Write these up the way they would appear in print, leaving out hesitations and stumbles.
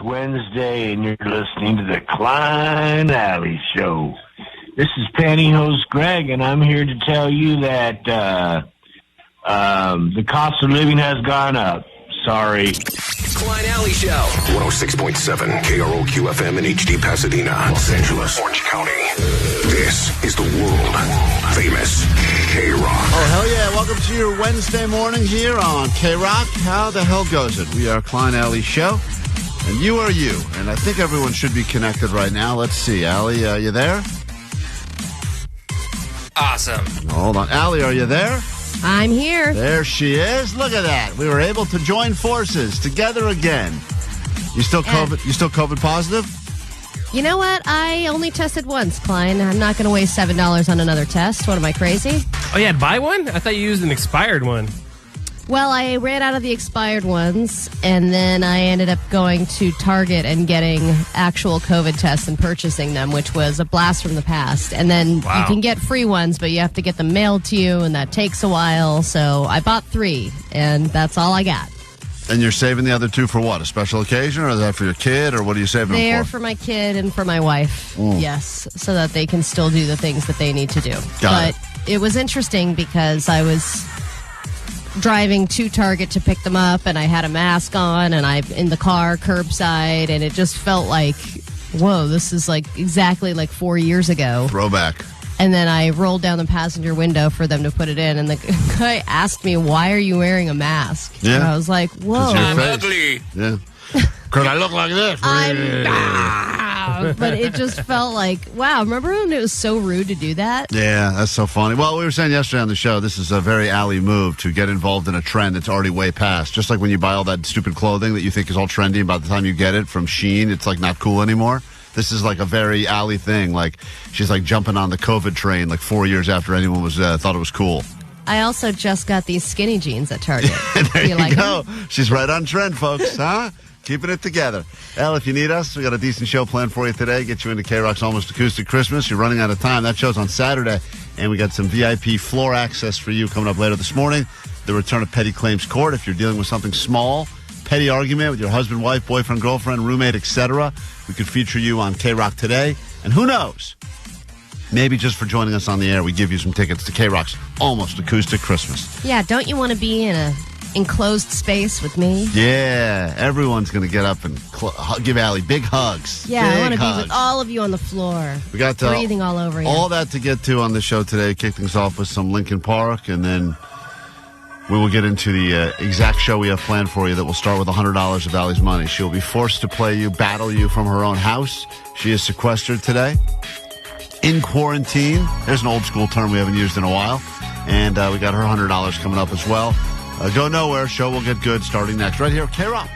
Wednesday, and you're listening to the Klein Alley Show. This is Pantyhose Greg, and I'm here to tell you that the cost of living has gone up. Sorry. Klein Alley Show. 106.7 KROQ FM in HD Pasadena, Los Angeles, Orange County. This is the world famous KROQ. Oh, hell yeah. Welcome to your Wednesday morning here on KROQ. How the hell goes it? We are Klein Alley Show, and you are you. And I think everyone should be connected right now. Let's see. Allie, you there? Awesome. Hold on. Allie, are you there? I'm here. There she is. Look at that. We were able to join forces together again. You still COVID? You still COVID positive? You know what? I only tested once, Klein. I'm not going to waste $7 on another test. What, am I crazy? Oh, yeah, buy one? I thought you used an expired one. Well, I ran out of the expired ones, and then I ended up going to Target and getting actual COVID tests and purchasing them, which was a blast from the past. And then you can get free ones, but you have to get them mailed to you, and that takes a while. So I bought 3, and that's all I got. And you're saving the other 2 for what? A special occasion, or is that for your kid, or what are you saving them They're for? for my kid and for my wife, yes, so that they can still do the things that they need to do. Got But it was interesting because I was driving to Target to pick them up, and I had a mask on, and I'm in the car curbside, and it just felt like, whoa, this is like exactly like 4 years ago. Throwback. And then I rolled down the passenger window for them to put it in, and the guy asked me, why are you wearing a mask? Yeah. And I was like, whoa. I'm ugly. Yeah. Because I look like this. But it just felt like, wow, remember when it was so rude to do that? Yeah, that's so funny. Well, we were saying yesterday on the show, this is a very Alley move to get involved in a trend that's already way past. Just like when you buy all that stupid clothing that you think is all trendy, and by the time you get it from Shein, it's like not cool anymore. This is like a very Alley thing. Like, she's like jumping on the COVID train like 4 years after anyone was thought it was cool. I also just got these skinny jeans at Target. There you like go. them? She's right on trend, folks, huh? Keeping it together. Al, if you need us, we got a decent show planned for you today. Get you into KROQ's Almost Acoustic Christmas. You're running out of time. That show's on Saturday. And we got some VIP floor access for you coming up later this morning. The return of Petty Claims Court. If you're dealing with something small, petty argument with your husband, wife, boyfriend, girlfriend, roommate, etc., we could feature you on KROQ today. And who knows? Maybe just for joining us on the air, we give you some tickets to KROQ's Almost Acoustic Christmas. Yeah, don't you want to be in a enclosed space with me? Yeah, everyone's going to get up and give Allie big hugs. Yeah, big I want to hugs. be with all of you on the floor. We got breathing all over you. All that to get to on the show today. Kick things off with some Linkin Park, and then we will get into the exact show we have planned for you that will start with $100 of Allie's money. She'll be forced to play you, battle you from her own house. She is sequestered today. In quarantine. There's an old school term we haven't used in a while. And we got her $100 coming up as well. Go nowhere. Show will get good starting next. Right here, KROQ.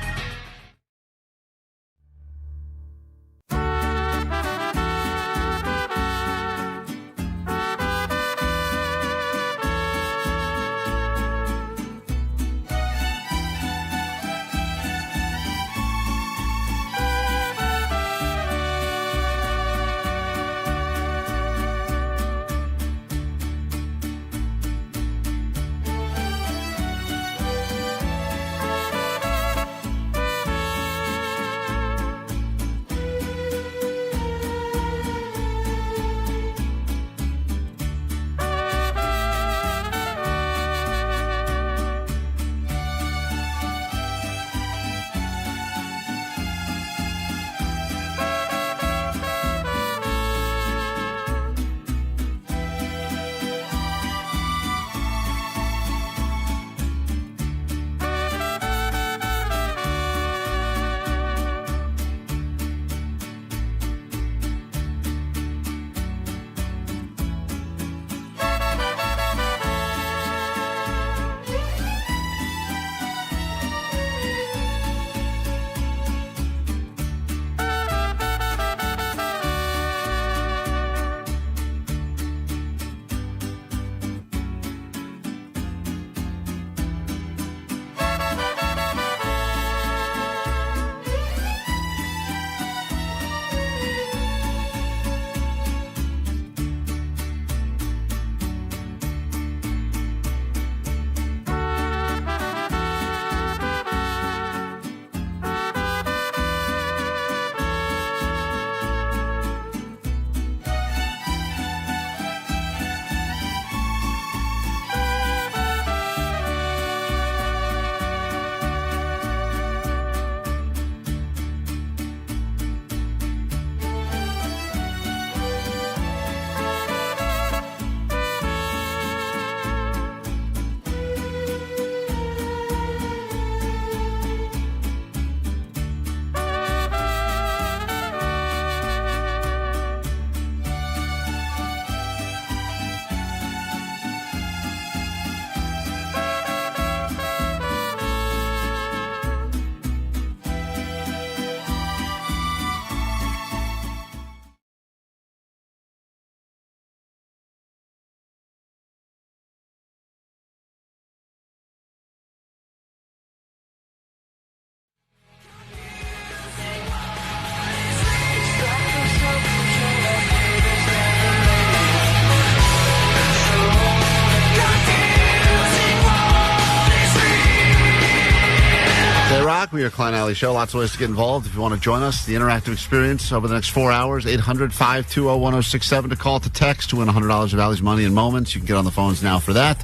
back. We are Klein Alley Show. Lots of ways to get involved. If you want to join us, the interactive experience over the next 4 hours, 800-520-1067 to call, to text to win $100 of Allie's money in moments. You can get on the phones now for that.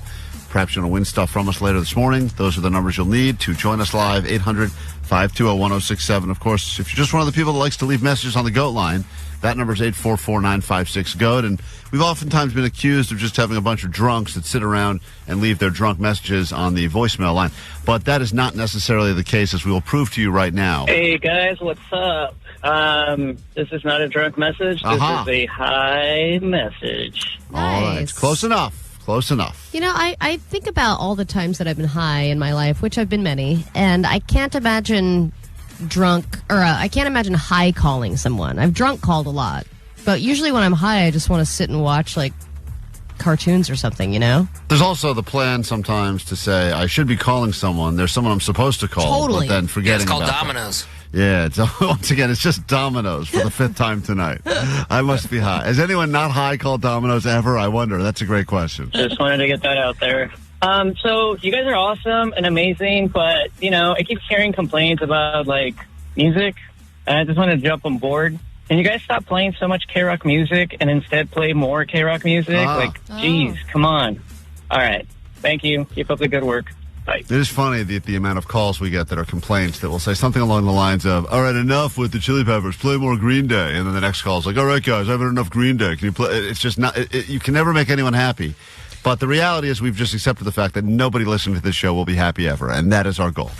Perhaps you want to win stuff from us later this morning. Those are the numbers you'll need to join us live, 800-520-1067. Of course, if you're just one of the people that likes to leave messages on the GOAT line, that number is 844-956-GOAT. And we've oftentimes been accused of just having a bunch of drunks that sit around and leave their drunk messages on the voicemail line. But that is not necessarily the case, as we will prove to you right now. Hey, guys, what's up? This is not a drunk message. This is a high message. All right. Close enough. Close enough. You know, I think about all the times that I've been high in my life, which I've been many, and I can't imagine I can't imagine high calling someone. I've drunk called a lot, but usually when I'm high, I just want to sit and watch, like, cartoons or something, you know? There's also the plan sometimes to say, I should be calling someone. There's someone I'm supposed to call, Totally. but then forgetting about it's called Domino's. Yeah, once again, it's just Domino's for the 5th time tonight. I must be high. Has anyone not high called Domino's ever? I wonder. That's a great question. Just wanted to get that out there. So you guys are awesome and amazing, but, you know, I keep hearing complaints about, like, music, and I just want to jump on board. Can you guys stop playing so much KROQ music and instead play more KROQ music? Geez, come on. All right. Thank you. Keep up the good work. Bye. It is funny the amount of calls we get that are complaints that will say something along the lines of, all right, enough with the Chili Peppers, play more Green Day. And then the next call is like, all right, guys, I haven't enough Green Day. Can you play? It's just not, you can never make anyone happy. But the reality is we've just accepted the fact that nobody listening to this show will be happy ever. And that is our goal.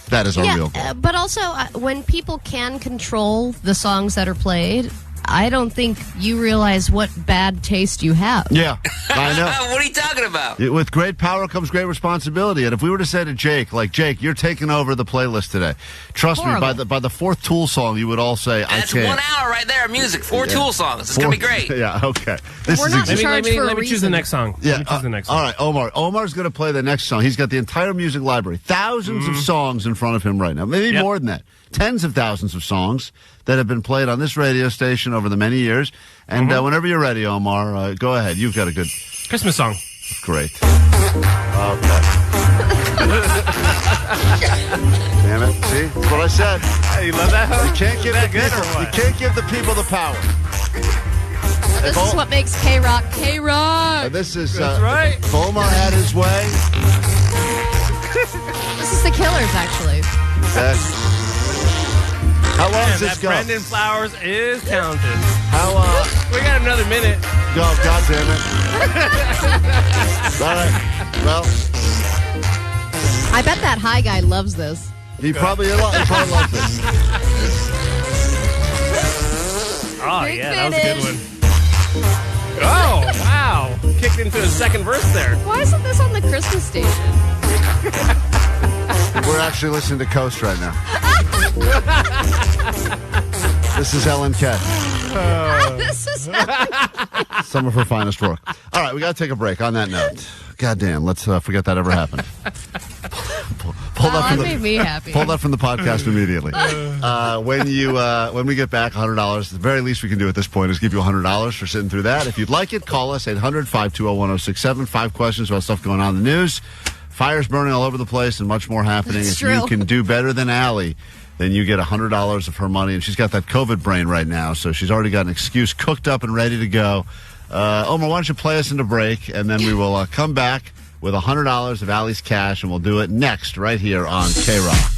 That is our real goal. But also, when people can control the songs that are played, I don't think you realize what bad taste you have. Yeah, I know. What are you talking about? With great power comes great responsibility. And if we were to say to Jake, like, Jake, you're taking over the playlist today. Trust me, by the fourth Tool song, you would all say, I can't. That's 1 hour right there of music. 4 Tool songs. It's going to be great. Yeah, okay. We're not in charge for a Let me choose the reason. next song. Yeah, Let me choose the next all song. right, Omar. Omar's going to play the next song. He's got the entire music library. Thousands of songs in front of him right now. Maybe more than that. Tens of thousands of songs that have been played on this radio station over the many years. And whenever you're ready, Omar, go ahead. You've got a good Christmas song. Great. Okay. Damn it. See? That's what I said. Hey, you love that? You can't give the people, or what? you can't give the people the power. This is what makes KROQ KROQ. This is That's right. if Omar had his way. This is the Killers, actually. How long does Man, this that go? Brendan Flowers is talented. How We got another minute. go, God damn it. All right. Well, I bet that high guy loves this. he probably loves this. Oh, Great yeah, that was a good finish. one. Oh, wow. Kicked into a second verse there. Why isn't this on the Christmas station? We're actually listening to Coast right now. This is Ellen K. This is Some of her finest work. All right, we got to take a break on that note. Goddamn, let's forget that ever happened. Pull that made me happy. Pull that from the podcast immediately. When we get back, $100. The very least we can do at this point is give you $100 for sitting through that. If you'd like it, call us 800-520-1067. 5 questions about stuff going on in the news. Fires burning all over the place and much more happening. That's if true. you can do better than Allie, then you get $100 of her money. And she's got that COVID brain right now, so she's already got an excuse cooked up and ready to go. Omar, why don't you play us into break, and then we will come back with $100 of Allie's cash, and we'll do it next right here on KROQ.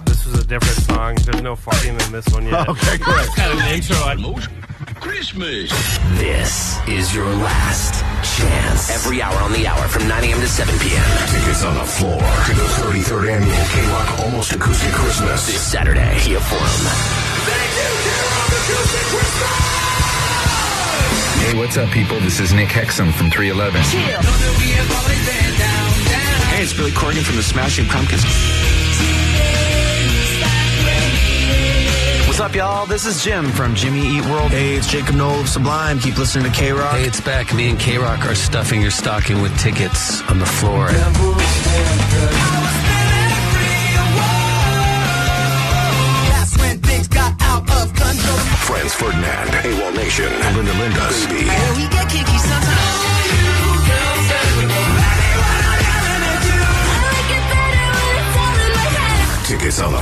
This was a different song. There's no farting in this one yet. Okay, great. Kind of an intro. Christmas. This is your last chance. Every hour on the hour from 9 a.m. to 7 p.m. Tickets on the floor to the 33rd annual KROQ Almost Acoustic Christmas. This Saturday, Kia Forum. Hey, what's up, people? This is Nick Hexum from 311. Hey, it's Billy Corgan from the Smashing Pumpkins. What's up, y'all? This is Jim from Jimmy Eat World. Hey, it's Jacob Noel of Sublime. Keep listening to KROQ. Hey, it's Beck. Me and KROQ are stuffing your stocking with tickets on the floor. That's when things got out of control. Franz Ferdinand, AWOL Nation, Linda Linda's Baby. And we get kinky sometimes.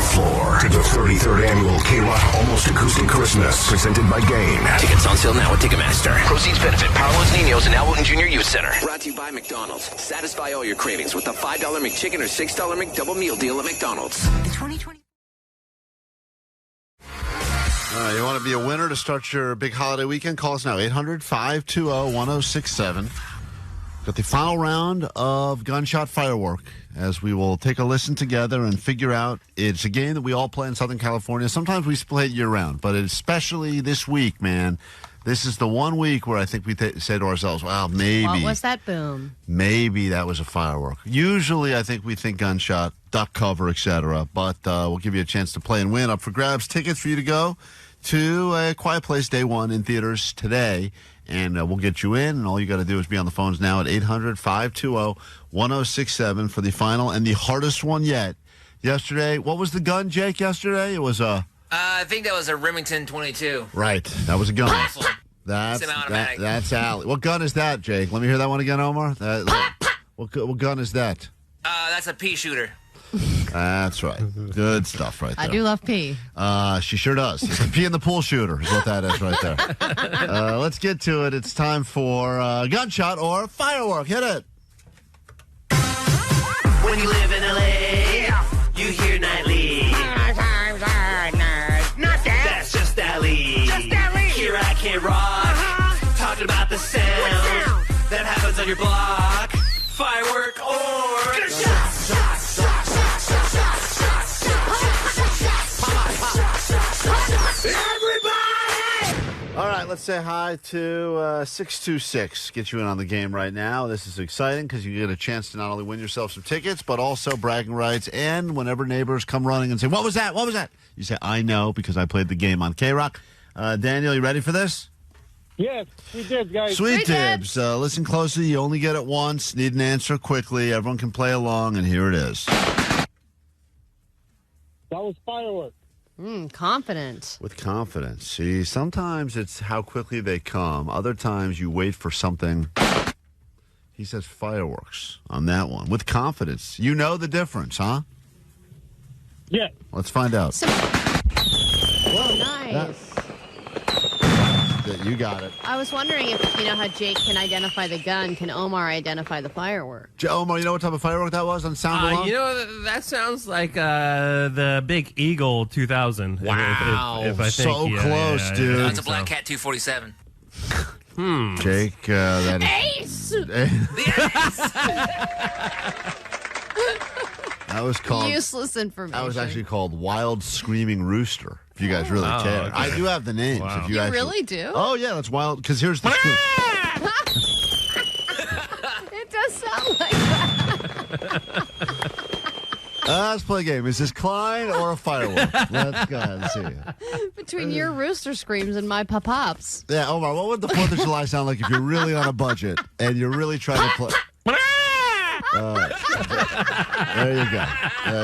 the floor to the 33rd annual KROQ Almost Acoustic Christmas, presented by Gain. Tickets on sale now at Ticketmaster. Proceeds benefit Power Los Niños and Alwood Junior Youth Center. Brought to you by McDonald's. Satisfy all your cravings with the $5 McChicken or $6 McDouble meal deal at McDonald's. The 2020. You want to be a winner to start your big holiday weekend? Call us now, 800-520-1067. Got the final round of Gunshot Firework, as we will take a listen together and figure out. It's a game that we all play in Southern California. Sometimes we play it year-round, but especially this week, man. This is the one week where I think we say to ourselves, well, maybe. What was that boom? Maybe that was a firework. Usually I think we think gunshot, duck cover, etc. But we'll give you a chance to play and win. Up for grabs, tickets for you to go to A Quiet Place Day 1 in theaters today. And we'll get you in, and all you got to do is be on the phones now at 800-520-1067 for the final and the hardest one yet. Yesterday, what was the gun, Jake, yesterday? It was a... I think that was a Remington 22. Right, that was a gun. Rifle. That's Allie. What gun is that, Jake? Let me hear that one again, Omar. What gun is that? That's a pea shooter. That's right. Good stuff right there. I do love pee. She sure does. It's a pee in the pool shooter is what that is right there. Let's get to it. It's time for gunshot or firework. Hit it. When you live in LA, you hear nightly. Times are nice. Not that. That's just Ali. Just Ali. Here at KROQ, talking about the sound that happens on your block. Firework or gunshot. All right, let's say hi to 626. Get you in on the game right now. This is exciting because you get a chance to not only win yourself some tickets, but also bragging rights. And whenever neighbors come running and say, what was that? What was that? You say, I know, because I played the game on KROQ. Daniel, you ready for this? Yes, we did, guys. Sweet dibs. Listen closely. You only get it once. Need an answer quickly. Everyone can play along, and here it is. That was fireworks. Confident. With confidence. See, sometimes it's how quickly they come. Other times you wait for something. He says fireworks on that one. With confidence. You know the difference, huh? Yeah. Let's find out. Whoa, nice. You got it. I was wondering if, you know how Jake can identify the gun, can Omar identify the firework? Omar, you know what type of firework that was on sound alone? You know, that sounds like the Big Eagle 2000. Wow. If I think, so close, dude. That's a Black Cat 247. Jake, that is... Ace! That was called... Useless information. That was actually called Wild Screaming Rooster, if you guys really care. Okay. I do have the names. Wow. If you really do? Oh, yeah, that's wild, because here's the... It does sound like that. Let's play a game. Is this Klein or a firework? Let's go ahead and see. Between your rooster screams and my pop-pops. Yeah, Omar, what would the 4th of July sound like if you're really on a budget and you're really trying to play... There you go.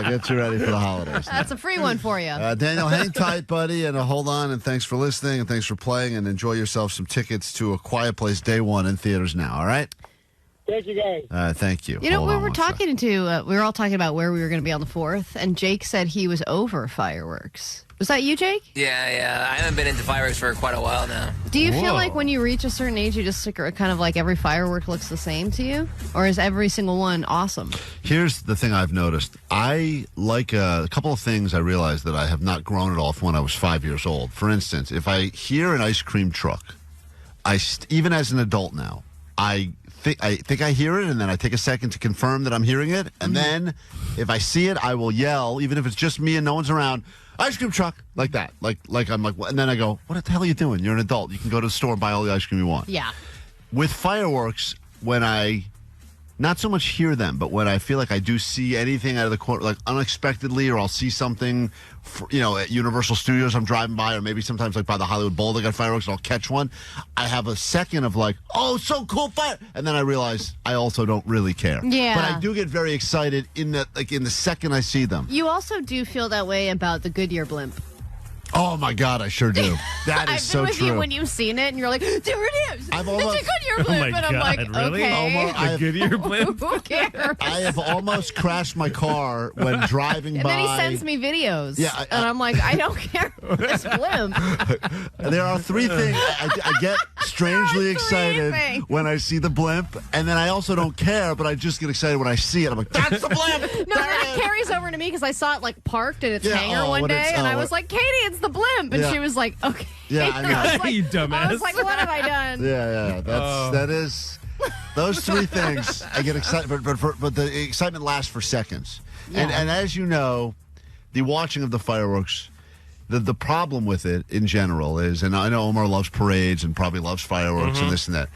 Get you ready for the holidays. That's a free one for you. Daniel, hang tight, buddy, and hold on, and thanks for listening, and thanks for playing, and enjoy yourself some tickets to A Quiet Place Day 1 in theaters now, all right? Thank you, guys. Thank you. You know, we were all talking about where we were going to be on the 4th, and Jake said he was over fireworks. Was that you, Jake? Yeah. I haven't been into fireworks for quite a while now. Do you feel like when you reach a certain age, you just kind of like every firework looks the same to you? Or is every single one awesome? Here's the thing I've noticed. I like a couple of things I realized that I have not grown at all from when I was 5 years old. For instance, if I hear an ice cream truck, even as an adult now, I think I hear it, and then I take a second to confirm that I'm hearing it. And then if I see it, I will yell, even if it's just me and no one's around, ice cream truck, like that. Like I'm like, and then I go, what the hell are you doing? You're an adult. You can go to the store and buy all the ice cream you want. Yeah. With fireworks, when I not so much hear them, but when I feel like I do see anything out of the corner, like unexpectedly, or I'll see something, at Universal Studios I'm driving by, or maybe sometimes like by the Hollywood Bowl they got fireworks, and I'll catch one. I have a second of like, oh, so cool, fire, and then I realize I also don't really care. Yeah. But I do get very excited in the second I see them. You also do feel that way about the Goodyear blimp. Oh my God, I sure do. That is so I've been with true. you when you've seen it, and you're like, there it is. I've almost- It's a Goodyear blimp. my And I'm God, like, really? okay. The Goodyear blimp? Who cares? I have almost crashed my car when driving And by. then he sends me videos. Yeah, and I'm like, I don't care about this blimp. There are three things. I get strangely excited things. when I see the blimp, and then I also don't care, but I just get excited when I see it. I'm like, that's the blimp! No, that carries over to me because I saw it like parked in its Yeah, hangar one when day, it's- and I was like, Katie, it's the blimp. And Yeah. she was like, okay. Yeah, I And know. was like- You dumbass. I was like, what have I done? Yeah. That is those three things. I get excited, but the excitement lasts for seconds. And as you know, the watching of the fireworks, the problem with it in general is, and I know Omar loves parades and probably loves fireworks and this and that,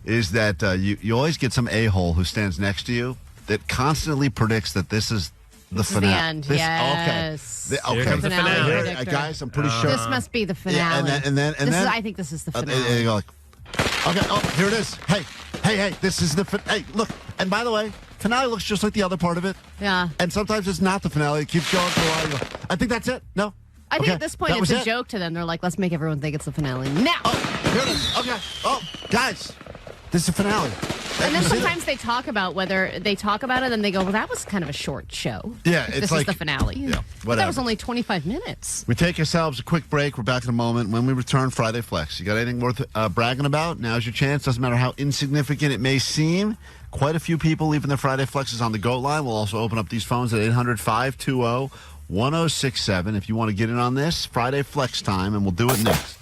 is that you always get some a-hole who stands next to you that constantly predicts that this is the finale. The end. Yes. Okay. Here comes the finale. predictor. Guys, I'm pretty sure. This must be the finale. Yeah, and then I think this is the finale. and you go like, okay, oh, here it is. Hey, this is the hey, look. And by the way, finale looks just like the other part of it. Yeah. And sometimes it's not the finale. It keeps going for a while. You go, I think that's it. No. I think Okay, at this point that it's was a it? joke to them. They're like, let's make everyone think it's the finale now. Oh, here it is. Okay. Oh, guys, this is the finale. And then You see sometimes they talk about whether they talk about it, and they go, well, that was kind of a short show. Yeah, This it's is like the finale. Yeah, But whatever. that was only 25 minutes. We take ourselves a quick break. We're back in a moment. When we return, Friday Flex. You got anything worth bragging about? Now's your chance. Doesn't matter how insignificant it may seem. Quite a few people leaving their Friday Flexes on the GOAT line. We'll also open up these phones at 800-520-1067. If you want to get in on this, Friday Flex time, and we'll do it next.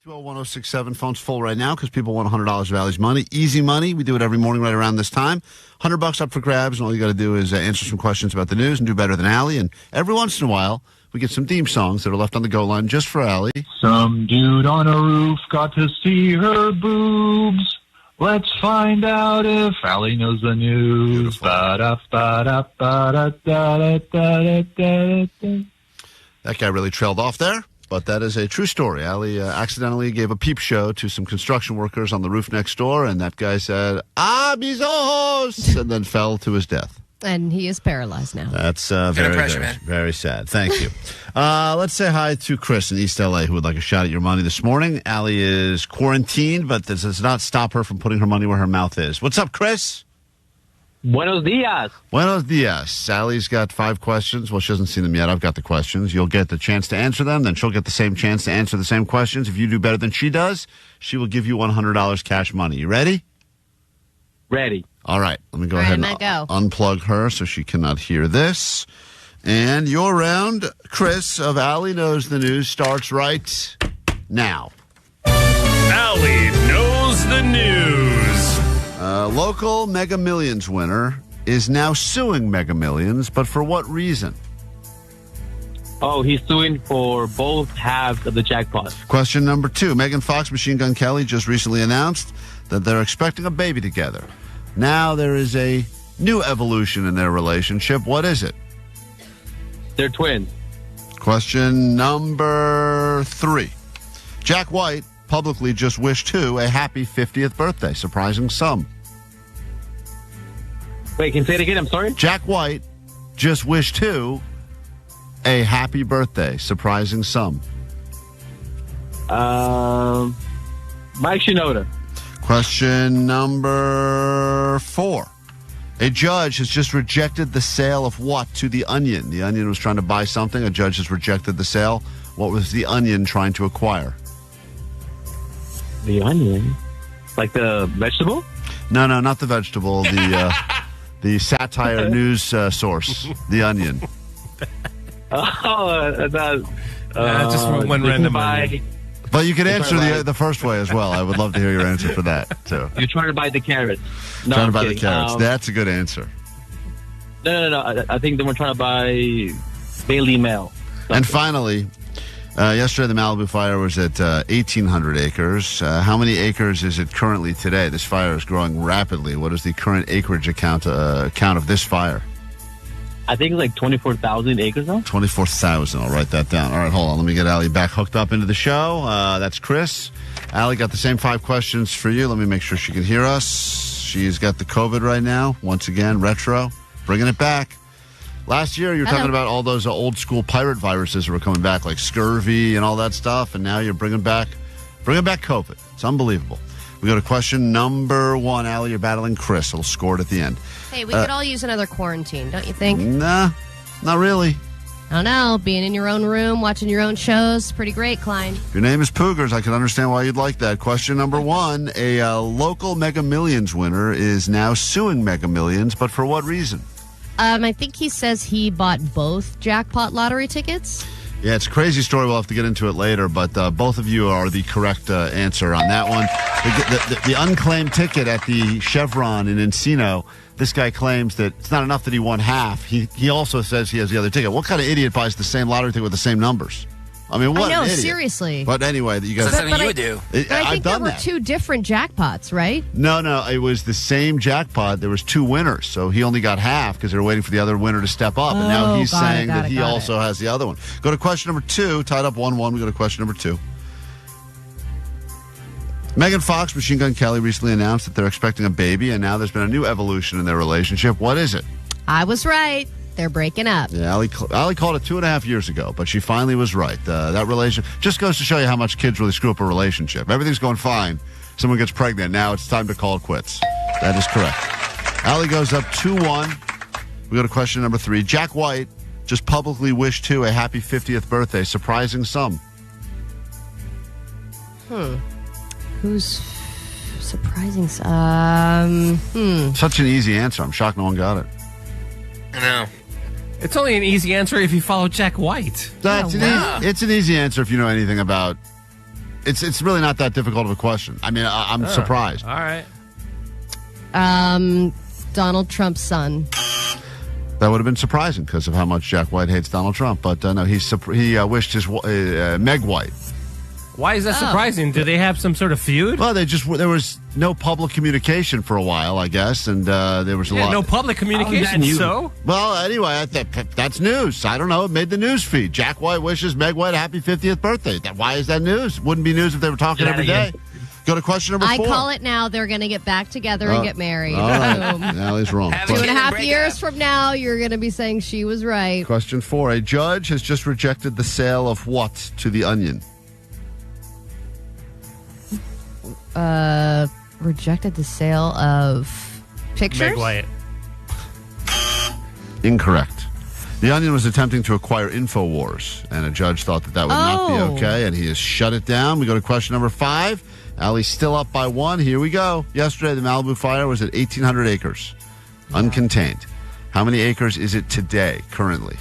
$1067 phone's full right now because people want $100 of Allie's money. Easy money. We do it every morning right around this time. $100 up for grabs, and all you got to do is answer some questions about the news and do better than Allie. And every once in a while, we get some theme songs that are left on the GO line just for Allie. Some dude on a roof got to see her boobs. Let's find out if Allie knows the news. Ba-da-ba-da-ba-da-da-da-da-da-da. That guy really trailed off there, but that is a true story. Allie accidentally gave a peep show to some construction workers on the roof next door, and that guy said, mis ojos, and then fell to his death. And he is paralyzed now. That's very sad. Thank you. Let's say hi to Chris in East L.A. who would like a shot at your money this morning. Allie is quarantined, but this does not stop her from putting her money where her mouth is. What's up, Chris? Buenos dias. Buenos dias. Sally's got 5 questions. Well, she hasn't seen them yet. I've got the questions. You'll get the chance to answer them. Then she'll get the same chance to answer the same questions. If you do better than she does, she will give you $100 cash money. You ready? Ready. All right. Let me go ahead and unplug her so she cannot hear this. And your round, Chris of Allie Knows the News, starts right now. Allie Knows the News. Local Mega Millions winner is now suing Mega Millions, but for what reason? Oh, he's suing for both halves of the jackpot. Question number 2. Megan Fox, Machine Gun Kelly just recently announced that they're expecting a baby together. Now there is a new evolution in their relationship. What is it? They're twins. Question number 3. Jack White publicly just wished to a happy 50th birthday, surprising some. Wait, can you say it again? I'm sorry? Jack White just wished to a happy birthday, surprising some. Mike Shinoda. Question number 4. A judge has just rejected the sale of what to The Onion? The Onion was trying to buy something. A judge has rejected the sale. What was The Onion trying to acquire? The Onion? Like the vegetable? No, not the vegetable. The satire news source, The Onion. Just one random onion. But you can answer the first way as well. I would love to hear your answer for that, too. You're trying to buy the carrots. No, Trying I'm to buy kidding. the carrots. That's a good answer. No. I think they were trying to buy Daily Mail. And finally, yesterday the Malibu fire was at 1,800 acres. How many acres is it currently today? This fire is growing rapidly. What is the current acreage count of this fire? I think it's like 24,000 acres now. 24,000. I'll write that down. All right, hold on. Let me get Allie back hooked up into the show. That's Chris. Allie got the same 5 questions for you. Let me make sure she can hear us. She's got the COVID right now. Once again, retro. Bringing it back. Last year, you were talking about all those old school pirate viruses that were coming back, like scurvy and all that stuff. And now you're bringing back COVID. It's unbelievable. We go to question number 1. Allie, you're battling Chris. It'll score it at the end. Hey, we could all use another quarantine, don't you think? Nah, not really. I don't know. Being in your own room, watching your own shows, pretty great, Klein. If your name is Poogers, I can understand why you'd like that. Question number 1. A local Mega Millions winner is now suing Mega Millions, but for what reason? I think he says he bought both jackpot lottery tickets. Yeah, it's a crazy story. We'll have to get into it later, but both of you are the correct answer on that one. The unclaimed ticket at the Chevron in Encino, this guy claims that it's not enough that he won half. He also says he has the other ticket. What kind of idiot buys the same lottery ticket with the same numbers? I mean, what I know, an idiot. seriously. But anyway, you guys. That's something you would do. But I think there were that. 2 different jackpots, right? No, it was the same jackpot. There was 2 winners, so he only got half because they were waiting for the other winner to step up. And now he's saying that he also has the other one. Go to question number 2. Tied up 1-1. We go to question number 2. Megan Fox, Machine Gun Kelly recently announced that they're expecting a baby, and now there's been a new evolution in their relationship. What is it? I was right. They're breaking up. Yeah, Allie called it 2.5 years ago, but she finally was right. That relation just goes to show you how much kids really screw up a relationship. Everything's going fine. Someone gets pregnant. Now it's time to call it quits. That is correct. Allie goes up 2-1. We go to question number 3. Jack White just publicly wished to a happy 50th birthday, surprising some. Who's surprising? Such an easy answer. I'm shocked no one got it. I know. It's only an easy answer if you follow Jack White. It's an easy answer if you know anything about. It's really not that difficult of a question. I mean, I'm surprised. All right. Donald Trump's son. That would have been surprising because of how much Jack White hates Donald Trump. But no, he wished his Meg White. Why is that surprising? Do they have some sort of feud? Well, there was no public communication for a while, I guess, and there was a lot. No public communication. So, well, anyway, that's news. I don't know. It made the news feed. Jack White wishes Meg White a happy 50th birthday. Why is that news? Wouldn't be news if they were talking every day. Go to question number 4. I call it now. They're going to get back together and get married. All right. Allie's wrong. 2.5 years from now, you're going to be saying she was right. Question 4. A judge has just rejected the sale of what to The Onion? Rejected the sale of pictures? Meg White. Incorrect. The Onion was attempting to acquire InfoWars, and a judge thought that would not be okay, and he has shut it down. We go to question number 5. Allie's still up by 1. Here we go. Yesterday, the Malibu fire was at 1,800 acres, uncontained. How many acres is it today, currently?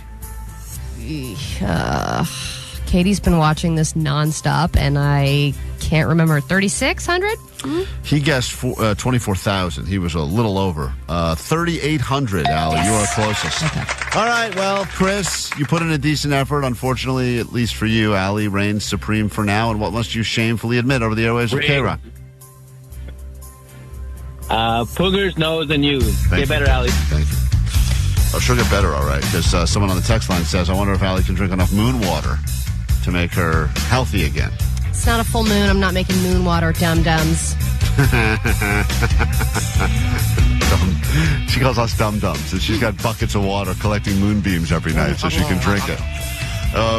Katie's been watching this nonstop, and I can't remember. 3,600? He guessed 24,000. He was a little over. 3,800, Allie. You are closest. Okay. All right, well, Chris, you put in a decent effort. Unfortunately, at least for you, Allie reigns supreme for now. And what must you shamefully admit over the airwaves of KROQ? Poogers, nose, and you. Get better, Allie. Thank you. Oh, she'll get better, all right, because someone on the text line says, I wonder if Allie can drink enough moon water to make her healthy again. It's not a full moon. I'm not making moon water, dum-dums. She calls us dum-dums, and she's got buckets of water collecting moonbeams every night so she can drink it.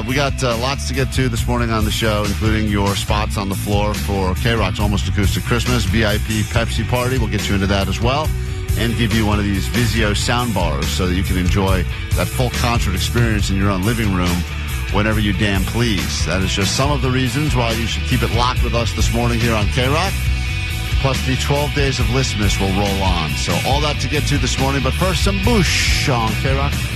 We got lots to get to this morning on the show, including your spots on the floor for KROQ's Almost Acoustic Christmas VIP Pepsi Party. We'll get you into that as well, and give you one of these Vizio sound bars so that you can enjoy that full concert experience in your own living room whenever you damn please. That is just some of the reasons why you should keep it locked with us this morning here on KROQ. Plus, the 12 days of Listmas will roll on. So all that to get to this morning. But first, some Boosh on KROQ.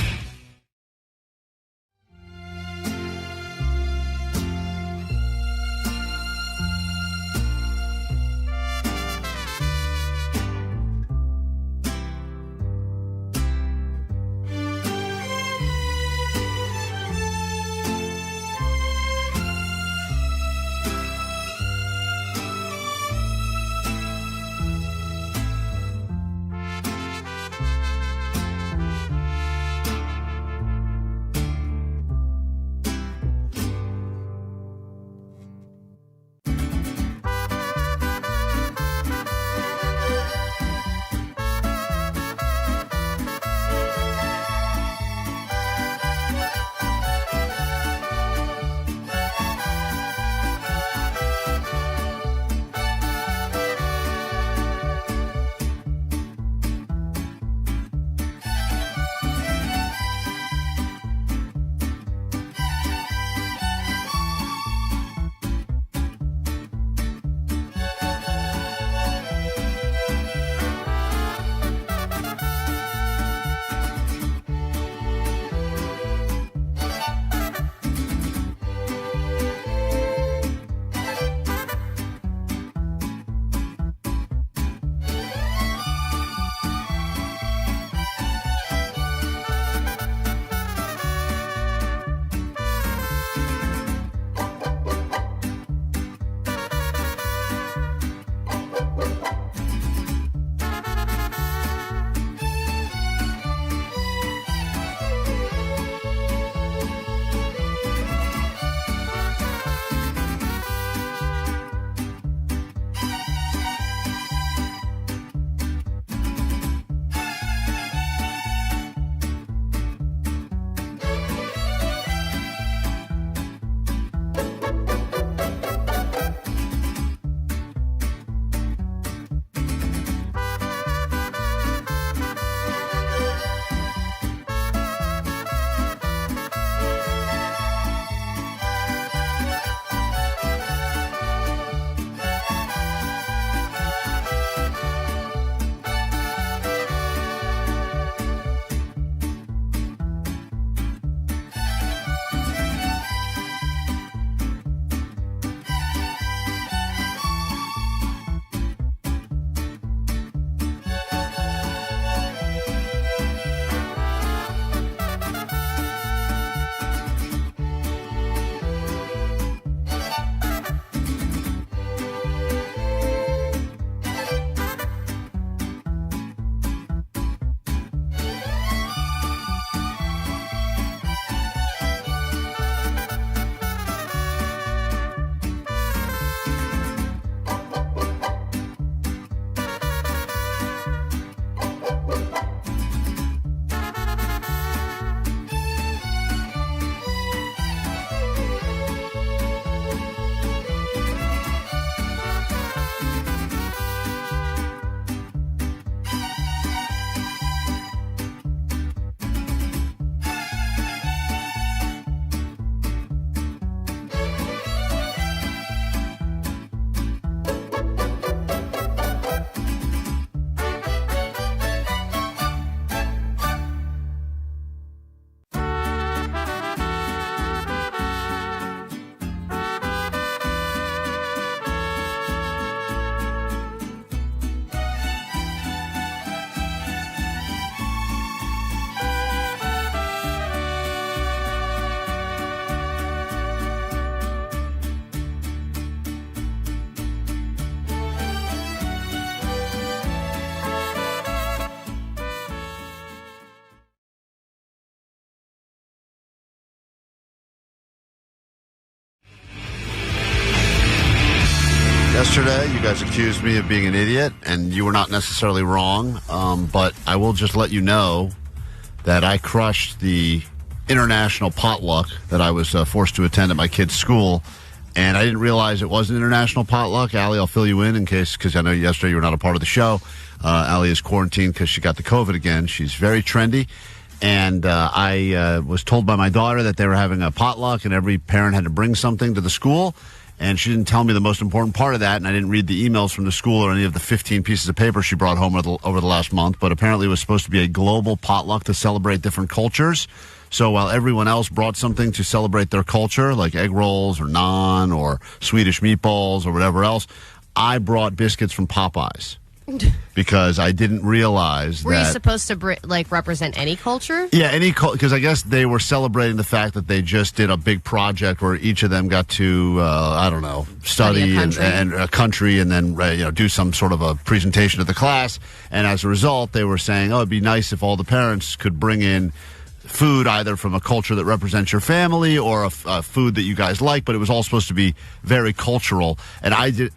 Yesterday, you guys accused me of being an idiot, and you were not necessarily wrong. But I will just let you know that I crushed the international potluck that I was forced to attend at my kid's school. And I didn't realize it was an international potluck. Allie, I'll fill you in case, because I know yesterday you were not a part of the show. Allie is quarantined because she got the COVID again. She's very trendy. And I was told by my daughter that they were having a potluck and every parent had to bring something to the school. And she didn't tell me the most important part of that, and I didn't read the emails from the school or any of the 15 pieces of paper she brought home over the last month. But apparently it was supposed to be a global potluck to celebrate different cultures. So while everyone else brought something to celebrate their culture, like egg rolls or naan or Swedish meatballs or whatever else, I brought biscuits from Popeyes. Because I didn't realize Were that... you supposed to, represent any culture? Yeah, because I guess they were celebrating the fact that they just did a big project where each of them got to, study a country and then, do some sort of a presentation to the class. And as a result, they were saying, it'd be nice if all the parents could bring in food either from a culture that represents your family or a food that you guys like, but it was all supposed to be very cultural. And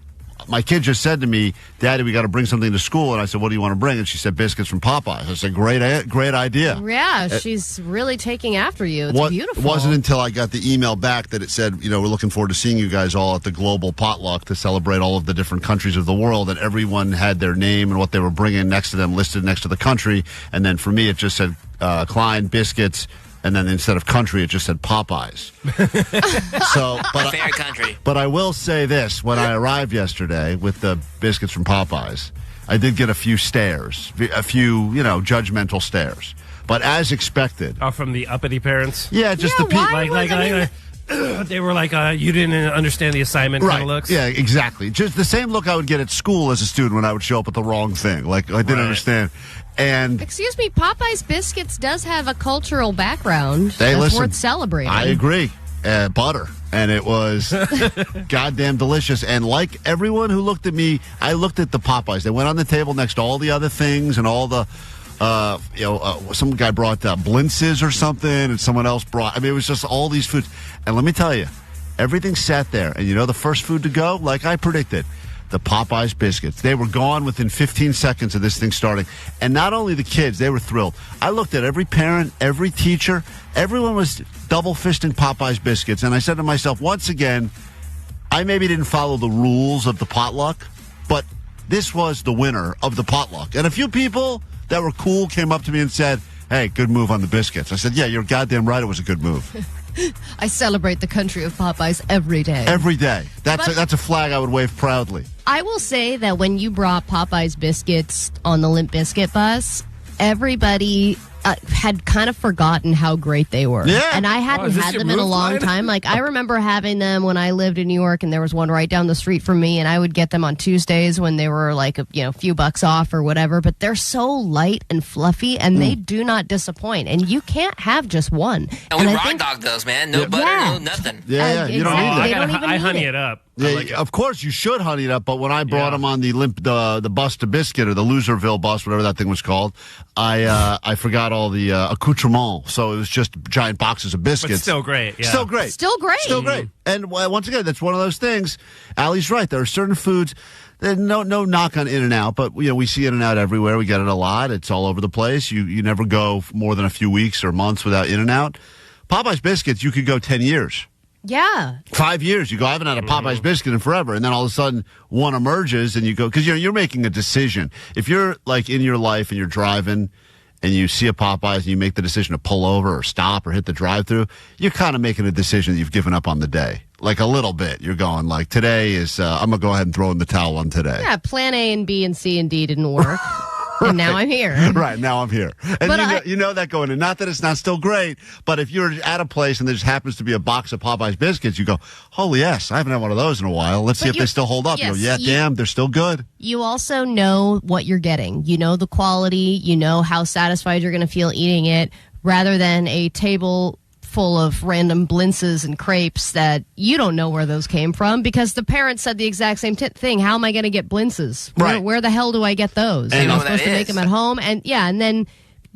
my kid just said to me, Daddy, we got to bring something to school. And I said, what do you want to bring? And she said, biscuits from Popeyes. I said, great idea. Yeah, she's really taking after you. It's beautiful. It wasn't until I got the email back that it said, we're looking forward to seeing you guys all at the global potluck to celebrate all of the different countries of the world. And everyone had their name and what they were bringing next to them listed next to the country. And then for me, it just said Klein, biscuits. And then instead of country, it just said Popeyes. My favorite country. But I will say this. When I arrived yesterday with the biscuits from Popeyes, I did get a few stares, judgmental stares. But as expected. Oh, from the uppity parents? Yeah, just the people. They were like, you didn't understand the assignment kind of looks? Yeah, exactly. Just the same look I would get at school as a student when I would show up with the wrong thing. Like, I didn't understand. And excuse me, Popeye's Biscuits does have a cultural background that's worth celebrating. I agree. Butter. And it was goddamn delicious. And like everyone who looked at me, I looked at the Popeyes. They went on the table next to all the other things and all the, some guy brought blintzes or something and someone else brought, it was just all these foods. And let me tell you, everything sat there. And the first food to go, like I predicted, the Popeyes biscuits. They were gone within 15 seconds of this thing starting. And not only the kids, they were thrilled. I looked at every parent, every teacher. Everyone was double-fisting Popeyes biscuits. And I said to myself, once again, I maybe didn't follow the rules of the potluck, but this was the winner of the potluck. And a few people that were cool came up to me and said, hey, good move on the biscuits. I said, yeah, you're goddamn right. It was a good move. I celebrate the country of Popeyes every day. Every day. That's a flag I would wave proudly. I will say that when you brought Popeyes biscuits on the Limp Biscuit bus, everybody had kind of forgotten how great they were. Yeah. And I hadn't had them in a long time. Like, I remember having them when I lived in New York, and there was one right down the street from me, and I would get them on Tuesdays when they were like a few bucks off or whatever. But they're so light and fluffy, and they do not disappoint. And you can't have just one. And we raw dog those, man. No butter, no nothing. Yeah, you don't need that. I honey it up. Yeah, of course you should honey it up, but when I brought them on the bus to biscuit or the Loserville bus, whatever that thing was called, I forgot all the accoutrements, so it was just giant boxes of biscuits. But still great. Yeah. Still great. Still great. Still great. And once again, that's one of those things. Allie's right. There are certain foods. No knock on In-N-Out, but we see In-N-Out everywhere. We get it a lot. It's all over the place. You never go more than a few weeks or months without In-N-Out. Popeyes biscuits, you could go 10 years. Yeah. 5 years, you go, I haven't had a Popeyes biscuit in forever. And then all of a sudden, one emerges and you go, because you're making a decision. If you're like in your life and you're driving and you see a Popeyes and you make the decision to pull over or stop or hit the drive-through, you're kind of making a decision that you've given up on the day. Like a little bit. You're going like, today is, I'm going to go ahead and throw in the towel on today. Yeah, plan A and B and C and D didn't work. Right. And now I'm here. Right, now I'm here. And you know that going in. Not that it's not still great, but if you're at a place and there just happens to be a box of Popeyes biscuits, you go, holy yes, I haven't had one of those in a while. Let's see if they still hold up. Yes, you go, damn, they're still good. You also know what you're getting. You know the quality. You know how satisfied you're going to feel eating it, rather than a table full of random blintzes and crepes that you don't know where those came from, because the parents said the exact same thing. How am I going to get blintzes? Right. Where the hell do I get those? And I'm supposed to make them at home. And then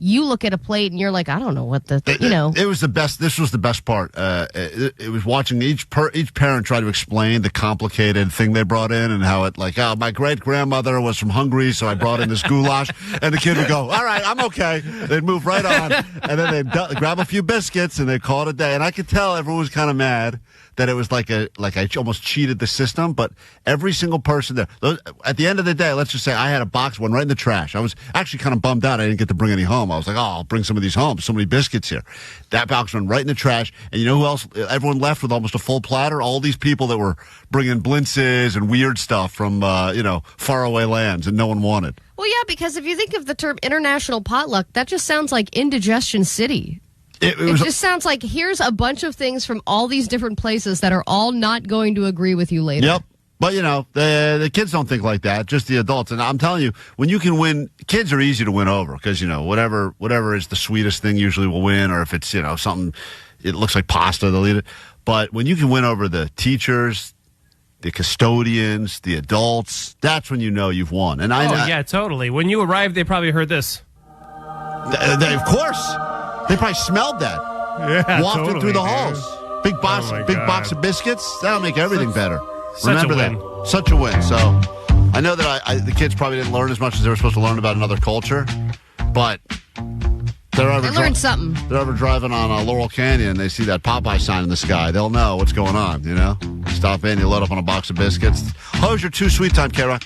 you look at a plate and you're like, I don't know what It was the best. This was the best part. It was watching each parent try to explain the complicated thing they brought in and how it my great grandmother was from Hungary, so I brought in this goulash, and the kid would go, all right, I'm okay. They'd move right on, and then they'd grab a few biscuits and they'd call it a day. And I could tell everyone was kind of mad that it was like I almost cheated the system, but every single person there, at the end of the day, let's just say I had a box, one right in the trash. I was actually kind of bummed out I didn't get to bring any home. I was like, I'll bring some of these home. So many biscuits here. That box went right in the trash. And you know who else? Everyone left with almost a full platter. All these people that were bringing blintzes and weird stuff from, faraway lands and no one wanted. Well, yeah, because if you think of the term international potluck, that just sounds like Indigestion City. It just sounds like here's a bunch of things from all these different places that are all not going to agree with you later. Yep. But, the kids don't think like that, just the adults. And I'm telling you, when you can win, kids are easy to win over because, whatever is the sweetest thing usually will win. Or if it's, something, it looks like pasta, they'll eat it. But when you can win over the teachers, the custodians, the adults, that's when you know you've won. And yeah, totally. When you arrived, they probably heard this. Of course. They probably smelled that. Yeah, wafted totally, through the dude. halls. Big box of biscuits. That'll make everything better. Such Remember a win. that. Such a win. So I know that the kids probably didn't learn as much as they were supposed to learn about another culture, but they learned something. They're ever driving on Laurel Canyon, they see that Popeye sign in the sky. They'll know what's going on, Stop in, you load up on a box of biscuits. How's your 2 sweet time, KROQ?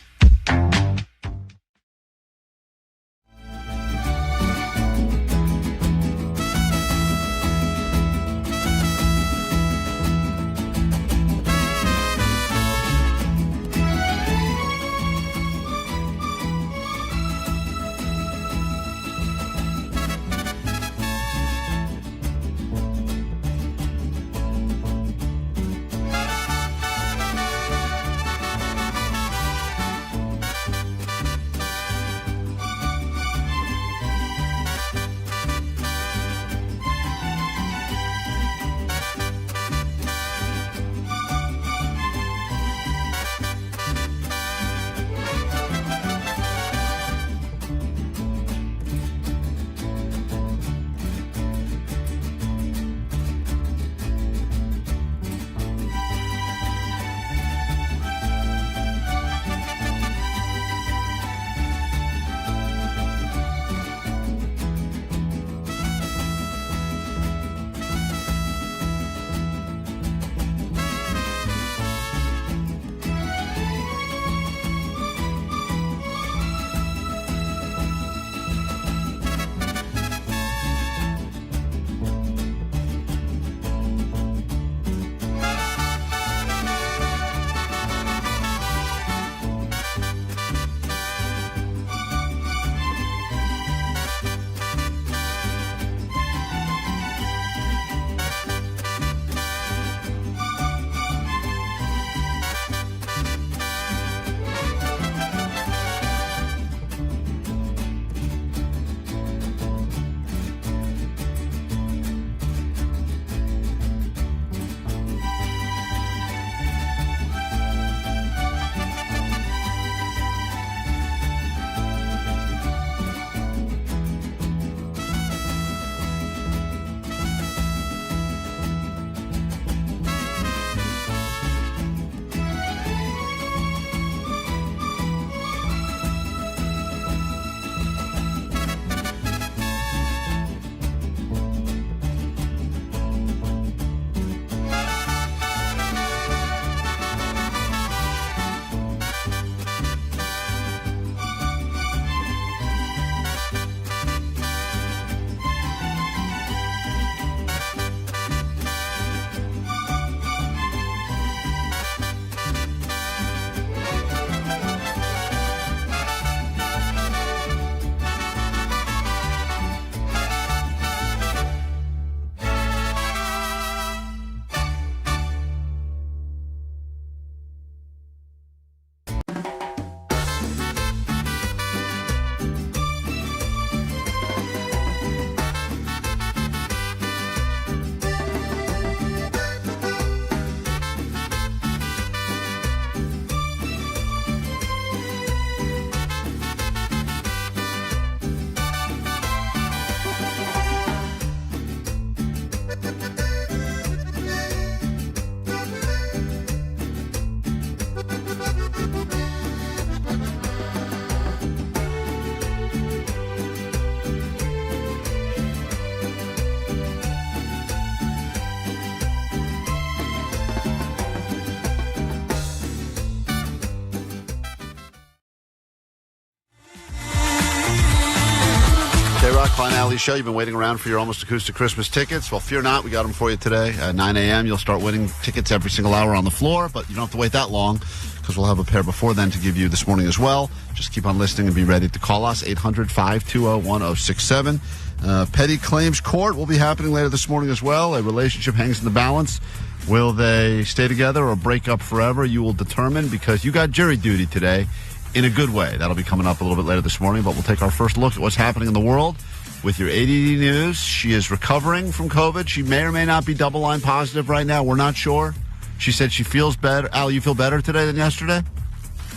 Klein Alley Show. You've been waiting around for your Almost Acoustic Christmas tickets. Well, fear not, we got them for you today. At 9 a.m., you'll start winning tickets every single hour on the floor, but you don't have to wait that long because we'll have a pair before then to give you this morning as well. Just keep on listening and be ready to call us, 800-520-1067. Petty Claims Court will be happening later this morning as well. A relationship hangs in the balance. Will they stay together or break up forever? You will determine because you got jury duty today. In a good way. That'll be coming up a little bit later this morning, but we'll take our first look at what's happening in the world with your ADD news. She is recovering from COVID. She may or may not be double-line positive right now. We're not sure. She said she feels better. Al, you feel better today than yesterday?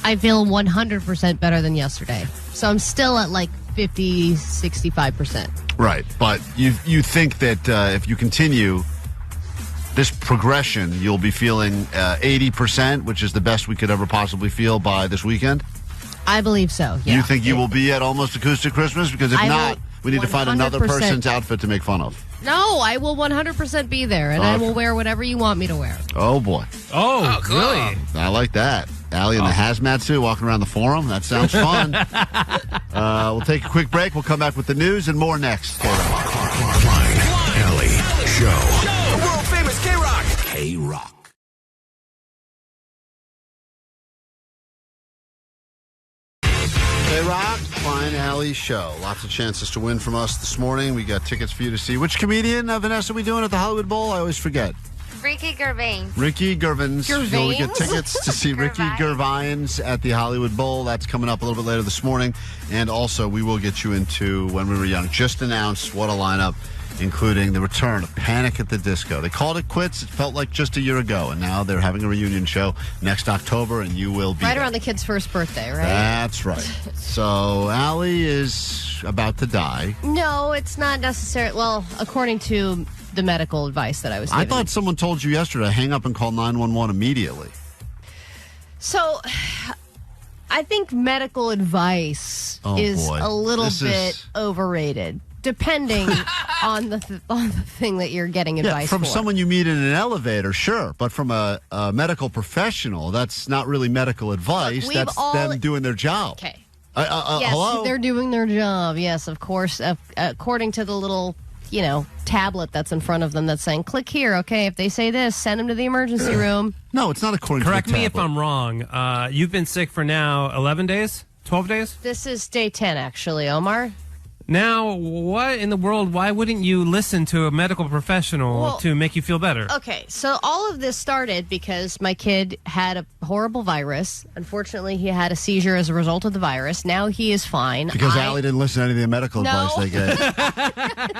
I feel 100% better than yesterday. So I'm still at like 50, 65%. Right, but you think that if you continue this progression, you'll be feeling 80%, which is the best we could ever possibly feel by this weekend? I believe so, yeah. You think you will be at Almost Acoustic Christmas? Because if not, we need to find another person's outfit to make fun of. No, I will 100% be there, and I will wear whatever you want me to wear. Oh, boy. Oh, cool. Really? I like that. Allie in the hazmat suit walking around the forum. That sounds fun. We'll take a quick break. We'll come back with the news and more next. Klein Alley Show. The world famous KROQ. KROQ. KROQ, Klein Alley Show. Lots of chances to win from us this morning. We got tickets for you to see. Which comedian, Vanessa, are we doing at the Hollywood Bowl? I always forget. Ricky Gervais. Ricky Gervais. So we get Gervais? tickets to see Ricky Gervais at the Hollywood Bowl. That's coming up a little bit later this morning. And also, we will get you into When We Were Young. Just announced what a lineup, including the return of Panic at the Disco. They called it quits. It felt like just a year ago. And now they're having a reunion show next October, and you will be Right there. around the kid's first birthday, right? That's right. So Allie is about to die. No, it's not necessary. Well, according to the medical advice that I was given. I thought someone told you yesterday, hang up and call 911 immediately. So, I think medical advice is a little bit overrated, depending on the thing that you're getting advice from for. someone you meet in an elevator, sure, but from a medical professional, that's not really medical advice. Look, that's them doing their job. Okay. Yes, hello? They're doing their job. Yes, of course. According to the little, tablet that's in front of them that's saying, click here, okay? If they say this, send them to the emergency room. No, it's not according to the Correct me if I'm wrong. You've been sick for now 11 days? 12 days? This is day 10, actually, Omar. Now, what in the world, why wouldn't you listen to a medical professional to make you feel better? Okay, so all of this started because my kid had a horrible virus. Unfortunately, he had a seizure as a result of the virus. Now he is fine. Because Allie didn't listen to any of the medical advice they gave.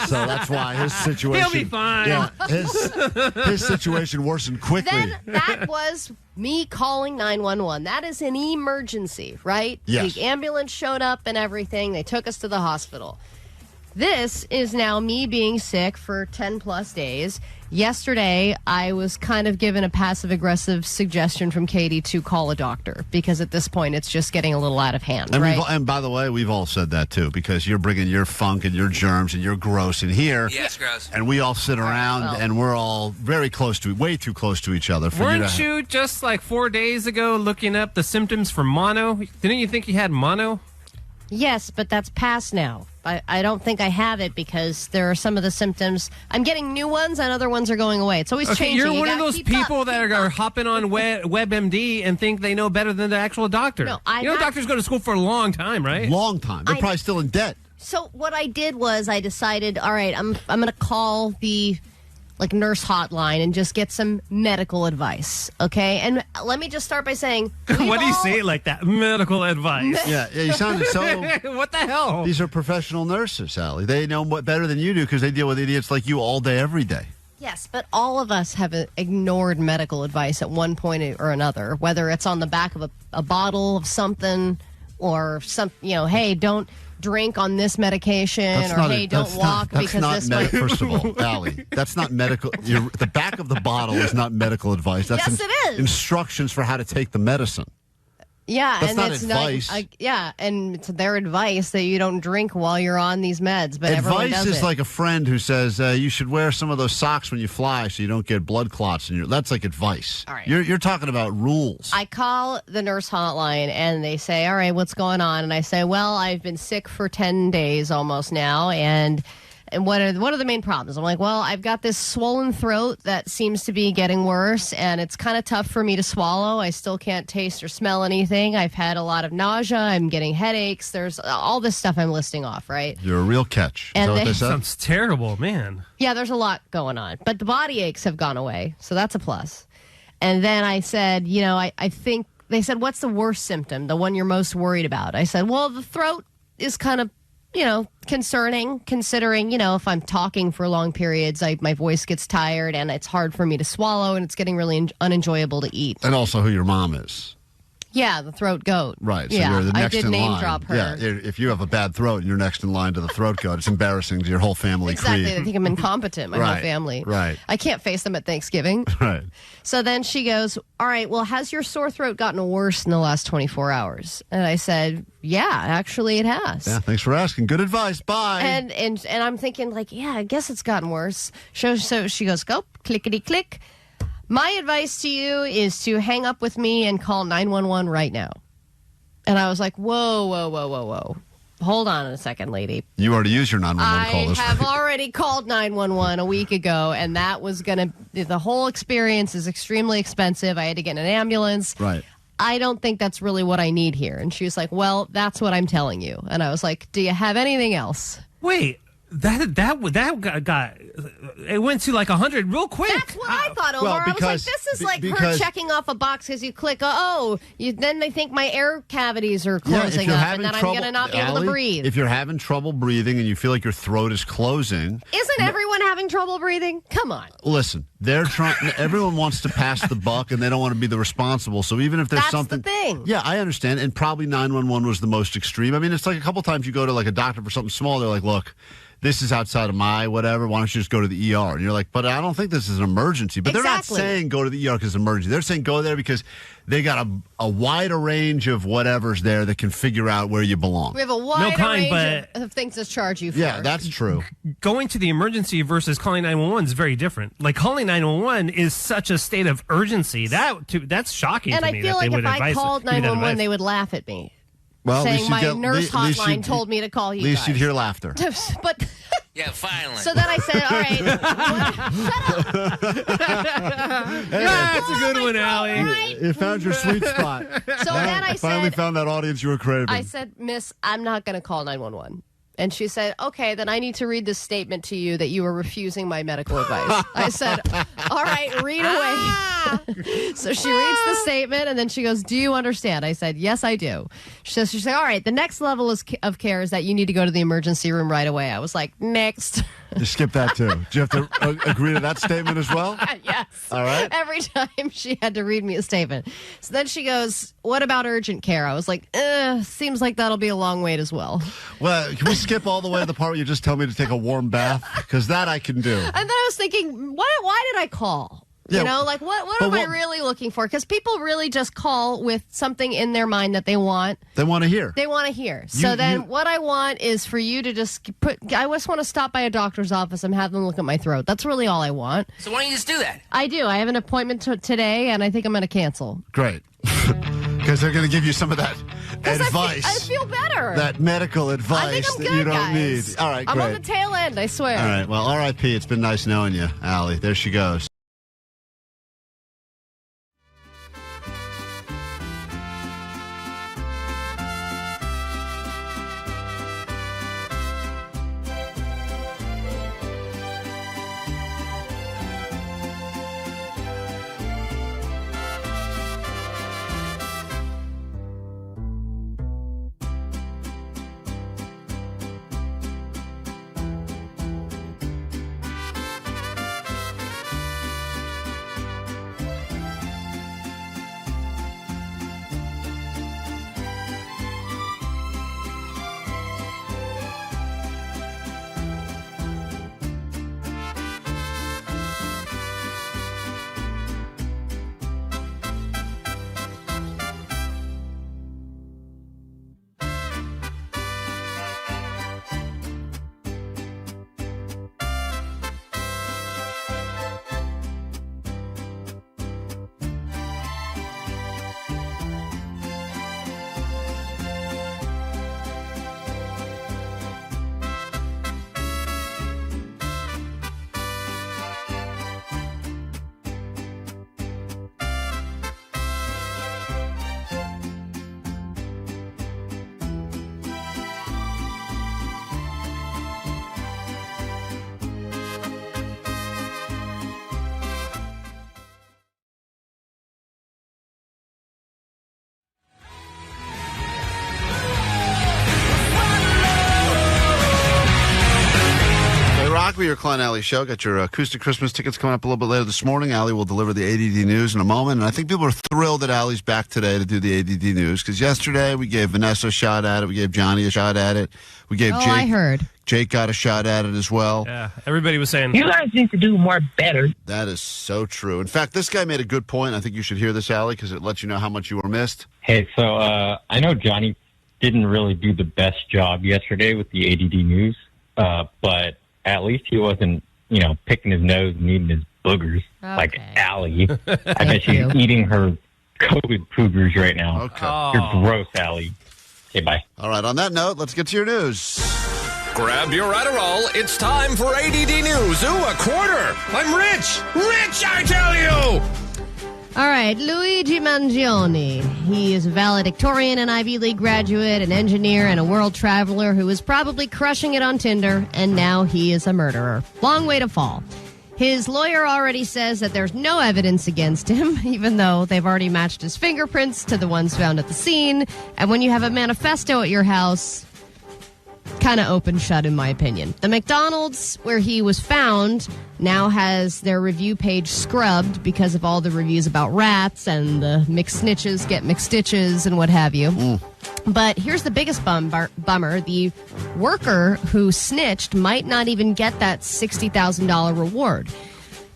So that's why his situation... He'll be fine. Yeah, his situation worsened quickly. Then that was me calling 911. That is an emergency, right? Yes. The ambulance showed up and everything. They took us to the hospital. This is now me being sick for 10 plus days. Yesterday, I was kind of given a passive-aggressive suggestion from Katie to call a doctor because at this point, it's just getting a little out of hand, right? And by the way, we've all said that, too, because you're bringing your funk and your germs and your gross in here. Yeah, it's gross. And we all sit around and we're all very close to, way too close to each other. Weren't you just like 4 days ago looking up the symptoms for mono? Didn't you think you had mono? Yes, but that's past now. I don't think I have it because there are some of the symptoms. I'm getting new ones and other ones are going away. It's always changing. You're one of those people that are hopping on WebMD and think they know better than the actual doctor. No, doctors go to school for a long time, right? Long time. They're probably still in debt. So what I did was I decided, all right, I'm going to call the nurse hotline and just get some medical advice, okay? And let me just start by saying... What do you say like that? Medical advice. Yeah, you sounded so... What the hell? These are professional nurses, Allie. They know better than you do because they deal with idiots like you all day, every day. Yes, but all of us have ignored medical advice at one point or another, whether it's on the back of a bottle of something or hey, don't drink on this medication don't walk because this might... First of all, Allie, that's not medical. The back of the bottle is not medical advice. That's yes, it is. Instructions for how to take the medicine. Yeah, That's and not it's advice. and it's their advice that you don't drink while you're on these meds, but everyone Advice does is it. like a friend who says you should wear some of those socks when you fly so you don't get blood clots in your. That's like advice. All right. You're talking about rules. I call the nurse hotline and they say, all right, what's going on? And I say, well, I've been sick for 10 days almost now. And what are the main problems? I'm like, well, I've got this swollen throat that seems to be getting worse, and it's kind of tough for me to swallow. I still can't taste or smell anything. I've had a lot of nausea. I'm getting headaches. There's all this stuff I'm listing off, right? You're a real catch. Is And that what they- they said? Sounds terrible, man. Yeah, there's a lot going on. But the body aches have gone away, so that's a plus. And then I said, I think, they said, what's the worst symptom, the one you're most worried about? I said, well, the throat is kind of, concerning, considering, if I'm talking for long periods, my voice gets tired and it's hard for me to swallow and it's getting really unenjoyable to eat. And also who your mom is. Yeah, the throat goat. Right. So yeah, you're the next I did in name line. drop her. Yeah. If you have a bad throat and you're next in line to the throat goat, it's embarrassing to your whole family Exactly. creed. They think I'm incompetent, my whole Right, family. right. I can't face them at Thanksgiving. Right. So then she goes, all right, well, has your sore throat gotten worse in the last 24 hours? And I said, yeah, actually it has. Yeah. Thanks for asking. Good advice. Bye. And I'm thinking, like, yeah, I guess it's gotten worse. So she goes, go, clickety click. My advice to you is to hang up with me and call 911 right now. And I was like, whoa. Hold on a second, lady. You already used your 911 call I this have week. already called 911 a week ago, and that was going to, the whole experience is extremely expensive. I had to get an ambulance. Right. I don't think that's really what I need here. And she was like, well, that's what I'm telling you. And I was like, do you have anything else? Wait, that got it went to like 100 real quick. That's what I thought, Omar. well, I was like, because- this is like her because- checking off a box because you click, then they think my air cavities are Yeah, if closing you're up, having and then trouble, I'm going to not be able Allie, to breathe. If you're having trouble breathing and you feel like your throat is closing, Isn't everyone having trouble breathing? Come on. listen, they're trying. Everyone wants to pass the buck, and they don't want to be the responsible. So even if there's That's something, the thing. yeah, I understand. And probably 911 was the most extreme. I mean, it's like a couple times you go to like a doctor for something small. They're like, look, this is outside of my whatever. Why don't you just go to the ER? And you're like, but I don't think this is an emergency. But they're not Exactly. saying go to the ER because it's an emergency. They're saying go there because they got a wider range of whatever's there that can figure out where you belong. We have a wide Klein, range of things to charge you for. Yeah, that's true. Going to the emergency versus calling 911 is very different. Like calling 911 is such a state of urgency. That's shocking And to I me. feel that like they if would I advise called give you that 911, advice. they would laugh at me. Well, at least saying you'd my get- nurse at least hotline you'd- told me to call you At least guys. you'd hear laughter. But Yeah, finally. so then I said, all right, That's a good one, Allie. You found your sweet spot. So then I finally said- found that audience you were craving. I said, Miss, I'm not going to call 911. And she said, okay, then I need to read this statement to you that you are refusing my medical advice. I said, all right, read away. So she reads the statement, and then she goes, do you understand? I said, yes, I do. She said, all right, the next level of care is that you need to go to the emergency room right away. I was like, next. You skip that too. Do you have to agree to that statement as well? Yes. All right. Every time she had to read me a statement. So then she goes, what about urgent care? I was like, seems like that'll be a long wait as well. Well, can we skip all the way to the part where you just tell me to take a warm bath? Because that I can do. And then I was thinking, why did I call? Yeah, You know, like what am I really looking for? Because people really just call with something in their mind that they want. They want to hear. They want to hear. So then what I want is for you to just I just want to stop by a doctor's office and have them look at my throat. That's really all I want. So why don't you just do that? I do. I have an appointment today, and I think I'm going to cancel. Great. Because they're going to give you some of that 'Cause advice. I feel better. That medical advice I think I'm that good, you don't guys. need. All right, I'm great. on the tail end, I swear. All right, well, R.I.P. It's been nice knowing you, Allie. There she goes. back with your Klein Alley Show. Got your acoustic Christmas tickets coming up a little bit later this morning. Allie will deliver the ADD news in a moment. And I think people are thrilled that Allie's back today to do the ADD news because yesterday we gave Vanessa a shot at it. We gave Johnny a shot at it. We gave Jake. I heard. Jake got a shot at it as well. Yeah, everybody was saying, you guys need to do more better. That is so true. In fact, this guy made a good point. I think you should hear this, Allie, because it lets you know how much you were missed. Hey, so I know Johnny didn't really do the best job yesterday with the ADD news, but at least he wasn't, picking his nose and eating his boogers like Allie. I bet she's eating her COVID poogers right now. Okay. You're gross, Allie. Okay, bye. All right, on that note, let's get to your news. Grab your Adderall. It's time for ADD News. Ooh, a quarter. I'm rich. Rich, I tell you. All right, Luigi Mangione. He is a valedictorian, an Ivy League graduate, an engineer, and a world traveler who is probably crushing it on Tinder, and now he is a murderer. Long way to fall. His lawyer already says that there's no evidence against him, even though they've already matched his fingerprints to the ones found at the scene. And when you have a manifesto at your house, kind of open shut, in my opinion. The McDonald's where he was found now has their review page scrubbed because of all the reviews about rats and the McSnitches get McStitches and what have you. But here's the biggest bummer. The worker who snitched might not even get that $60,000 reward.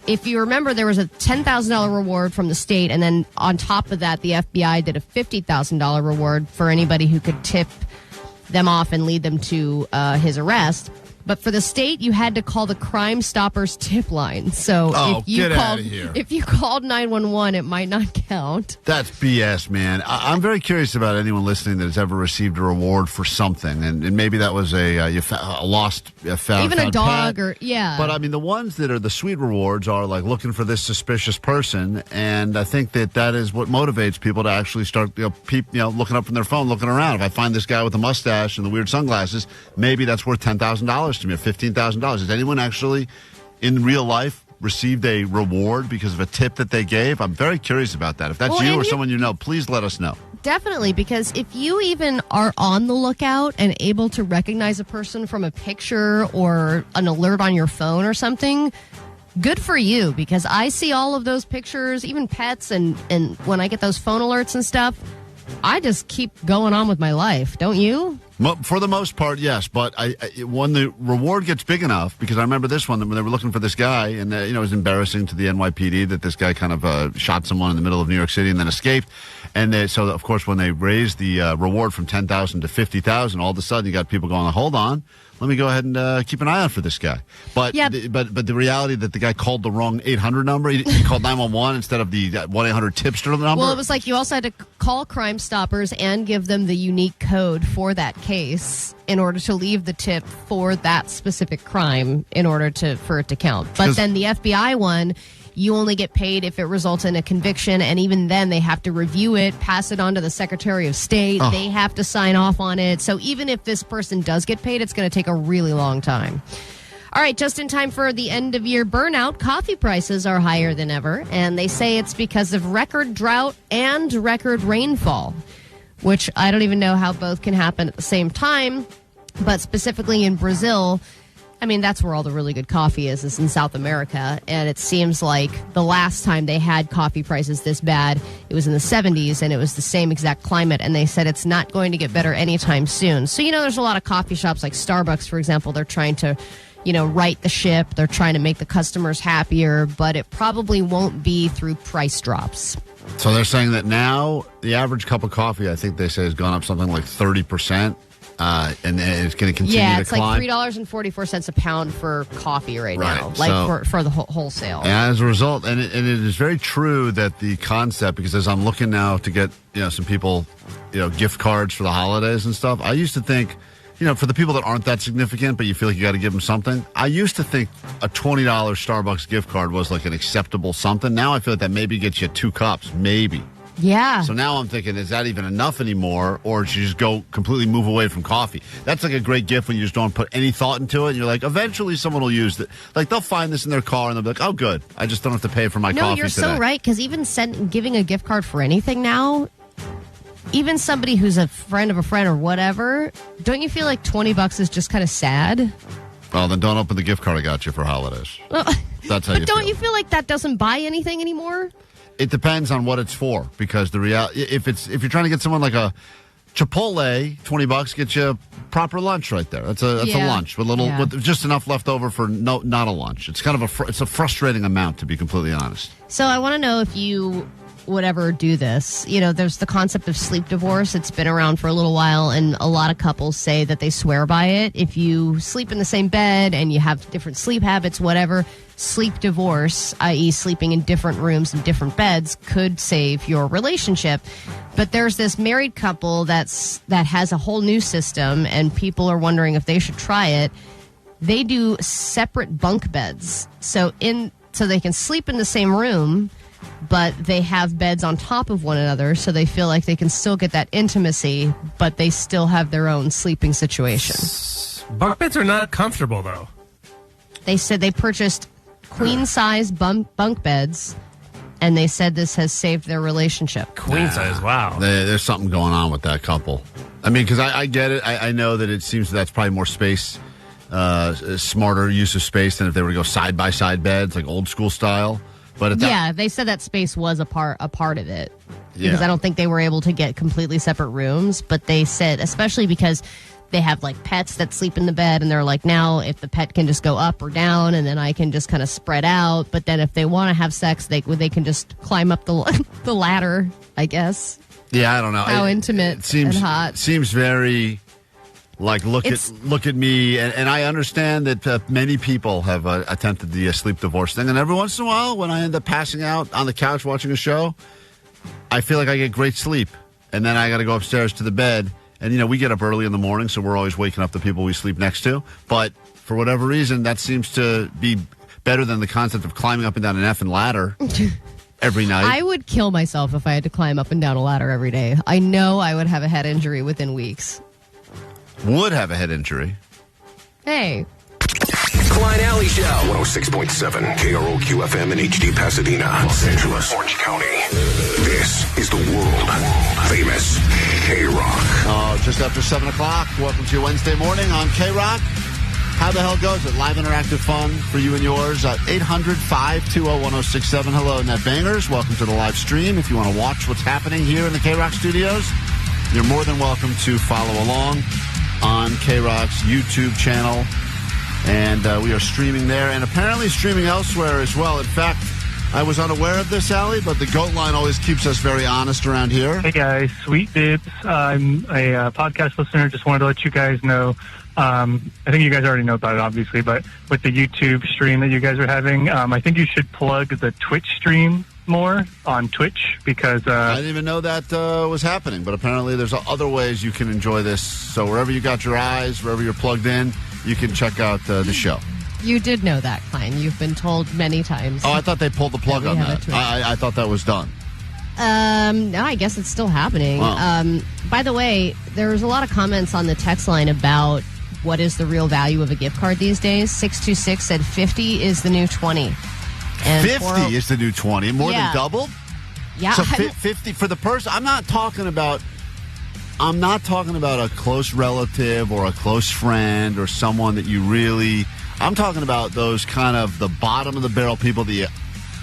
If you remember, there was a $10,000 reward from the state, and then on top of that, the FBI did a $50,000 reward for anybody who could tip them off and lead them to his arrest. But for the state, you had to call the Crime Stoppers tip line. So if you called 911, it might not count. That's BS, man. I'm very curious about anyone listening that has ever received a reward for something, and maybe that was a lost, found, even a dog, pet. or yeah. But I mean, the ones that are the sweet rewards are like looking for this suspicious person, and I think that is what motivates people to actually start, looking up from their phone, looking around. If I find this guy with a mustache and the weird sunglasses, maybe that's worth $10,000 to me, or $15,000. Has anyone actually, in real life, received a reward because of a tip that they gave? I'm very curious about that. If that's you or someone you know, please let us know. Definitely, because if you even are on the lookout and able to recognize a person from a picture or an alert on your phone or something, good for you, because I see all of those pictures, even pets, and when I get those phone alerts and stuff, I just keep going on with my life. Don't you? For the most part, yes. But when the reward gets big enough, because I remember this one, when they were looking for this guy, and it was embarrassing to the NYPD that this guy kind of shot someone in the middle of New York City and then escaped. And so, of course, when they raised the reward from $10,000 to $50,000, all of a sudden you got people going, hold on, let me go ahead and keep an eye out for this guy. But but the reality that the guy called the wrong 800 number, he called 911 instead of the 1-800-TIPSTER number. Well, it was like you also had to call Crime Stoppers and give them the unique code for that case in order to leave the tip for that specific crime in order for it to count. But then the FBI one, you only get paid if it results in a conviction, and even then they have to review it, pass it on to the Secretary of State. They have to sign off on it. So even if this person does get paid, it's going to take a really long time. All right, just in time for the end-of-year burnout, coffee prices are higher than ever, and they say it's because of record drought and record rainfall, which I don't even know how both can happen at the same time, but specifically in Brazil, I mean, that's where all the really good coffee is in South America. And it seems like the last time they had coffee prices this bad, it was in the 70s, and it was the same exact climate. And they said it's not going to get better anytime soon. So, there's a lot of coffee shops like Starbucks, for example. They're trying to, right the ship. They're trying to make the customers happier, but it probably won't be through price drops. So they're saying that now the average cup of coffee, I think they say, has gone up something like 30%. And it's going to continue to climb. Yeah, it's like $3.44 a pound for coffee right now, like for the wholesale. And as a result, and it is very true that the concept, because as I'm looking now to get some people, gift cards for the holidays and stuff, I used to think, for the people that aren't that significant, but you feel like you got to give them something, I used to think a $20 Starbucks gift card was like an acceptable something. Now I feel like that maybe gets you 2 cups, maybe. Yeah. So now I'm thinking, is that even enough anymore, or should you just go completely move away from coffee? That's like a great gift when you just don't put any thought into it. And you're like, eventually someone will use it. Like, they'll find this in their car and they'll be like, oh, good. I just don't have to pay for my coffee today. No, you're so right, because even giving a gift card for anything now, even somebody who's a friend of a friend or whatever, don't you feel like $20 is just kind of sad? Well, then don't open the gift card I got you for holidays. Well, That's how but you don't feel. you feel like that doesn't buy anything anymore? It depends on what it's for, because the reality, if you're trying to get someone like a Chipotle, $20 gets you a proper lunch right there. That's a lunch with just enough left over for not a lunch. It's kind of it's a frustrating amount, to be completely honest. So I want to know if you would ever do this. You know, there's the concept of sleep divorce. It's been around for a little while, and a lot of couples say that they swear by it. If you sleep in the same bed and you have different sleep habits, whatever, sleep divorce, i.e. sleeping in different rooms and different beds, could save your relationship. But there's this married couple that has a whole new system, and people are wondering if they should try it. They do separate bunk beds. So they can sleep in the same room, but they have beds on top of one another, so they feel like they can still get that intimacy, but they still have their own sleeping situation. Bunk beds are not comfortable, though. They said they purchased queen-size bunk beds, and they said this has saved their relationship. Queen size, wow. There's something going on with that couple. I mean, because I get it. I know that it seems that's probably more space, smarter use of space than if they were to go side-by-side beds, like old-school style. But they said that space was a part of it, because I don't think they were able to get completely separate rooms. But they said, especially because they have like pets that sleep in the bed, and they're like, now if the pet can just go up or down, and then I can just kind of spread out. But then if they want to have sex, they can just climb up the ladder, I guess. Yeah, I don't know how intimate and hot. It seems very. Like, look at me, and I understand that many people have attempted the sleep divorce thing, and every once in a while, when I end up passing out on the couch watching a show, I feel like I get great sleep, and then I got to go upstairs to the bed, and we get up early in the morning, so we're always waking up the people we sleep next to, but for whatever reason, that seems to be better than the concept of climbing up and down an effing ladder every night. I would kill myself if I had to climb up and down a ladder every day. I know I would have a head injury within weeks. Would have a head injury. Hey. Klein Alley Show. 106.7 KROQ FM in HD Pasadena, Los Angeles, Orange County. This is the world famous KROQ. Just after 7 o'clock. Welcome to your Wednesday morning on KROQ. How the hell goes it? Live interactive fun for you and yours at 800-520-1067. Hello, Net Bangers. Welcome to the live stream. If you want to watch what's happening here in the KROQ studios, you're more than welcome to follow along on KROQ's YouTube channel, and we are streaming there and apparently streaming elsewhere as well. In fact, I was unaware of this, Allie, but the GOAT line always keeps us very honest around here. Hey guys, Sweet Dibs. I'm a podcast listener. Just wanted to let you guys know. I think you guys already know about it, obviously, but with the YouTube stream that you guys are having, I think you should plug the Twitch stream more on Twitch, because I didn't even know that was happening, but apparently there's other ways you can enjoy this. So wherever you got your eyes, wherever you're plugged in, you can check out the show. You did know that, Klein. You've been told many times. Oh, I thought they pulled the plug on that. I thought that was done. No, I guess it's still happening. Wow. By the way, there was a lot of comments on the text line about what is the real value of a gift card these days. 626 said 50 is the new 20. And 50 is the new 20. More than doubled? Yeah. So 50 for the person. I'm not talking about a close relative or a close friend or someone that you really. I'm talking about those kind of the bottom of the barrel people, the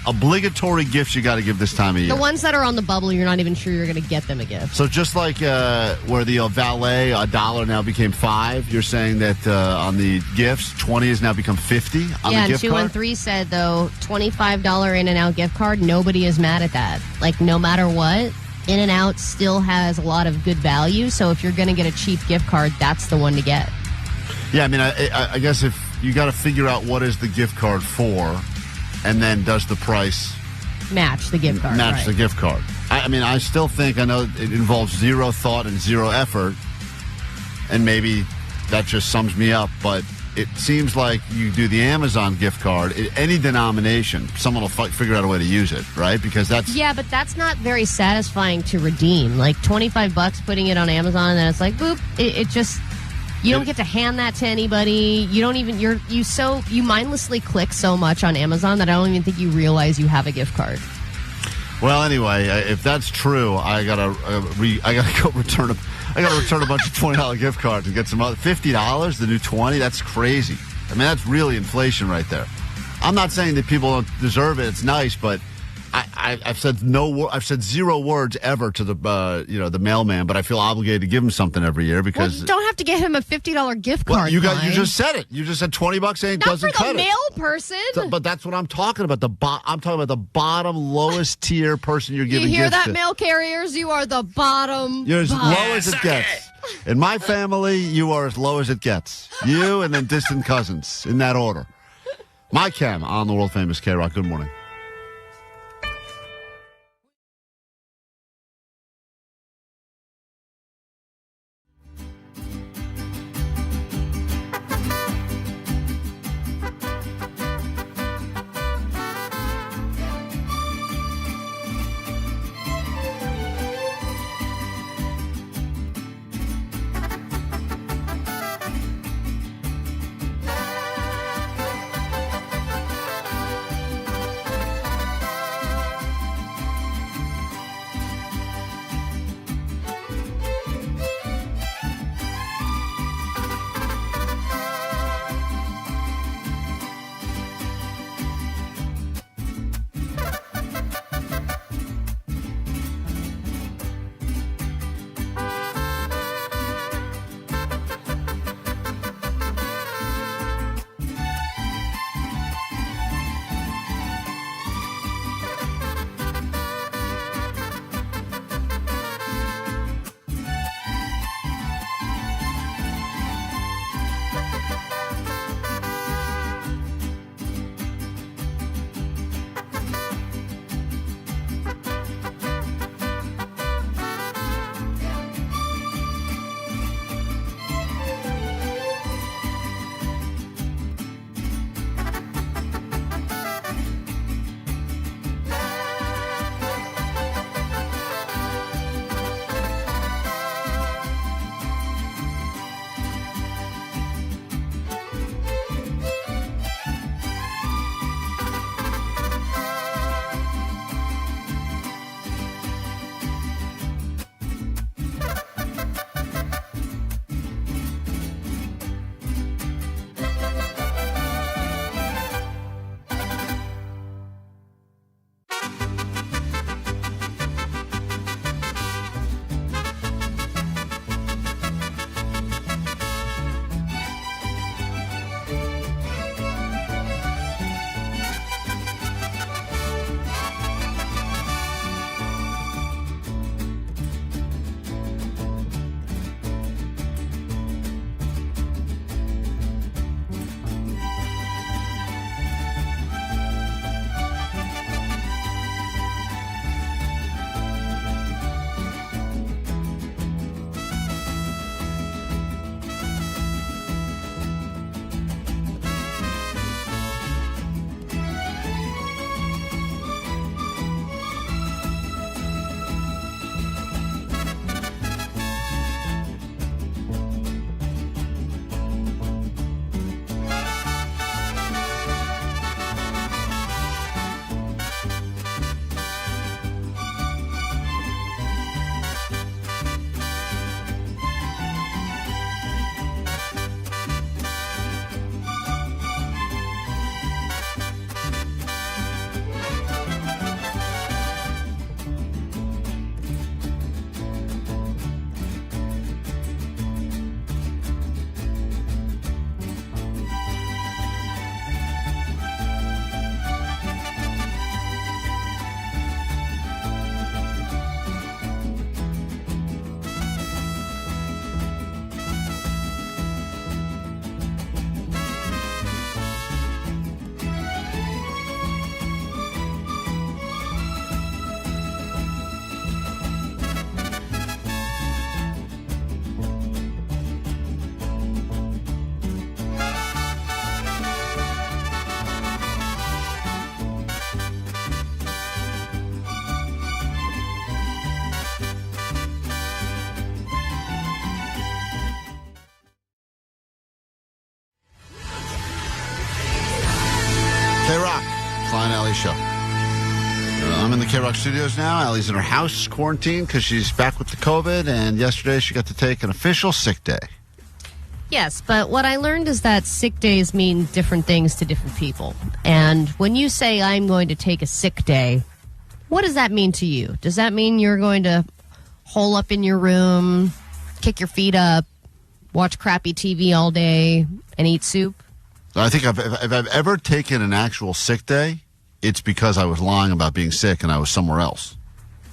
obligatory gifts you got to give this time of year. The ones that are on the bubble, you're not even sure you're going to get them a gift. So just like where the valet, $1 now became $5, you're saying that on the gifts, 20 has now become 50 on the gift card? Yeah, and 213 said, though, $25 In-N-Out gift card, nobody is mad at that. Like, no matter what, In-N-Out still has a lot of good value, so if you're going to get a cheap gift card, that's the one to get. Yeah, I mean, I guess if you got to figure out what is the gift card for, and then does the price match the gift card? Match the gift card. I mean, I still think, I know it involves zero thought and zero effort, and maybe that just sums me up, but it seems like you do the Amazon gift card, any denomination, someone will figure out a way to use it, right? Because that's... Yeah, but that's not very satisfying to redeem. Like, $25 putting it on Amazon, and then it's like, boop, it just... You don't get to hand that to anybody. You don't even, you mindlessly click so much on Amazon that I don't even think you realize you have a gift card. Well, anyway, if that's true, I gotta go return a bunch of $20 gift cards and get some other $50, the new 20. That's crazy. I mean, that's really inflation right there. I'm not saying that people don't deserve it. It's nice, but I've said I've said 0 words ever to the mailman, but I feel obligated to give him something every year because you don't have to get him a $50 gift card. Well, you just said it. You just said $20 ain't doesn't cut it. Not for the mail person. But that's what I'm talking about. I'm talking about the bottom, lowest tier person you're giving. You hear gifts that, to. Mail carriers? You are the bottom. You're as bottom. low as it gets. In my family, you are as low as it gets. You and then distant cousins in that order. My Cam on the world famous KROQ. Good morning. KROQ, Klein Alley Show. I'm in the KROQ studios now. Allie's in her house, quarantined, because she's back with the COVID, and yesterday she got to take an official sick day. Yes, but what I learned is that sick days mean different things to different people. And when you say I'm going to take a sick day, what does that mean to you? Does that mean you're going to hole up in your room, kick your feet up, watch crappy TV all day, and eat soup? I think if I've ever taken an actual sick day, it's because I was lying about being sick and I was somewhere else.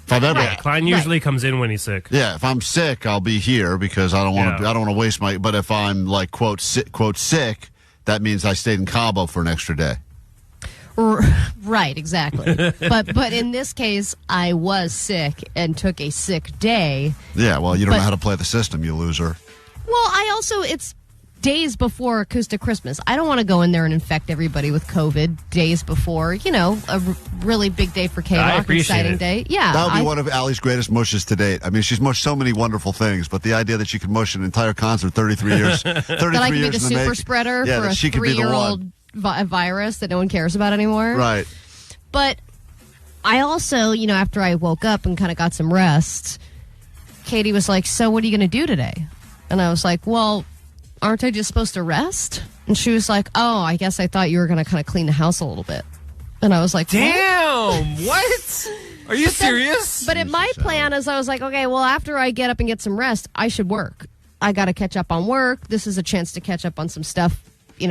If I've ever, Klein usually comes in when he's sick. Yeah, if I'm sick, I'll be here because I don't want to. I don't want to waste my. But if I'm like quote sick, that means I stayed in Cabo for an extra day. Right, exactly. but in this case, I was sick and took a sick day. Yeah, well, you don't know how to play the system, you loser. Well, it's days before Acoustic Christmas. I don't want to go in there and infect everybody with COVID days before, a really big day for KROQ, exciting day. Yeah. That would be one of Allie's greatest mushes to date. I mean, she's mushed so many wonderful things, but the idea that she could mush an entire concert 33 years, 33 that I could be the super super spreader for a 3-year-old virus that no one cares about anymore. Right. But I also, after I woke up and kind of got some rest, Katie was like, so what are you going to do today? And I was like, well, aren't I just supposed to rest? And she was like, oh, I guess I thought you were going to kind of clean the house a little bit. And I was like, damn, what? Are you serious? But in my plan is I was like, okay, well, after I get up and get some rest, I should work. I got to catch up on work. This is a chance to catch up on some stuff,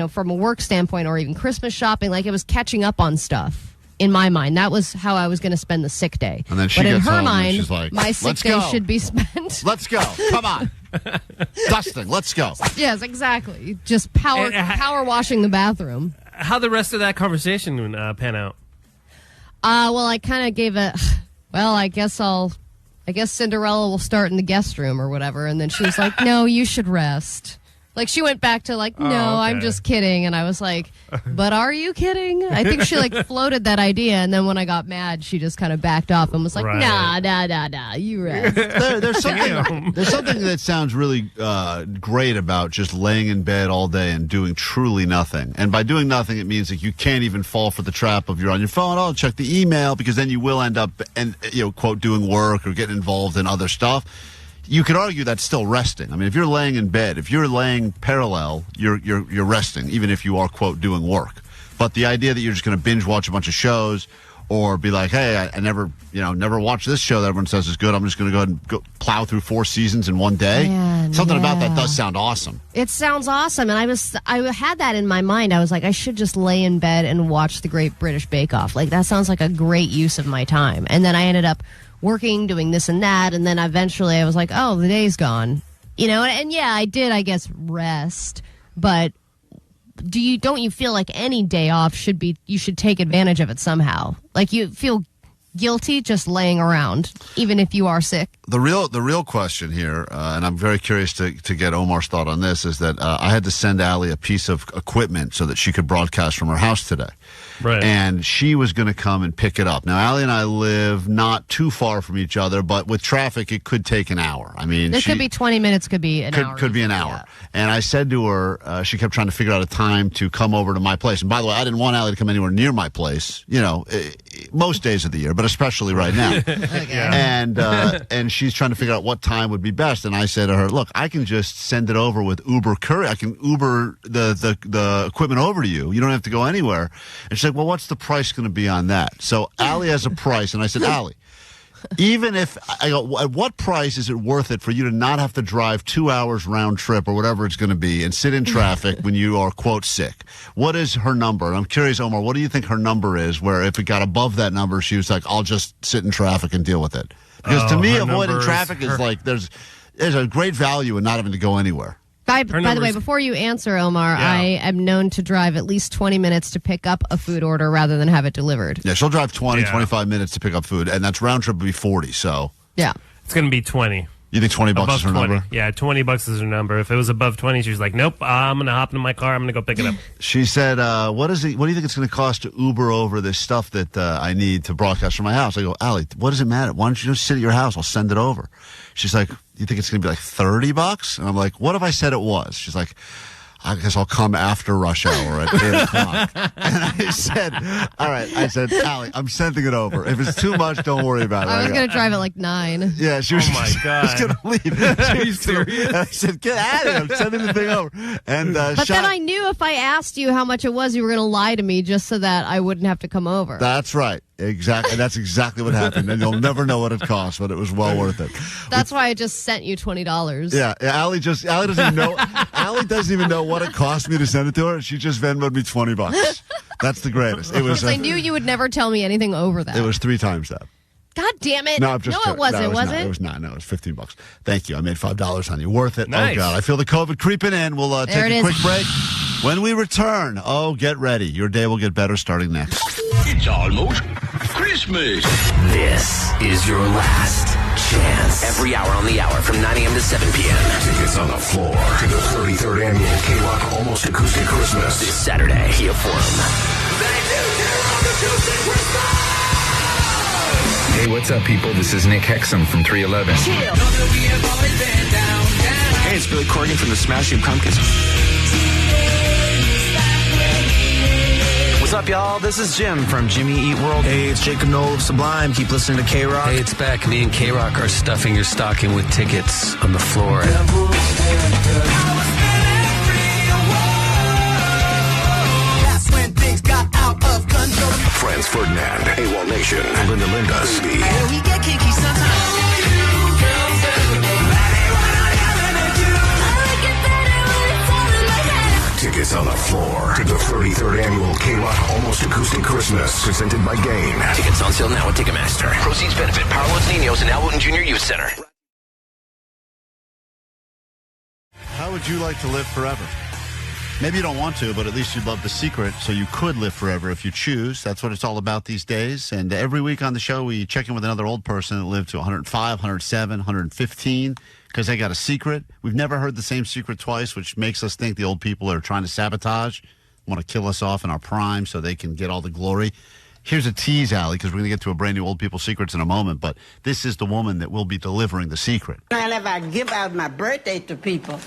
from a work standpoint or even Christmas shopping. Like, it was catching up on stuff. In my mind, that was how I was going to spend the sick day. And then she but in gets her home mind, and she's like, my sick day should be spent. Let's go. Come on. Dusting. Let's go. Yes, exactly. Just power washing the bathroom. How'd the rest of that conversation pan out? Well, I kind of gave it, I guess Cinderella will start in the guest room or whatever. And then she was like, no, you should rest. Like, she went back to like, no, okay. I'm just kidding. And I was like, but are you kidding? I think she floated that idea. And then when I got mad, she just kind of backed off and was like, nah, you rest. There's something that sounds really great about just laying in bed all day and doing truly nothing. And by doing nothing, it means that you can't even fall for the trap of you're on your phone. Oh, check the email, because then you will end up, quote, doing work or getting involved in other stuff. You could argue that's still resting. I mean, if you're laying in bed, if you're laying parallel, you're resting, even if you are, quote, doing work. But the idea that you're just going to binge watch a bunch of shows or be like, hey, I never watched this show that everyone says is good. I'm just going to go ahead and go plow through 4 seasons in one day. Something about that does sound awesome. It sounds awesome. And I had that in my mind. I was like, I should just lay in bed and watch the Great British Bake Off. Like, that sounds like a great use of my time. And then I ended up working, doing this and that, and then eventually I was like, oh, the day's gone. And yeah, I did, I guess, rest, but don't you feel like any day off you should take advantage of it somehow? Like, you feel guilty just laying around, even if you are sick? The real question here, and I'm very curious to get Omar's thought on this, is that I had to send Allie a piece of equipment so that she could broadcast from her house today. Right. And she was going to come and pick it up. Now, Allie and I live not too far from each other, but with traffic, it could take an hour. I mean, it could be 20 minutes, could be an hour. Could be an hour. Yeah. And I said to her, she kept trying to figure out a time to come over to my place. And by the way, I didn't want Allie to come anywhere near my place, most days of the year, but especially right now. Okay. And she's trying to figure out what time would be best. And I said to her, look, I can just send it over with Uber Courier. I can Uber the equipment over to you. You don't have to go anywhere. And she's like, well, what's the price going to be on that? So Allie has a price. And I said, Allie, even if I go, at what price is it worth it for you to not have to drive 2 hours round trip or whatever it's going to be and sit in traffic when you are, quote, sick? What is her number? And I'm curious, Omar, what do you think her number is, where if it got above that number, she was like, I'll just sit in traffic and deal with it? Because to me, avoiding traffic is like, there's a great value in not having to go anywhere. By the way, before you answer, Omar, I am known to drive at least 20 minutes to pick up a food order rather than have it delivered. Yeah, she'll drive 25 minutes to pick up food, and that's round trip would be 40, so. Yeah. It's going to be 20. You think $20 is her number? Yeah, $20 is her number. If it was above 20, she's like, nope, I'm going to hop in my car. I'm going to go pick it up. She said, what do you think it's going to cost to Uber over this stuff that I need to broadcast from my house? I go, Allie, what does it matter? Why don't you just sit at your house? I'll send it over. She's like, you think it's going to be like $30? And I'm like, what if I said it was? She's like, I guess I'll come after rush hour at 8 o'clock. And I said, all right. I said, Allie, I'm sending it over. If it's too much, don't worry about it. I was going to drive at like 9. Yeah, she was, Oh, my God. she was going to leave. Are you serious? I said, get out of here. I'm sending the thing over. And, but then I knew if I asked you how much it was, you were going to lie to me just so that I wouldn't have to come over. That's right. Exactly. That's exactly what happened. And you'll never know what it cost, but it was well worth it. That's why I just sent you $20. Yeah. Allie doesn't even know. Allie doesn't even know what it cost me to send it to her. She just Venmoed me $20. That's the greatest. It was. I knew you would never tell me anything over that. It was 3 times that. God damn it. No, I'm just it wasn't, was it? It was not. No, it was $15. Thank you. I made $5 on you. Worth it. Nice. Oh, God. I feel the COVID creeping in. We'll take a quick break. When we return, get ready. Your day will get better starting next. It's almost Christmas. This is your last chance. Every hour on the hour from 9 a.m. to 7 p.m. Tickets on the floor to the 33rd annual KROQ Almost Acoustic Christmas. This Saturday, Kia Forum. Hey, what's up, people? This is Nick Hexum from 311. Hey, it's Billy Corgan from the Smashing Pumpkins. What's up, y'all? This is Jim from Jimmy Eat World. Hey, it's Jacob Noel of Sublime. Keep listening to KROQ. Hey, it's Beck. Me and KROQ are stuffing your stocking with tickets on the floor. That's when things got out of control. Franz Ferdinand, AWOL Nation, Linda Linda, Speedy. And we get kinky sometimes. Tickets on the floor to the 33rd annual KROQ Almost Acoustic Christmas, presented by Gain. Tickets on sale now at Ticketmaster. Proceeds benefit Power Los Niños and Alwood Junior Youth Center. How would you like to live forever? Maybe you don't want to, but at least you'd love the secret, so you could live forever if you choose. That's what it's all about these days. And every week on the show, we check in with another old person that lived to 105, 107, 115, because they got a secret. We've never heard the same secret twice, which makes us think the old people are trying to sabotage, want to kill us off in our prime so they can get all the glory. Here's a tease, Allie, because we're going to get to a brand new old people secrets in a moment, but this is the woman that will be delivering the secret. And if I give out my birthday to people.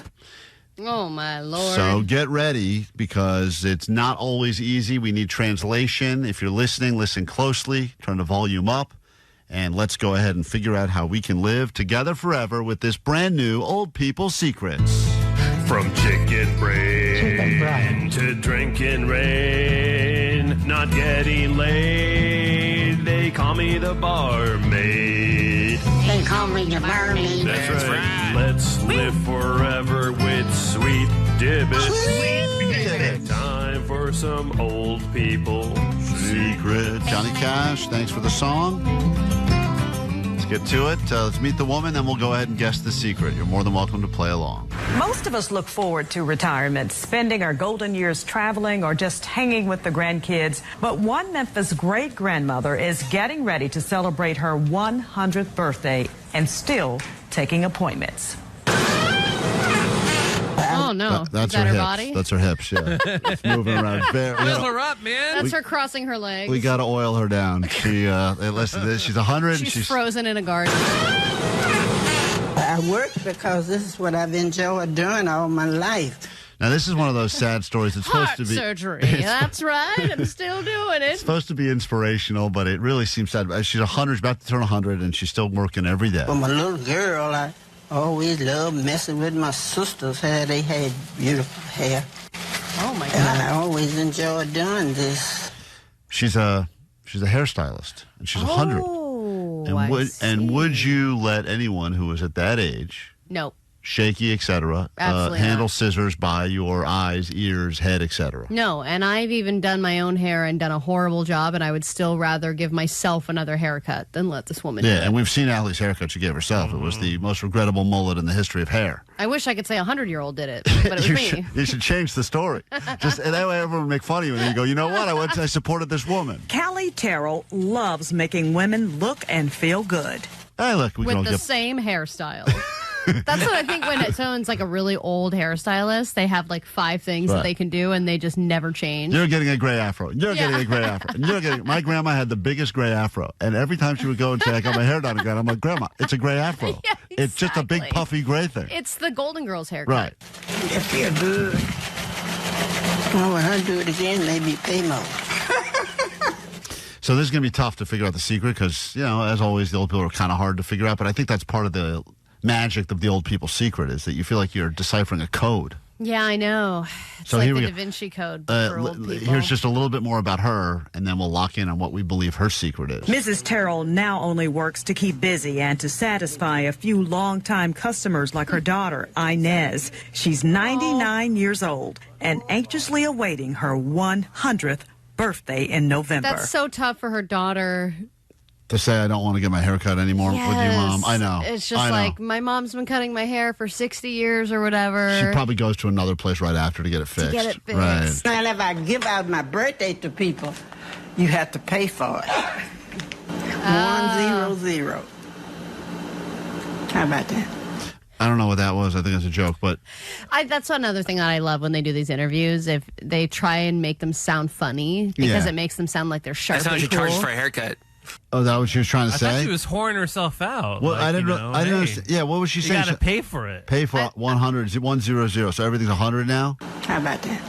Oh, my Lord. So get ready, because it's not always easy. We need translation. If you're listening, listen closely. Turn the volume up. And let's go ahead and figure out how we can live together forever with this brand new Old People Secrets. From chicken brain to drinking rain, not getting laid. They call me the barmaid. They call me the barmaid. That's right. Let's live forever with Sweet Dibbit. Time for some old people secret. Johnny Cash, thanks for the song. Let's get to it. Let's meet the woman, then we'll go ahead and guess the secret. You're more than welcome to play along. Most of us look forward to retirement, spending our golden years traveling or just hanging with the grandkids. But one Memphis great-grandmother is getting ready to celebrate her 100th birthday and still taking appointments. Oh, no. That's Is that her her hips. body? That's her hips, yeah. It's moving around. Oil her up, man. That's her crossing her legs. We got to oil her down. She, listen to this. She's 100. She's frozen in a garden. I work because this is what I've enjoyed doing all my life. Now, this is one of those sad stories. It's supposed Heart to be surgery. That's right. I'm still doing it. It's supposed to be inspirational, but it really seems sad. She's 100, she's about to turn 100, and she's still working every day. From a little girl, I always loved messing with my sister's hair. They had beautiful hair. Oh, my God. And I always enjoyed doing this. She's a hairstylist, and she's 100. And would you let anyone who was at that age, No. shaky, etc., handle scissors by your eyes, ears, head, etc.? No, and I've even done my own hair and done a horrible job, and I would still rather give myself another haircut than let this woman do it. And we've seen Allie's haircut she gave herself. It was the most regrettable mullet in the history of hair. I wish I could say a 100-year-old did it, but it was me. You should change the story. Just and that way everyone would make fun of you, and you go, you know what? I supported this woman. Callie Terrell loves making women look and feel good. Hey, look, we With can all the get... same hairstyle. That's what I think when someone's like a really old hairstylist, they have like 5 things that they can do, and they just never change. You're getting a gray afro. You're getting a gray afro. And you're getting. My grandma had the biggest gray afro, and every time she would go and say, "I got my hair done again," I'm like, "Grandma, it's a gray afro. Yeah, exactly. It's just a big puffy gray thing." It's the Golden Girls haircut. Right. It feel good. Oh, when I do it again, maybe pay more. So this is going to be tough to figure out the secret because, as always, the old people are kind of hard to figure out. But I think that's part of the magic of the old people's secret is that you feel like you're deciphering a code. Yeah, I know. It's So like here the we Da go. Vinci Code for old people. Here's just a little bit more about her, and then we'll lock in on what we believe her secret is. Mrs. Terrell now only works to keep busy and to satisfy a few longtime customers like her daughter, Inez. She's 99 years old and anxiously awaiting her 100th birthday in November. That's so tough for her daughter. To say I don't want to get my hair cut anymore with you, Mom. I know. It's just like, my mom's been cutting my hair for 60 years or whatever. She probably goes to another place right after to get it fixed. Right. And if I give out my birthday to people, you have to pay for it. 100. How about that? I don't know what that was. I think it's a joke, but That's another thing that I love when they do these interviews. If they try and make them sound funny, because it makes them sound like they're sharp. That's how and she cool. charged for a haircut. Oh, that was she was trying to I say? thought she was whoring herself out. Well, Like, I didn't. I didn't hey, understand. Yeah, what was she saying? You got to pay for it. Pay for 100. 100. So everything's 100 now. How about that?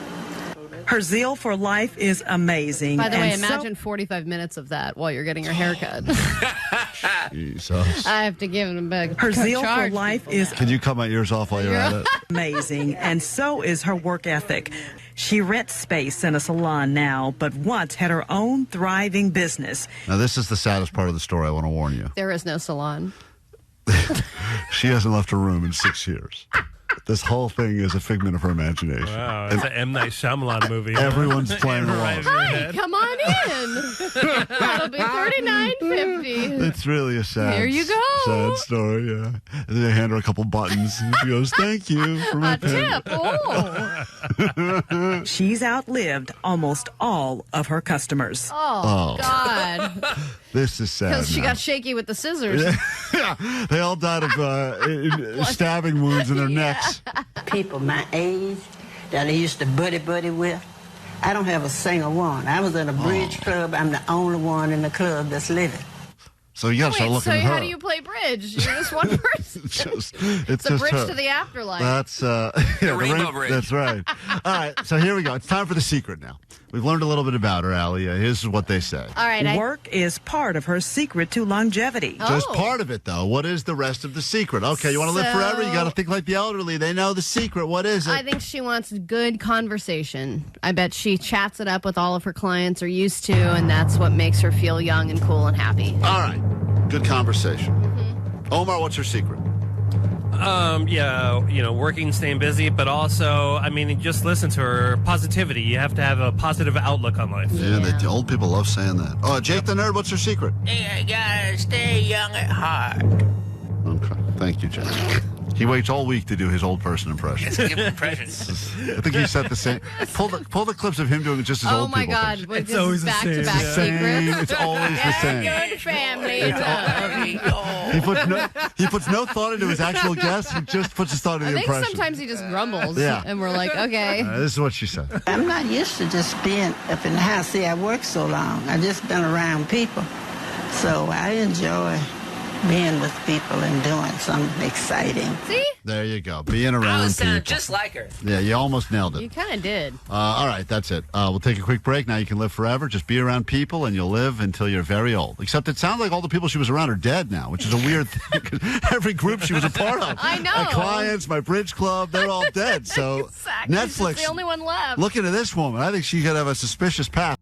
Her zeal for life is amazing. By the way, and imagine 45 minutes of that while you're getting your hair cut. Jesus. I have to give them back. Her zeal for life is Can you cut my ears off while you're at it? amazing, and so is her work ethic. She rents space in a salon now, but once had her own thriving business. Now, this is the saddest part of the story. I want to warn you. There is no salon. She hasn't left her room in 6 years. This whole thing is a figment of her imagination. Wow, it's an M. Night Shyamalan movie. Everyone's playing along. Hi, come on in. That'll be $39.50. It's really a sad, Here you go. sad story, yeah. And then they hand her a couple buttons, and she goes, "Thank you for my pen." Tip. She's outlived almost all of her customers. Oh, God. This is sad. Because she now. got shaky with the scissors. Yeah, they all died of stabbing wounds in their necks. People my age that I used to buddy with, I don't have a single one. I was in a bridge club. I'm the only one in the club that's living. So you got to start looking so at her. how do you play bridge? You're just one person. It's it's just a bridge her. to the afterlife. That's the Rainbow Bridge. That's right. All right, so here we go. It's time for the secret now. We've learned a little bit about her, Allie. Here's what they say. All right. Work is part of her secret to longevity. Just part of it, though. What is the rest of the secret? Okay, you want to live forever? You got to think like the elderly. They know the secret. What is it? I think she wants good conversation. I bet she chats it up with all of her clients, or used to, and that's what makes her feel young and cool and happy. All right. Good conversation. Omar, what's her secret? Working, staying busy, but also, just listen to her positivity. You have to have a positive outlook on life. Yeah, the old people love saying that. Oh, Jake the Nerd, what's her secret? Hey, I gotta stay young at heart. Okay. Thank you, Jake. He waits all week to do his old person impression. It's a good impression. I think he said the same. Pull the clips of him doing just his old people. Oh, my God. thing. It's always back-to-back secrets. It's always the same. Good family. He puts no thought into his actual guess. He just puts his thought into I the think impression. sometimes he just grumbles, Yeah. and we're like, okay. This is what she said. I'm not used to just being up in the house. See, I work so long. I just been around people. So I enjoy being with people and doing something exciting. See? There you go. Being I around was sounding people. just like her. Yeah, you almost nailed it. You kind of did. All right, that's it. We'll take a quick break. Now you can live forever. Just be around people, and you'll live until you're very old. Except it sounds like all the people she was around are dead now, which is a weird thing. 'Cause every group she was a part of. I know. My clients, my bridge club, they're all dead. So Exactly. Netflix, She's the only one left. looking at this woman, I think she could have a suspicious past.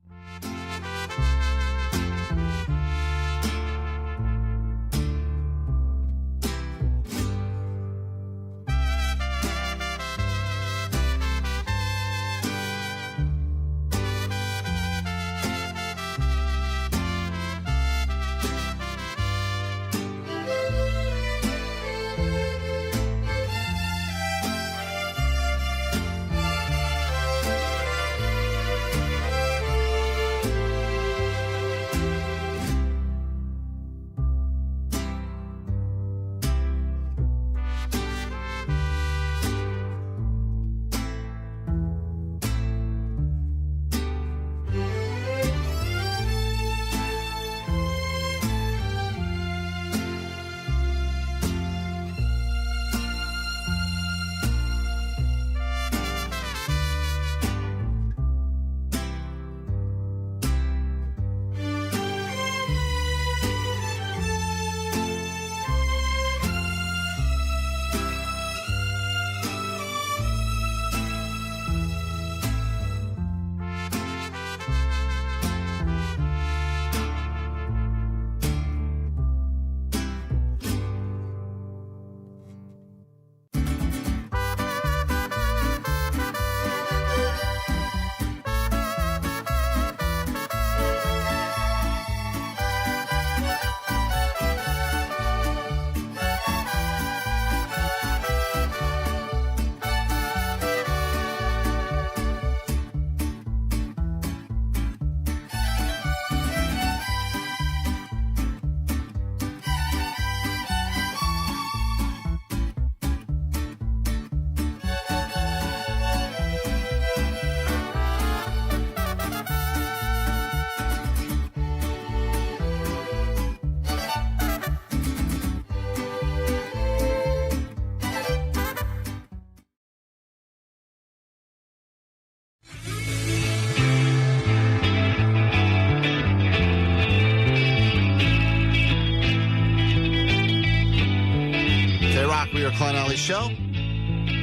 your Klein Alley show.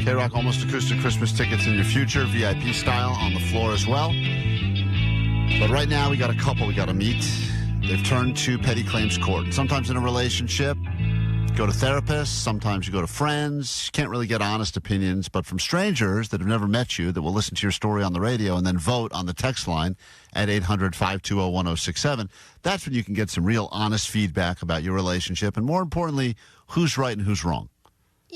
KROQ Almost Acoustic Christmas tickets in your future, VIP style, on the floor as well. But right now, we got a couple we got to meet. They've turned to petty claims court. Sometimes in a relationship, you go to therapists. Sometimes you go to friends. You can't really get honest opinions, but from strangers that have never met you that will listen to your story on the radio and then vote on the text line at 800-520-1067. That's when you can get some real honest feedback about your relationship and, more importantly, who's right and who's wrong.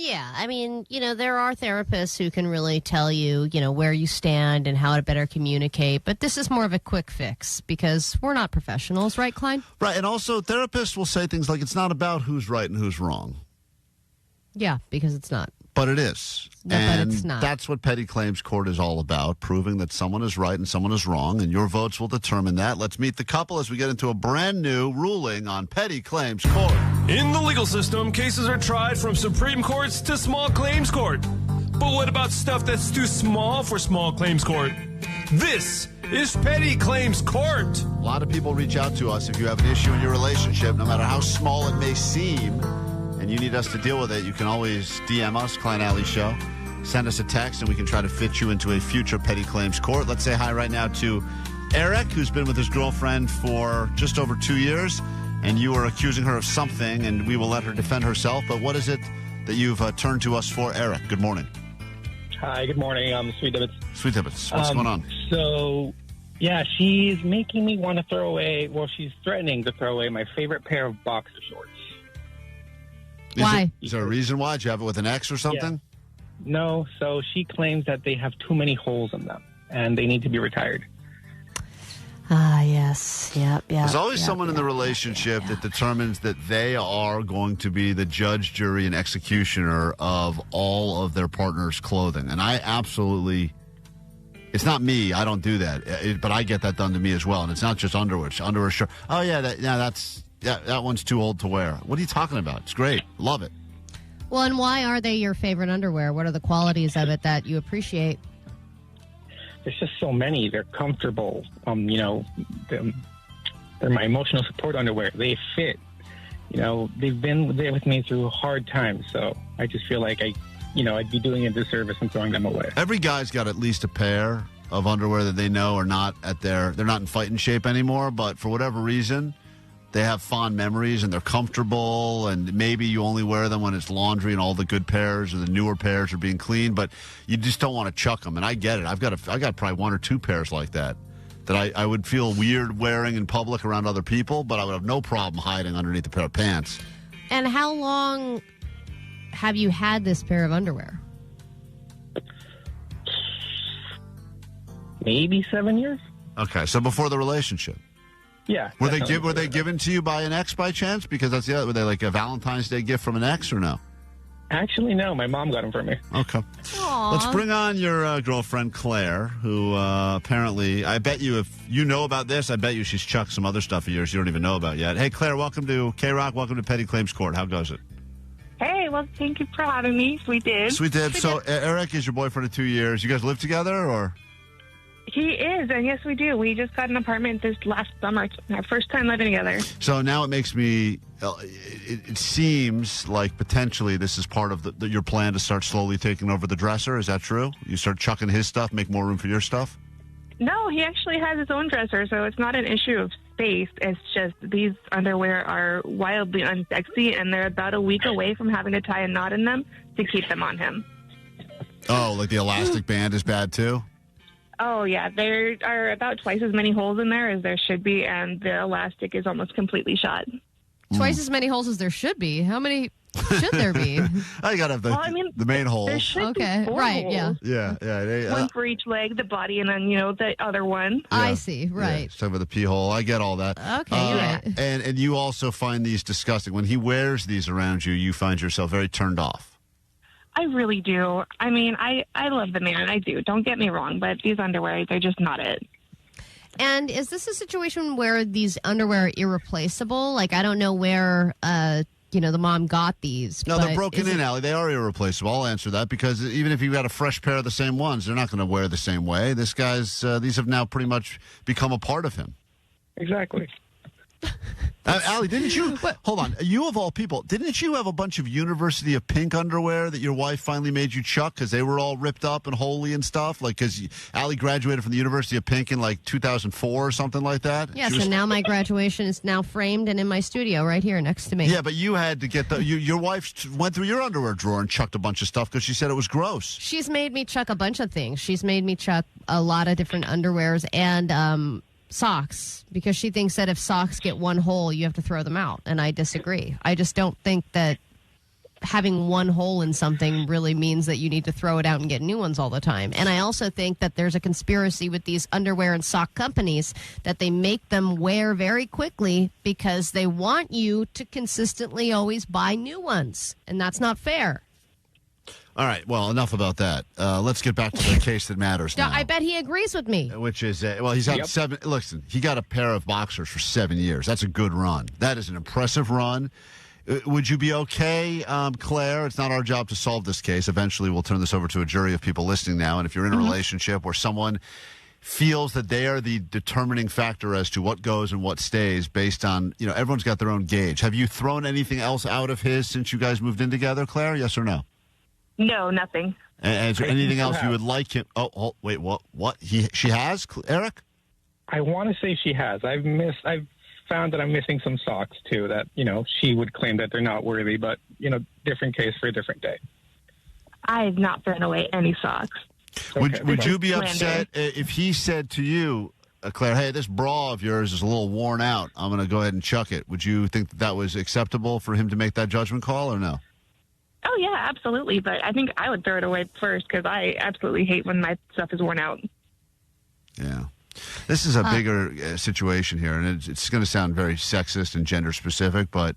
Yeah, I mean, there are therapists who can really tell you, where you stand and how to better communicate. But this is more of a quick fix because we're not professionals, right, Klein? Right, and also therapists will say things like it's not about who's right and who's wrong. Yeah, because it's not. But it is. No, and but it's not. That's what petty claims court is all about, proving that someone is right and someone is wrong, and your votes will determine that. Let's meet the couple as we get into a brand new ruling on petty claims court. In the legal system, cases are tried from Supreme Courts to small claims court. But what about stuff that's too small for small claims court? This is petty claims court. A lot of people reach out to us if you have an issue in your relationship, no matter how small it may seem, and you need us to deal with it. You can always DM us, Klein Alley Show. Send us a text, and we can try to fit you into a future petty claims court. Let's say hi right now to Eric, who's been with his girlfriend for just over 2 years, and you are accusing her of something, and we will let her defend herself. But what is it that you've turned to us for, Eric? Good morning. Hi, good morning. Sweet Divots. Sweet Divots. What's going on? So, yeah, she's making me want to throw away, she's threatening to throw away my favorite pair of boxer shorts. Why? Is there a reason why? Did you have it with an ex or something? Yeah. No, so she claims that they have too many holes in them, and they need to be retired. Ah, yes. Yep. There's always someone in the relationship that determines that they are going to be the judge, jury, and executioner of all of their partner's clothing. And I absolutely, it's not me. I don't do that. But I get that done to me as well. And it's not just underwear. It's underwear, shirt. Oh, yeah, that one's too old to wear. What are you talking about? It's great. Love it. Well, and why are they your favorite underwear? What are the qualities of it that you appreciate? There's just so many. They're comfortable. They're my emotional support underwear. They fit. They've been there with me through hard times. So I just feel like I'd be doing a disservice and throwing them away. Every guy's got at least a pair of underwear that they know are not they're not in fighting shape anymore, but for whatever reason, they have fond memories and they're comfortable, and maybe you only wear them when it's laundry and all the good pairs or the newer pairs are being cleaned, but you just don't want to chuck them. And I get it. I got probably one or two pairs like that I would feel weird wearing in public around other people, but I would have no problem hiding underneath a pair of pants. And how long have you had this pair of underwear? Maybe 7 years. Okay, so before the relationship. Yeah. Were they given to you by an ex by chance? Because that's the other. Were they like a Valentine's Day gift from an ex or no? Actually, no. My mom got them for me. Okay. Aww. Let's bring on your girlfriend Claire, who apparently, I bet you if you know about this, I bet you she's chucked some other stuff of yours you don't even know about yet. Hey, Claire, welcome to KROQ. Welcome to Petty Claims Court. How goes it? Hey, well, thank you for having me. Sweet Dib. Sweet Dib. So Eric is your boyfriend of 2 years. You guys live together, or? He is, and yes, we do. We just got an apartment this last summer. It's our first time living together. So now it makes me, it seems like potentially this is part of your plan to start slowly taking over the dresser. Is that true? You start chucking his stuff, make more room for your stuff? No, he actually has his own dresser, so it's not an issue of space. It's just these underwear are wildly unsexy, and they're about a week away from having to tie a knot in them to keep them on him. Oh, like the elastic band is bad too? Oh, yeah. There are about twice as many holes in there as there should be, and the elastic is almost completely shot. Twice as many holes as there should be. How many should there be? I got to have the main holes. There should be 4 right, holes. Yeah. One for each leg, the body, and then, the other one. I see, right. Yeah, talking about the pee hole. I get all that. Okay, you're right. And you also find these disgusting. When he wears these around you, you find yourself very turned off. I really do. I mean, I love the man. I do. Don't get me wrong, but these underwear, they're just not it. And is this a situation where these underwear are irreplaceable? Like, I don't know where, the mom got these. No, they're broken in, Allie. They are irreplaceable. I'll answer that because even if you got a fresh pair of the same ones, they're not going to wear the same way. This guy's, these have now pretty much become a part of him. Exactly. Allie, didn't you? Hold on. You of all people, didn't you have a bunch of University of Pink underwear that your wife finally made you chuck because they were all ripped up and holy and stuff? Like, because Allie graduated from the University of Pink in like 2004 or something like that. Yes, and now my graduation is now framed and in my studio right here next to me. Yeah, but you had to get your wife went through your underwear drawer and chucked a bunch of stuff because she said it was gross. She's made me chuck a bunch of things. She's made me chuck a lot of different underwears and socks, because she thinks that if socks get one hole, you have to throw them out, and I disagree. I just don't think that having one hole in something really means that you need to throw it out and get new ones all the time. And I also think that there's a conspiracy with these underwear and sock companies that they make them wear very quickly because they want you to consistently always buy new ones, and that's not fair. All right, well, enough about that. Let's get back to the case that matters now. I bet he agrees with me. Which is, he's had 7. Listen, he got a pair of boxers for 7 years. That's a good run. That is an impressive run. Would you be okay, Claire? It's not our job to solve this case. Eventually, we'll turn this over to a jury of people listening now. And if you're in a relationship where someone feels that they are the determining factor as to what goes and what stays based on, everyone's got their own gauge. Have you thrown anything else out of his since you guys moved in together, Claire? Yes or no? No, nothing. And is there anything else you would like him? Oh, wait, what? She has, Eric? I want to say she has. I've found that I'm missing some socks too. That she would claim that they're not worthy, but different case for a different day. I have not thrown away any socks. Would you be upset if he said to you, Claire, hey, this bra of yours is a little worn out, I'm going to go ahead and chuck it? Would you think that was acceptable for him to make that judgment call or no? Oh, yeah, absolutely. But I think I would throw it away first because I absolutely hate when my stuff is worn out. Yeah. This is a bigger situation here, and it's going to sound very sexist and gender specific, but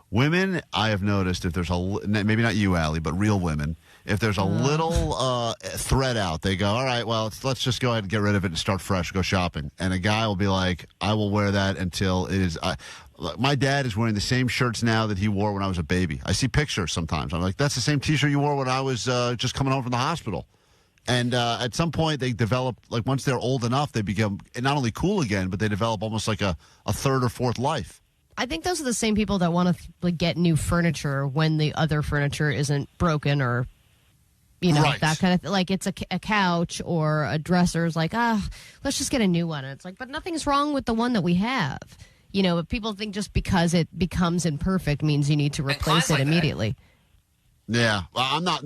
women, I have noticed, if there's maybe not you, Allie, but real women, if there's a little thread out, they go, all right, well, let's just go ahead and get rid of it and start fresh, go shopping. And a guy will be like, I will wear that until it is... my dad is wearing the same shirts now that he wore when I was a baby. I see pictures sometimes. I'm like, that's the same T-shirt you wore when I was just coming home from the hospital. And at some point, they develop, like once they're old enough, they become not only cool again, but they develop almost like a third or fourth life. I think those are the same people that want to get new furniture when the other furniture isn't broken or, that kind of thing. Like it's a couch or a dresser is like, let's just get a new one. And it's like, but nothing's wrong with the one that we have. But people think just because it becomes imperfect means you need to replace it immediately. Yeah, I'm not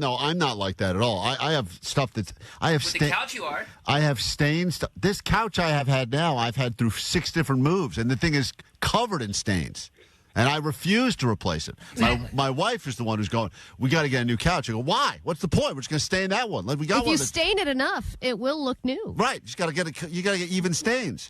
like that at all. I have stuff that's with the couch you are. I have stains. This couch I have had now, I've had through 6 different moves, and the thing is covered in stains. And I refuse to replace it. My wife is the one who's going, we got to get a new couch. I go, why? What's the point? We're just going to stay in that one. Like we got if you stain it enough, it will look new. Right. You got to get even stains.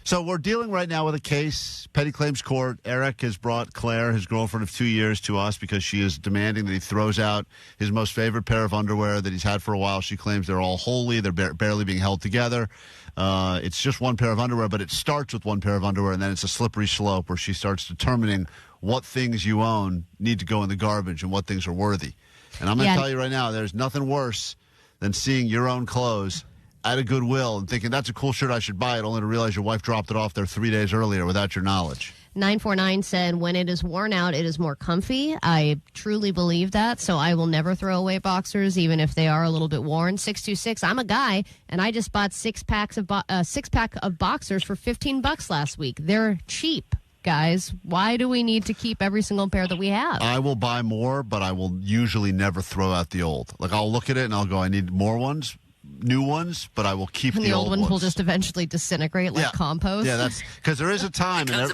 So we're dealing right now with a case, Petty Claims Court. Eric has brought Claire, his girlfriend of 2 years, to us because she is demanding that he throws out his most favorite pair of underwear that he's had for a while. She claims they're all holy. They're barely being held together. It's just one pair of underwear, but it starts with one pair of underwear, and then it's a slippery slope where she starts determining what things you own need to go in the garbage and what things are worthy. And I'm going to tell you right now, there's nothing worse than seeing your own clothes at a Goodwill and thinking, that's a cool shirt, I should buy it, only to realize your wife dropped it off there 3 days earlier without your knowledge. 949 said, when it is worn out, it is more comfy. I truly believe that, so I will never throw away boxers, even if they are a little bit worn. 626, I'm a guy, and I just bought six-pack of boxers for $15 last week. They're cheap, guys. Why do we need to keep every single pair that we have? I will buy more, but I will usually never throw out the old. Like, I'll look at it and I'll go, I need more ones. New ones, but I will keep the old ones. Will just eventually disintegrate like compost. Yeah, that's because there is a time, and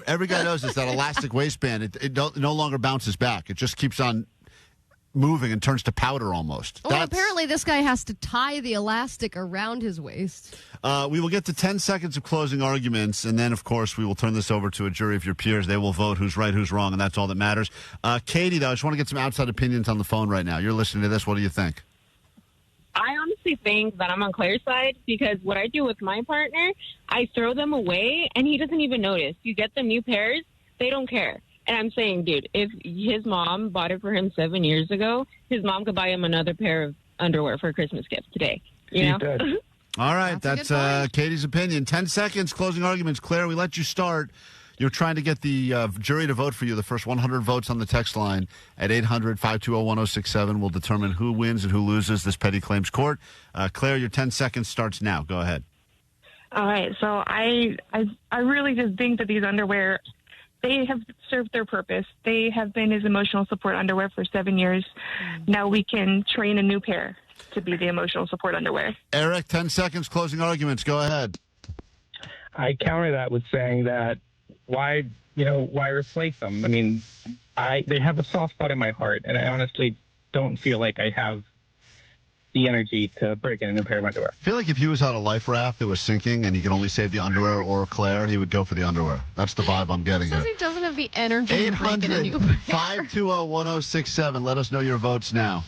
every guy knows this, that elastic waistband, it no longer bounces back. It just keeps on moving and turns to powder almost. Well, apparently this guy has to tie the elastic around his waist. We will get to 10 seconds of closing arguments, and then, of course, we will turn this over to a jury of your peers. They will vote who's right, who's wrong, and that's all that matters. Katie, though, I just want to get some outside opinions on the phone right now. You're listening to this. What do you think? I honestly think that I'm on Claire's side because what I do with my partner, I throw them away and he doesn't even notice. You get them new pairs, they don't care. And I'm saying, dude, if his mom bought it for him 7 years ago, his mom could buy him another pair of underwear for a Christmas gift today. You know? All right, that's Katie's opinion. 10 seconds, closing arguments. Claire, we let you start. You're trying to get the jury to vote for you. The first 100 votes on the text line at 800-520-1067 will determine who wins and who loses this petty claims court. Claire, your 10 seconds starts now. Go ahead. All right. So I really just think that these underwear, they have served their purpose. They have been his emotional support underwear for 7 years. Now we can train a new pair to be the emotional support underwear. Eric, 10 seconds, closing arguments. Go ahead. I counter that with saying that why replace them? I mean, they have a soft spot in my heart, and I honestly don't feel like I have the energy to break in a new pair of underwear. I feel like if he was on a life raft that was sinking and he could only save the underwear or Claire, he would go for the underwear. That's the vibe I'm getting. Says he doesn't have the energy to break in a new pair. 800-520-1067. Let us know your votes now.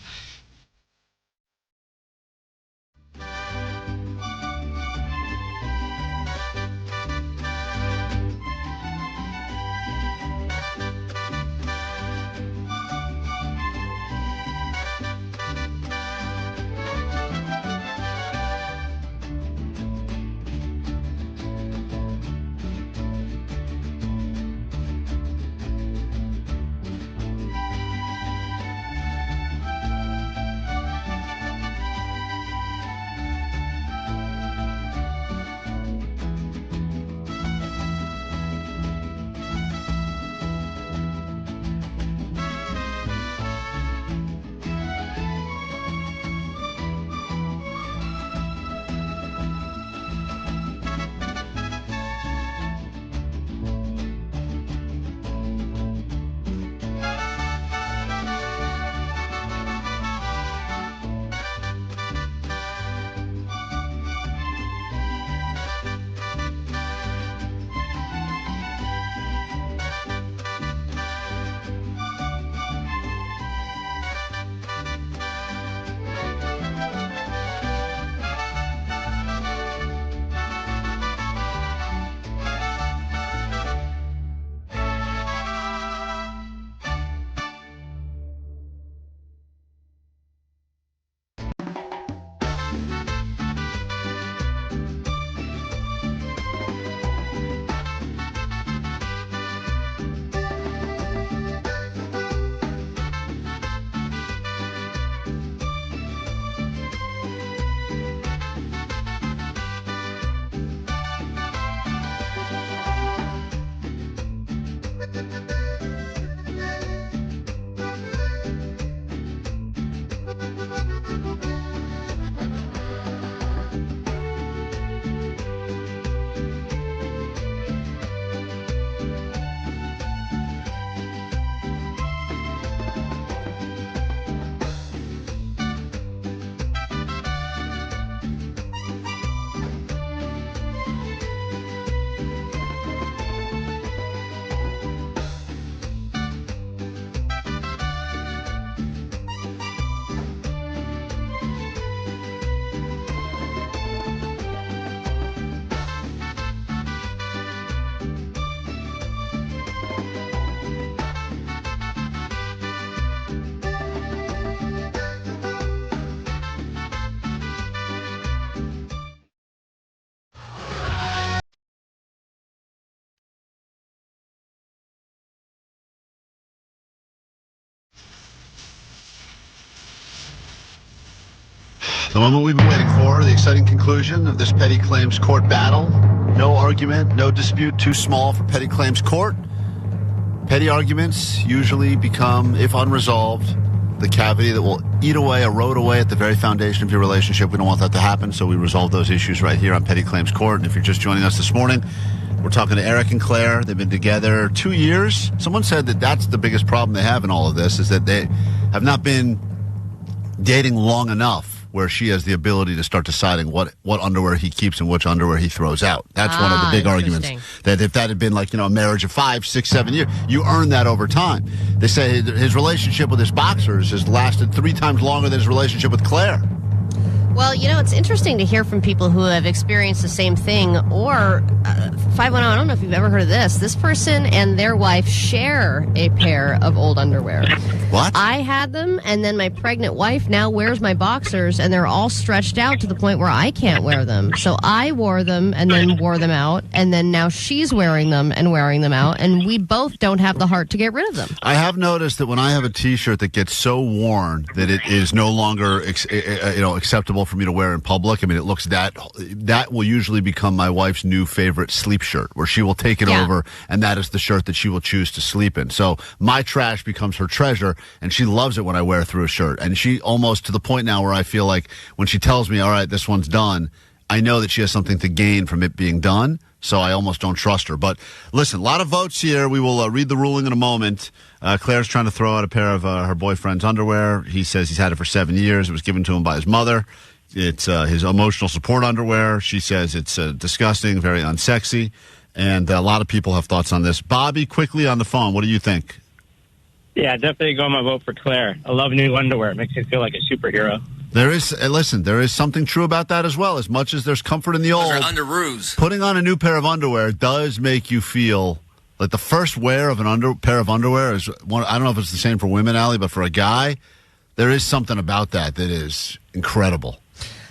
The moment we've been waiting for, the exciting conclusion of this petty claims court battle. No argument, no dispute too small for petty claims court. Petty arguments usually become, if unresolved, the cavity that will eat away, erode away at the very foundation of your relationship. We don't want that to happen, so we resolve those issues right here on Petty Claims Court. And if you're just joining us this morning, we're talking to Eric and Claire. They've been together 2 years. Someone said that that's the biggest problem they have in all of this, is that they have not been dating long enough where she has the ability to start deciding what underwear he keeps and which underwear he throws out. That's one of the big arguments. That if that had been like, a marriage of 5, 6, 7 years, you earn that over time. They say his relationship with his boxers has lasted 3 times longer than his relationship with Claire. Well, it's interesting to hear from people who have experienced the same thing. Or 510, I don't know if you've ever heard of this. This person and their wife share a pair of old underwear. What? I had them, and then my pregnant wife now wears my boxers, and they're all stretched out to the point where I can't wear them. So I wore them and then wore them out, and then now she's wearing them and wearing them out, and we both don't have the heart to get rid of them. I have noticed that when I have a T-shirt that gets so worn that it is no longer acceptable for me to wear in public. I mean, it looks that will usually become my wife's new favorite sleep shirt, where she will take it over, and that is the shirt that she will choose to sleep in. So my trash becomes her treasure, and she loves it when I wear through a shirt. And she almost to the point now where I feel like when she tells me, all right, this one's done, I know that she has something to gain from it being done. So I almost don't trust her. But listen, a lot of votes here. We will read the ruling in a moment. Claire's trying to throw out a pair of her boyfriend's underwear. He says he's had it for 7 years. It was given to him by his mother. It's his emotional support underwear. She says it's disgusting, very unsexy. And a lot of people have thoughts on this. Bobby, quickly on the phone, what do you think? Yeah, definitely go on my vote for Claire. I love new underwear. It makes me feel like a superhero. There is, there is something true about that as well. As much as there's comfort in the old, underoos. Putting on a new pair of underwear does make you feel like the first wear of an pair of underwear is one. I don't know if it's the same for women, Allie, but for a guy, there is something about that is incredible.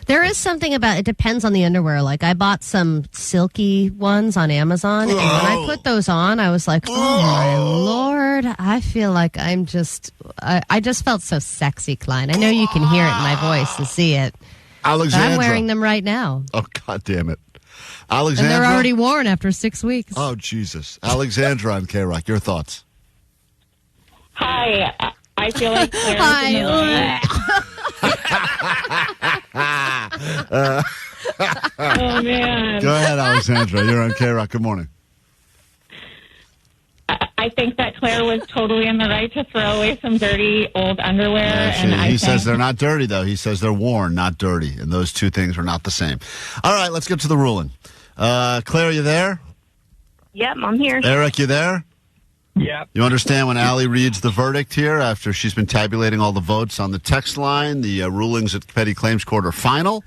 There is something about it. Depends on the underwear. Like I bought some silky ones on Amazon, and when I put those on, I was like, "Oh my Lord!" I feel like I just felt so sexy, Klein. I know you can hear it in my voice and see it. Alexandra, but I'm wearing them right now. Oh God damn it, Alexandra! And they're already worn after 6 weeks. Oh Jesus, Alexandra on KROQ. Your thoughts? Hi, I feel like Claire. Oh man! Go ahead, Alexandra. You're on KROQ. Good morning. I think that Claire was totally in the right to throw away some dirty old underwear. Yeah, he says they're not dirty, though. He says they're worn, not dirty. And those two things are not the same. All right, let's get to the ruling. Claire, you there? Yep, I'm here. Eric, you there? Yeah. You understand when Allie reads the verdict here after she's been tabulating all the votes on the text line? The rulings at Petty Claims Court are final.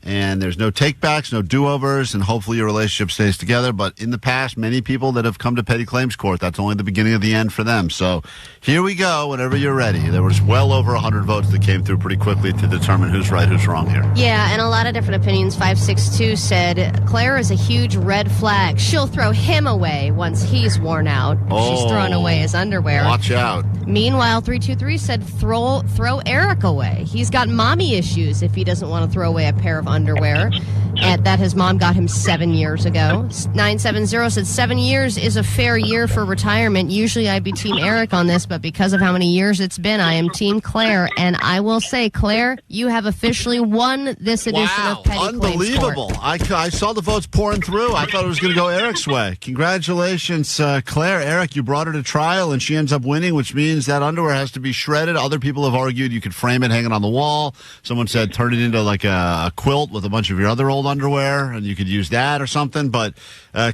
And there's no takebacks, no do-overs, and hopefully your relationship stays together. But in the past, many people that have come to Petty Claims Court, that's only the beginning of the end for them. So here we go, whenever you're ready. There was well over 100 votes that came through pretty quickly to determine who's right, who's wrong here. Yeah, and a lot of different opinions. 562 said, Claire is a huge red flag. She'll throw him away once he's worn out. She's throwing away his underwear. Watch out. Meanwhile, 323 said, throw Eric away. He's got mommy issues if he doesn't want to throw away a pair of underwear and that his mom got him 7 years ago. 970 said 7 years is a fair year for retirement. Usually I'd be Team Eric on this, but because of how many years it's been, I am Team Claire. And I will say, Claire, you have officially won this edition of Petty Unbelievable. Claims Court. I saw the votes pouring through. I thought it was going to go Eric's way. Congratulations, Claire. Eric, you brought her to trial, and she ends up winning, which means that underwear has to be shredded. Other people have argued you could frame it, hang it on the wall. Someone said turn it into like a quilt with a bunch of your other old underwear, and you could use that or something. But,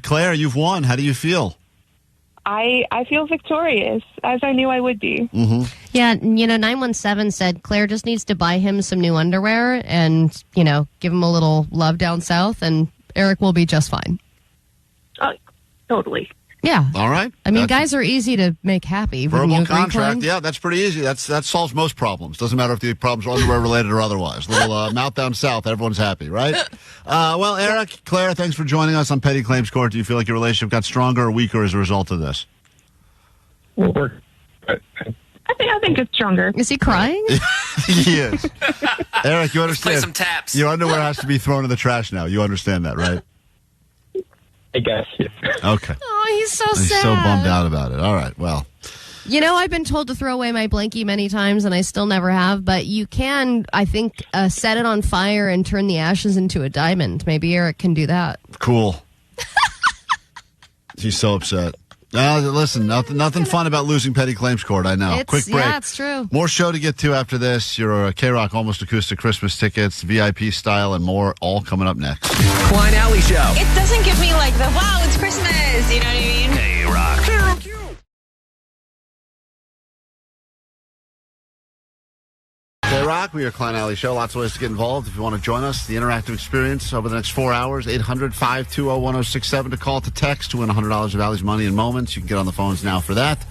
Claire, you've won. How do you feel? I feel victorious, as I knew I would be. Mm-hmm. Yeah, 917 said Claire just needs to buy him some new underwear and, give him a little love down south, and Eric will be just fine. Oh, totally. Yeah. All right. I mean, guys are easy to make happy. Verbal contract. Yeah, that's pretty easy. That solves most problems. Doesn't matter if the problems are underwear related or otherwise. Little mouth down south, everyone's happy, right? Well, Eric, Claire, thanks for joining us on Petty Claims Court. Do you feel like your relationship got stronger or weaker as a result of this? I think it's stronger. Is he crying? He is. Eric, you understand? Play some taps. Your underwear has to be thrown in the trash now. You understand that, right? I guess. Okay. Oh, he's so sad. He's so bummed out about it. All right, well. I've been told to throw away my blankie many times, and I still never have. But you can, I think, set it on fire and turn the ashes into a diamond. Maybe Eric can do that. Cool. He's so upset. Listen, nothing fun about losing Petty Claims Court, I know. Quick break. Yeah, it's true. More show to get to after this. Your KROQ Almost Acoustic Christmas tickets, VIP style, and more, all coming up next. Klein Alley Show. It doesn't give me like the, wow, it's Christmas. You know what I mean? KROQ. KROQ K-Rock. We are Klein Alley Show. Lots of ways to get involved. If you want to join us, the interactive experience over the next 4 hours, 800-520-1067 to call to text to win $100 of Allie's Money in Moments. You can get on the phones now for that.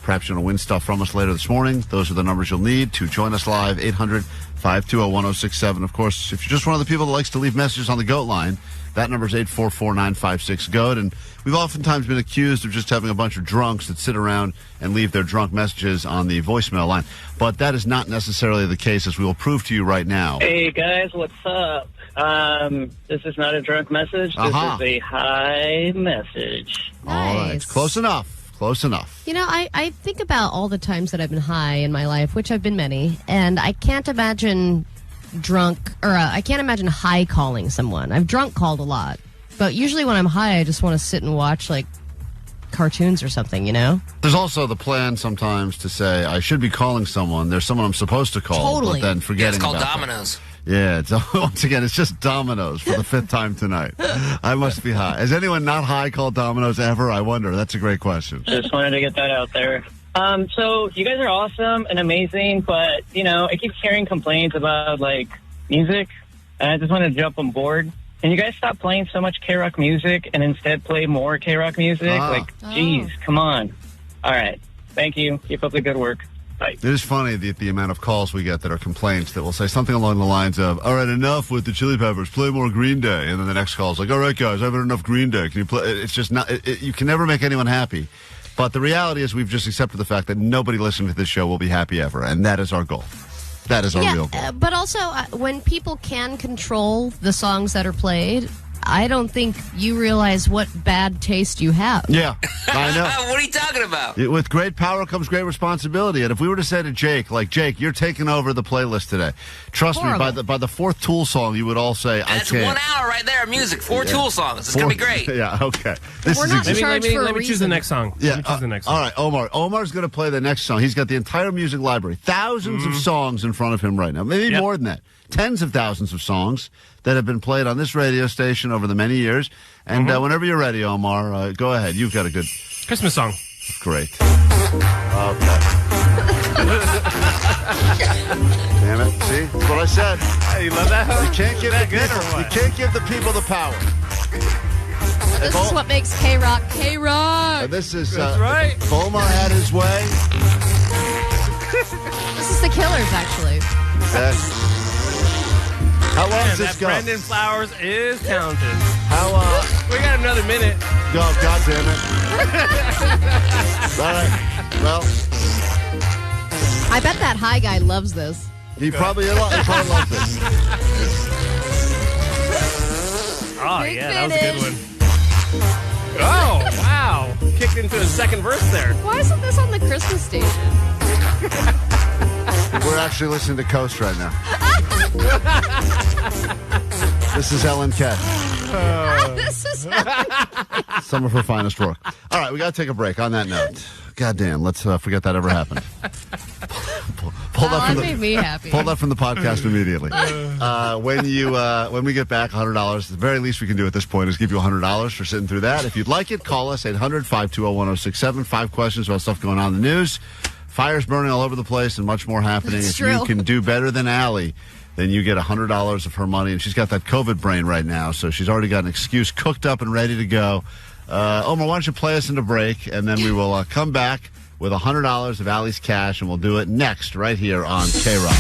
Perhaps you're going to win stuff from us later this morning. Those are the numbers you'll need to join us live, 800-520-1067. Of course, if you're just one of the people that likes to leave messages on the GOAT line, that number is 844-956-GOAT. And we've oftentimes been accused of just having a bunch of drunks that sit around and leave their drunk messages on the voicemail line. But that is not necessarily the case, as we will prove to you right now. Hey, guys, what's up? This is not a drunk message. This is a high message. All right. Close enough. Close enough. You know, I think about all the times that I've been high in my life, which have been many, and I can't imagine I can't imagine high calling someone. I've drunk called a lot, but usually when I'm high, I just want to sit and watch, like, cartoons or something, you know? There's also the plan sometimes to say, I should be calling someone. There's someone I'm supposed to call, but then forgetting about it's called them. Domino's. Yeah, once again, it's just Domino's for the 5th time tonight. I must be high. Has anyone not high called Domino's ever? I wonder. That's a great question. Just wanted to get that out there. So you guys are awesome and amazing, but, you know, I keep hearing complaints about, like, music, and I just wanted to jump on board. Can you guys stop playing so much K-Rock music and instead play more K-Rock music? Geez, come on. All right. Thank you. Keep up the good work. Bye. It is funny the amount of calls we get that are complaints that will say something along the lines of, all right, enough with the Chili Peppers, play more Green Day. And then the next call is like, all right, guys, I haven't enough Green Day. Can you play? It's just not, you can never make anyone happy. But the reality is we've just accepted the fact that nobody listening to this show will be happy ever. And that is our goal. That is our real goal. But also, when people can control the songs that are played, I don't think you realize what bad taste you have. Yeah, I know. What are you talking about? With great power comes great responsibility. And if we were to say to Jake, like, Jake, you're taking over the playlist today. Trust me, by the 4th Tool song, you would all say, That's I can't. 1 hour right there of music. 4 Tool songs. It's going to be great. Yeah, okay. We're not in charge for a Let me choose the next song. Yeah, Let me choose the next song. All right, Omar. Omar's going to play the next song. He's got the entire music library. Thousands of songs in front of him right now. Maybe more than that. Tens of thousands of songs that have been played on this radio station over the many years. And whenever you're ready, Omar, go ahead. You've got a good Christmas song. Great. Okay. Damn it. See? That's what I said. Hey, you love that? You can't give the people the power. This is what makes K-Rock K-Rock. This is That's right. If Omar had his way. This is the Killers, actually. Okay. How long does this that go? Brandon Flowers is talented. How we got another minute. Go, God damn it. All right. Well, I bet that high guy loves this. He probably loves this. Oh, Big yeah, that was a good finish. one. Oh, wow. Kicked into his second verse there. Why isn't this on the Christmas station? We're actually listening to Coast right now. This is Ellen K. This is Some of her finest work. All right, we got to take a break on that note. Goddamn, let's forget that ever happened. Pull that that made me happy. Pull that from the podcast immediately. When we get back, $100. The very least we can do at this point is give you $100 for sitting through that. If you'd like it, call us 800-520-1067. 5 questions about stuff going on in the news. Fires burning all over the place and much more happening. That's if true. you can do better than Allie, then you get $100 of her money. And she's got that COVID brain right now, so she's already got an excuse cooked up and ready to go. Omar, why don't you play us into break, and then we will come back with $100 of Allie's cash, and we'll do it next right here on K-Rock.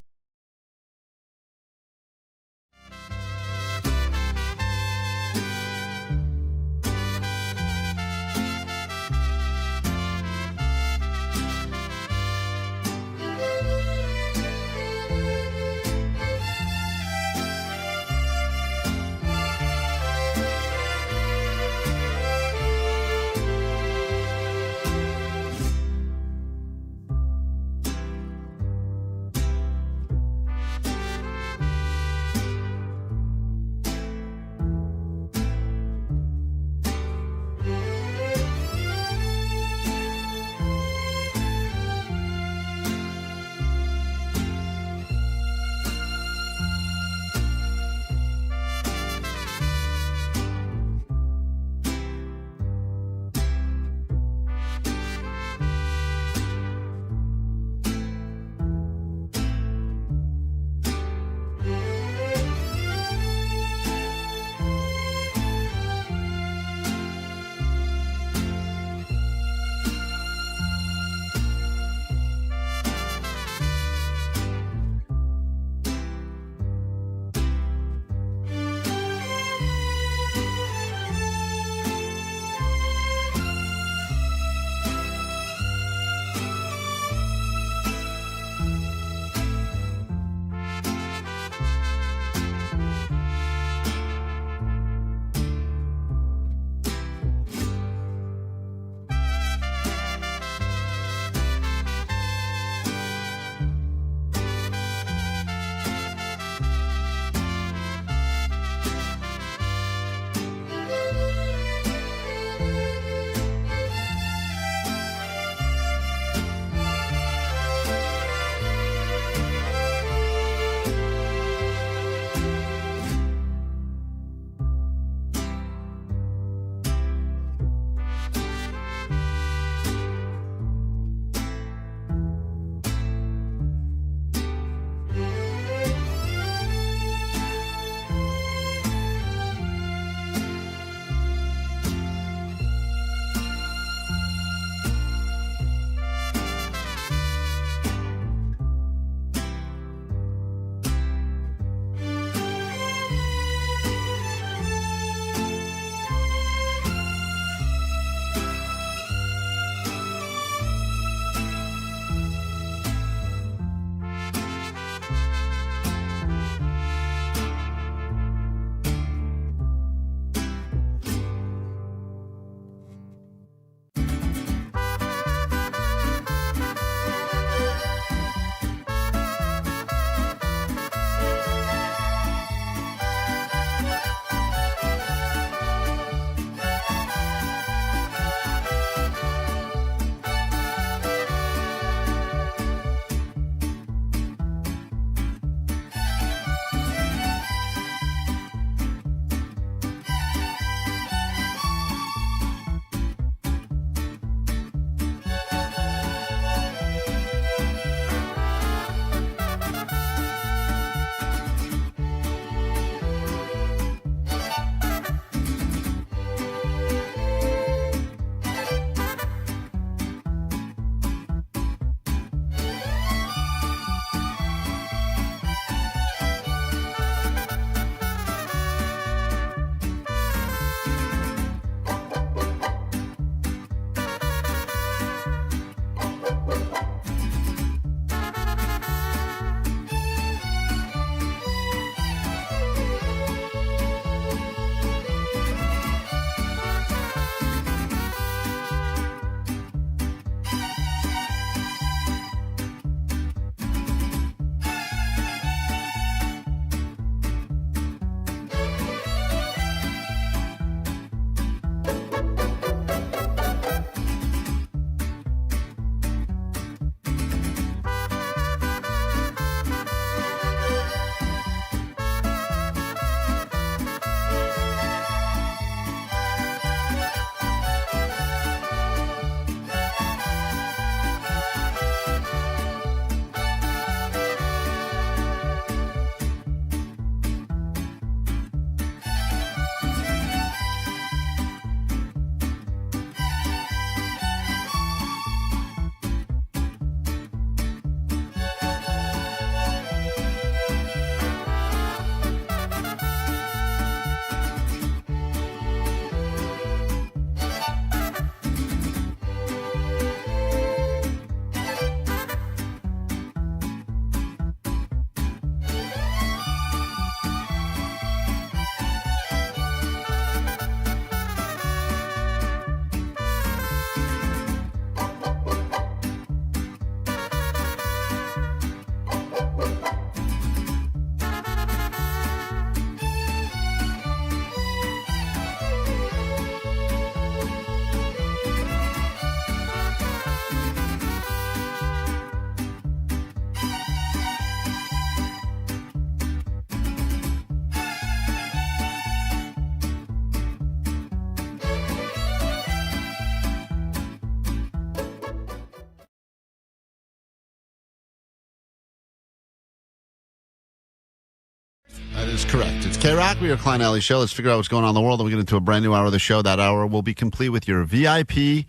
is correct. It's K-Rock. We are Klein Alley Show. Let's figure out what's going on in the world. Then we get into a brand new hour of the show. That hour will be complete with your VIP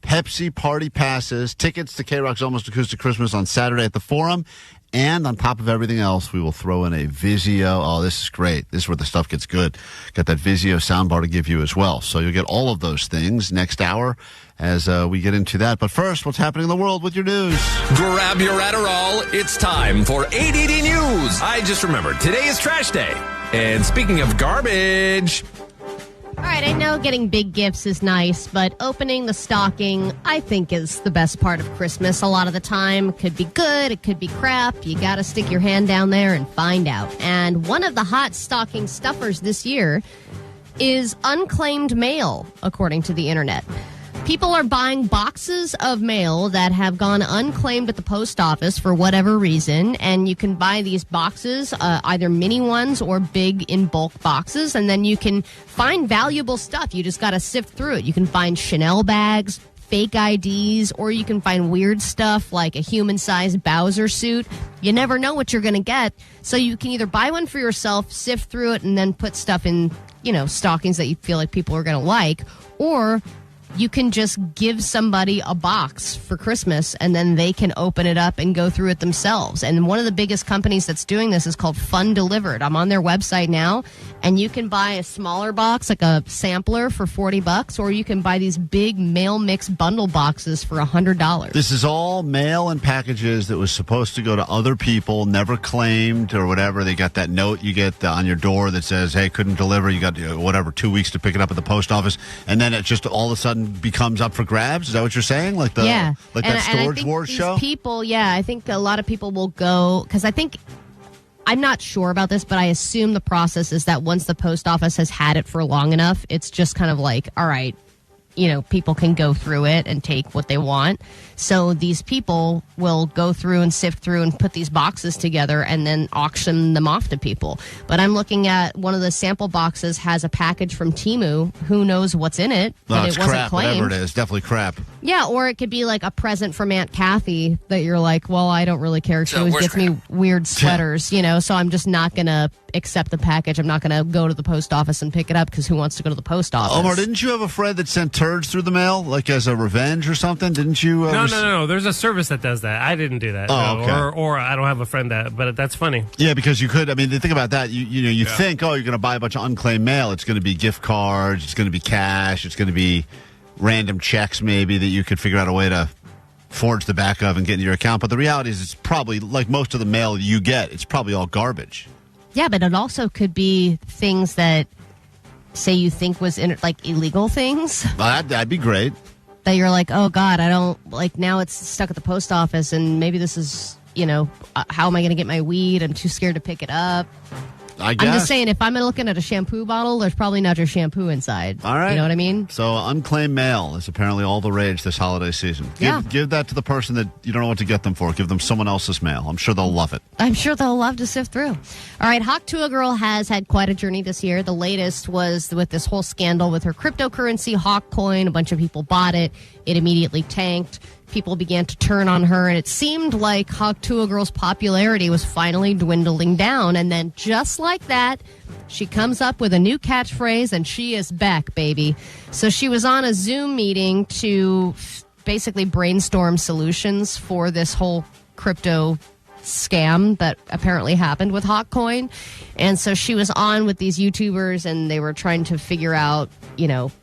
Pepsi Party Passes, tickets to K-Rock's Almost Acoustic Christmas on Saturday at the Forum. And on top of everything else, we will throw in a Vizio. Oh, this is great. This is where the stuff gets good. Got that Vizio soundbar to give you as well. So you'll get all of those things next hour as we get into that. But first, what's happening in the world with your news? Grab your Adderall. It's time for 880 News. I just remembered, today is trash day. And speaking of garbage... All right, I know getting big gifts is nice, but opening the stocking, I think, is the best part of Christmas. A lot of the time, it could be good, it could be crap. You got to stick your hand down there and find out. And one of the hot stocking stuffers this year is unclaimed mail, according to the internet. People are buying boxes of mail that have gone unclaimed at the post office for whatever reason, and you can buy these boxes, either mini ones or big in bulk boxes, and then you can find valuable stuff. You just got to sift through it. You can find Chanel bags, fake IDs, or you can find weird stuff like a human-sized Bowser suit. You never know what you're going to get, so you can either buy one for yourself, sift through it, and then put stuff in, stockings that you feel like people are going to like, or you can just give somebody a box for Christmas and then they can open it up and go through it themselves. And one of the biggest companies that's doing this is called Fun Delivered. I'm on their website now, and you can buy a smaller box, like a sampler, for $40, or you can buy these big mail mix bundle boxes for $100. This is all mail and packages that was supposed to go to other people, never claimed or whatever. They got that note you get on your door that says, hey, couldn't deliver. You got 2 weeks to pick it up at the post office. And then it just all of a sudden becomes up for grabs. Is that what you're saying? Like that Storage Wars show? People, I think a lot of people will go, because I'm not sure about this, but I assume the process is that once the post office has had it for long enough, it's just kind of like, all right, people can go through it and take what they want. So these people will go through and sift through and put these boxes together and then auction them off to people. But I'm looking at one of the sample boxes has a package from Temu. Who knows what's in it? No, but it's it wasn't crap. claimed. Whatever it is, definitely crap. Yeah, or it could be like a present from Aunt Kathy that you're like, well, I don't really care. She always gets me weird sweaters, so I'm just not going to accept the package. I'm not going to go to the post office and pick it up because who wants to go to the post office? Omar, didn't you have a friend that sent turds through the mail, like as a revenge or something? Didn't you? No. There's a service that does that. I didn't do that. Oh, okay. Or I don't have a friend but that's funny. Yeah, because you could. I mean, the thing about that, you think, you're going to buy a bunch of unclaimed mail. It's going to be gift cards. It's going to be cash. It's going to be random checks maybe that you could figure out a way to forge the back of and get into your account. But the reality is it's probably, like most of the mail you get, it's probably all garbage. Yeah, but it also could be things that, say, you think was like illegal things. That'd be great. That you're like, oh, God, I don't, like, now it's stuck at the post office, and maybe this is, how am I going to get my weed? I'm too scared to pick it up. I guess. I'm just saying, if I'm looking at a shampoo bottle, there's probably not your shampoo inside. All right. You know what I mean? So unclaimed mail is apparently all the rage this holiday season. Give that to the person that you don't know what to get them for. Give them someone else's mail. I'm sure they'll love it. I'm sure they'll love to sift through. All right, Hawk Tuah Girl has had quite a journey this year. The latest was with this whole scandal with her cryptocurrency, Hawk Coin. A bunch of people bought it. It immediately tanked. People began to turn on her, and it seemed like Hawk Tuah Girl's popularity was finally dwindling down. And then just like that, she comes up with a new catchphrase, and she is back, baby. So she was on a Zoom meeting to basically brainstorm solutions for this whole crypto scam that apparently happened with Hawk Coin. And so she was on with these YouTubers, and they were trying to figure out,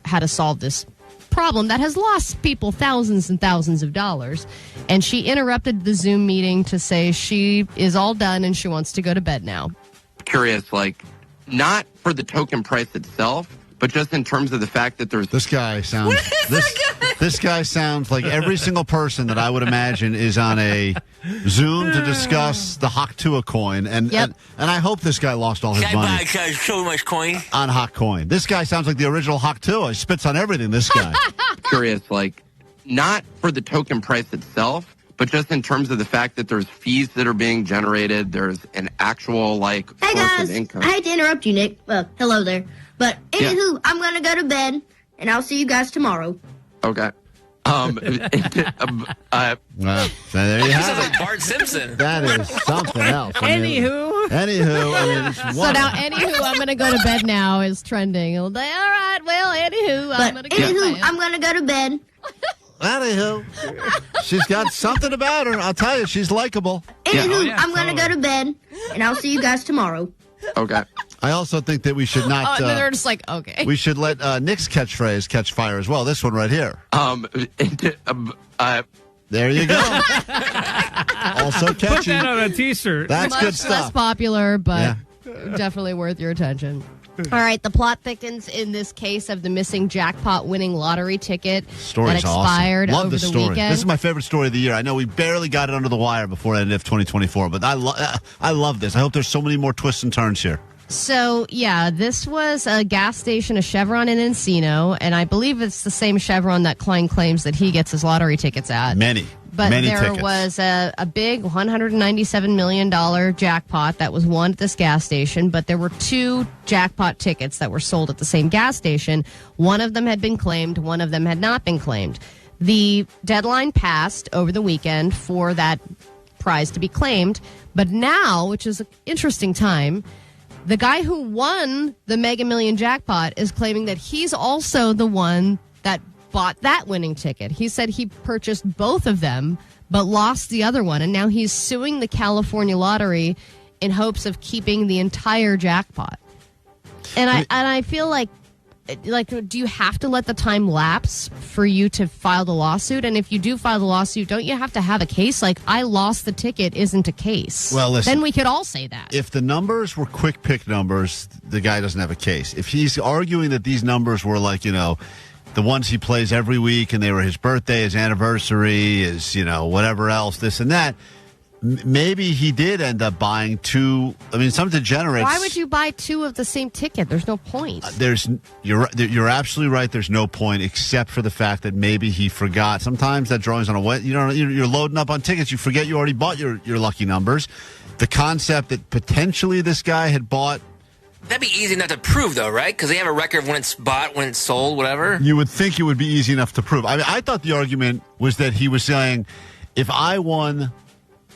how to solve this problem that has lost people thousands and thousands of dollars. And she interrupted the Zoom meeting to say she is all done and she wants to go to bed now. Curious, not for the token price itself, but just in terms of the fact that there's... This guy sounds... This guy sounds like every single person that I would imagine is on a Zoom to discuss the Hawk Tuah coin. And I hope this guy lost all his money. So much coin. On Hawk Coin. This guy sounds like the original Hawk Tuah. He spits on everything, this guy. Curious, not for the token price itself, but just in terms of the fact that there's fees that are being generated, there's an actual, Hey, source guys. of income. I hate to interrupt you, Nick. Well, hello there. But anywho, I'm going to go to bed, and I'll see you guys tomorrow. Okay. Well, there you Sounds have like it. Bart Simpson. That is something else. Anywho. It's So one. now, anywho, I'm going to go to bed now is trending. All right, well, anywho, I'm going to go to bed. I'm going to go to bed. Anywho, she's got something about her. I'll tell you, she's likable. Anywho, I'm going to go to bed, and I'll see you guys tomorrow. Okay. I also think that we should not. And then they're just like, okay. We should let Nick's catchphrase catch fire as well. This one right here. There you go. Also catchy. Put that on a T-shirt. That's Much good stuff. less popular, but definitely worth your attention. All right, the plot thickens in this case of the missing jackpot-winning lottery ticket Story's that expired awesome. Love over this the story. weekend. This is my favorite story of the year. I know we barely got it under the wire before the end of 2024, but I love this. I hope there's so many more twists and turns here. So, yeah, this was a gas station, a Chevron in Encino, and I believe it's the same Chevron that Klein claims that he gets his lottery tickets at. Many But there tickets. was a big $197 million jackpot that was won at this gas station, but there were two jackpot tickets that were sold at the same gas station. One of them had been claimed, one of them had not been claimed. The deadline passed over the weekend for that prize to be claimed, but now, which is an interesting time, the guy who won the Mega Million jackpot is claiming that he's also the one that bought that winning ticket. He said he purchased both of them, but lost the other one, and now he's suing the California lottery in hopes of keeping the entire jackpot. And I feel like, do you have to let the time lapse for you to file the lawsuit? And if you do file the lawsuit, don't you have to have a case? Like, I lost the ticket isn't a case. Well, listen. Then we could all say that. If the numbers were quick pick numbers, the guy doesn't have a case. If he's arguing that these numbers were like, the ones he plays every week and they were his birthday, his anniversary, his, whatever else, this and that, maybe he did end up buying two. I mean, some degenerates. Why would you buy two of the same ticket? There's no point. You're absolutely right. There's no point except for the fact that maybe he forgot. Sometimes that drawing's on a wet. You're loading up on tickets. You forget you already bought your lucky numbers. The concept that potentially this guy had bought. That'd be easy enough to prove, though, right? Because they have a record of when it's bought, when it's sold, whatever. You would think it would be easy enough to prove. I mean, I thought the argument was that he was saying, if I won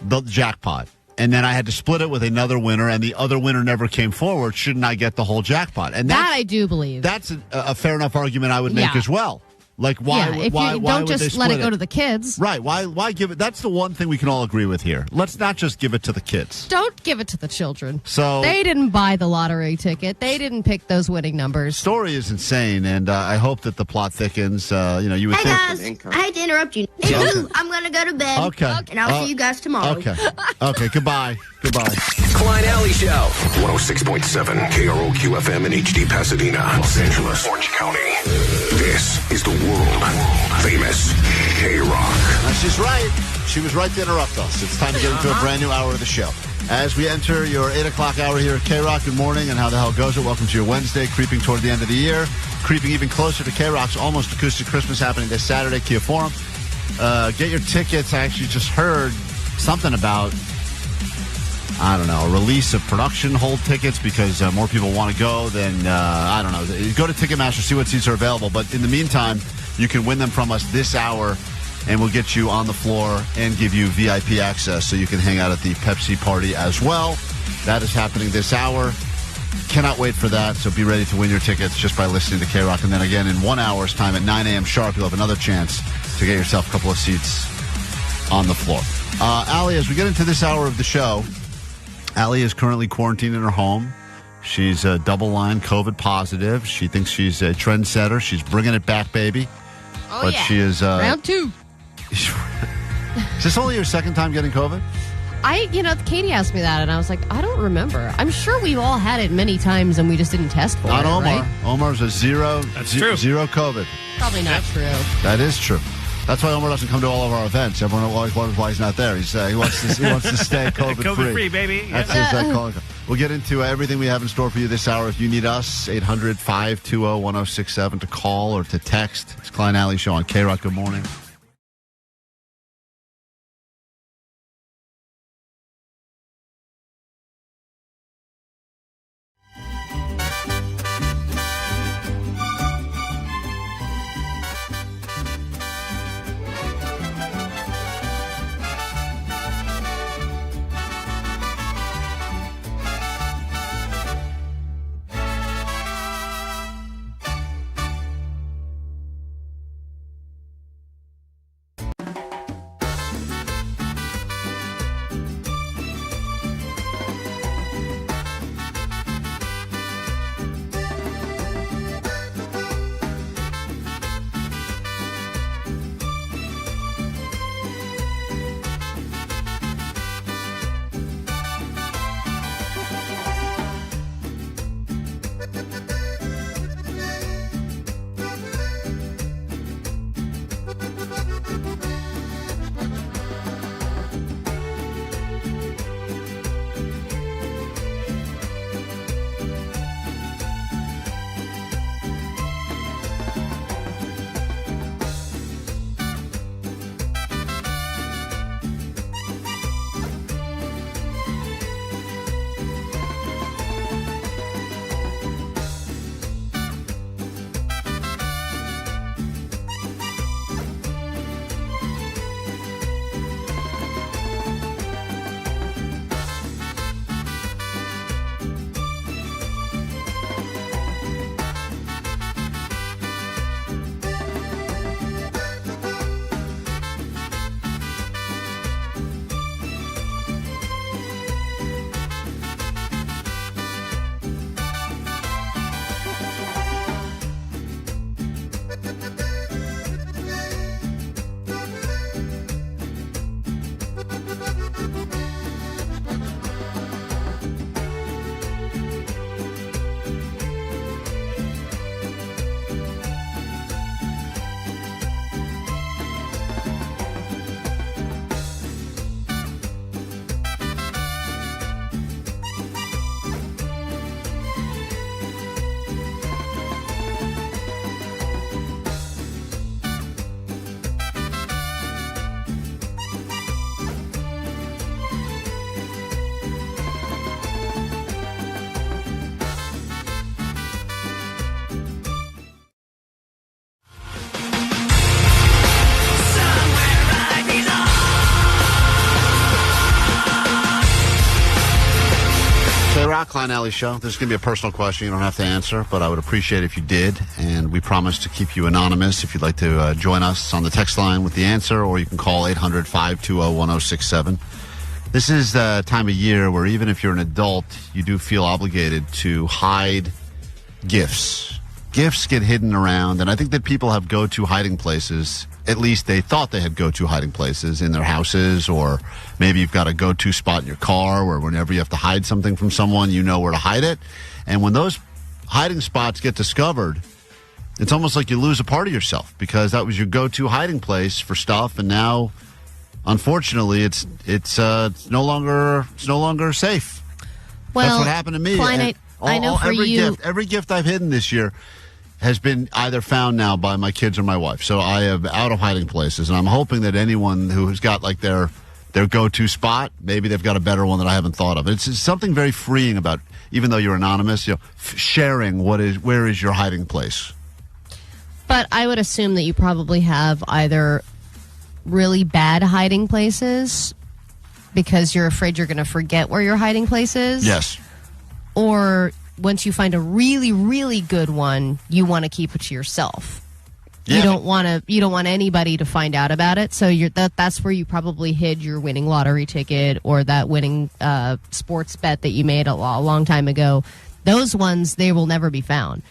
the jackpot and then I had to split it with another winner and the other winner never came forward, shouldn't I get the whole jackpot? And that I do believe. That's a fair enough argument I would make as well. Like, why? If why? you Why don't would just they let split it go to the kids, right? Why give it? That's the one thing we can all agree with here. Let's not just give it to the kids. Don't give it to the children. So they didn't buy the lottery ticket. They didn't pick those winning numbers. Story is insane, and I hope that the plot thickens. You would Hey guys, I hate to interrupt you. Anywho, I'm going to go to bed. Okay. And I'll see you guys tomorrow. Okay. Goodbye. Klein Alley Show. 106.7 KROQ FM in HD Pasadena, Los Angeles, Orange County. This is the world famous KROQ. She's right. She was right to interrupt us. It's time to get into a brand new hour of the show. As we enter your 8 o'clock hour here at KROQ, good morning, and how the hell goes it? Welcome to your Wednesday, creeping toward the end of the year, creeping even closer to KROQ's Almost Acoustic Christmas happening this Saturday, Kia Forum. Get your tickets. I actually just heard something about, I don't know, a release of production hold tickets because more people want to go than, I don't know. Go to Ticketmaster, see what seats are available. But in the meantime, you can win them from us this hour, and we'll get you on the floor and give you VIP access so you can hang out at the Pepsi party as well. That is happening this hour. Cannot wait for that, so be ready to win your tickets just by listening to KROQ. And then again, in 1 hour's time at 9 a.m. sharp, you'll have another chance to get yourself a couple of seats on the floor. Allie, as we get into this hour of the show, Allie is currently quarantined in her home. She's double-line COVID positive. She thinks she's a trendsetter. She's bringing it back, baby. Oh, but yeah. She is round two. Is this only your second time getting COVID? Katie asked me that, and I was like, I don't remember. I'm sure we've all had it many times, and we just didn't test for Not it, Omar. right? Omar's a zero. That's true. Zero COVID. Probably not true. That is true. That's why Omar doesn't come to all of our events. Everyone always wonders why he's not there. He wants to stay COVID-free. COVID-free, baby. That's his calling. We'll get into everything we have in store for you this hour. If you need us, 800-520-1067 to call or to text. It's Klein Alley Show on KROQ. Good morning. Klein Alley Show. This is going to be a personal question. You don't have to answer, but I would appreciate it if you did. And we promise to keep you anonymous. If you'd like to join us on the text line with the answer, or you can call 800-520-1067. This is the time of year where even if you're an adult, you do feel obligated to hide gifts. Gifts get hidden around, and I think that people have go-to hiding places. At least they thought they had go-to hiding places in their houses, or maybe you've got a go-to spot in your car where whenever you have to hide something from someone, you know where to hide it. And when those hiding spots get discovered, it's almost like you lose a part of yourself because that was your go-to hiding place for stuff, and now, unfortunately, it's no longer safe. Well, that's what happened to me. Klein, I know for you, every gift I've hidden this year has been either found now by my kids or my wife. So I am out of hiding places, and I'm hoping that anyone who has got like their go-to spot, maybe they've got a better one that I haven't thought of. It's something very freeing about, even though you're anonymous, sharing where is your hiding place. But I would assume that you probably have either really bad hiding places because you're afraid you're going to forget where your hiding place is. Yes. Or once you find a really, really good one, you want to keep it to yourself. Yeah. You don't want anybody to find out about it. So that's where you probably hid your winning lottery ticket or that winning sports bet that you made a long time ago. Those ones, they will never be found.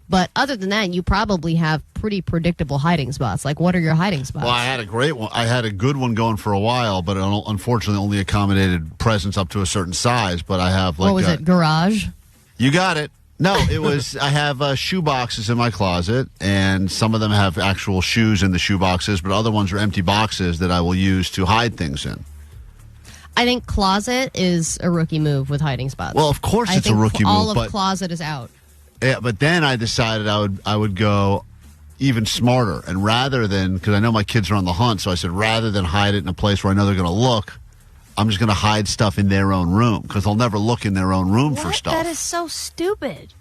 But other than that, you probably have pretty predictable hiding spots. Like, what are your hiding spots? Well, I had a great one. I had a good one going for a while, but unfortunately only accommodated presents up to a certain size. But I have like... What was it, garage? You got it. No, it was... I have shoe boxes in my closet, and some of them have actual shoes in the shoe boxes, but other ones are empty boxes that I will use to hide things in. I think closet is a rookie move with hiding spots. Well, of course it's a rookie move. All of closet is out. Yeah, but then I decided I would go even smarter, and rather than, because I know my kids are on the hunt, so I said rather than hide it in a place where I know they're going to look, I'm just going to hide stuff in their own room because they'll never look in their own room for stuff. That is so stupid.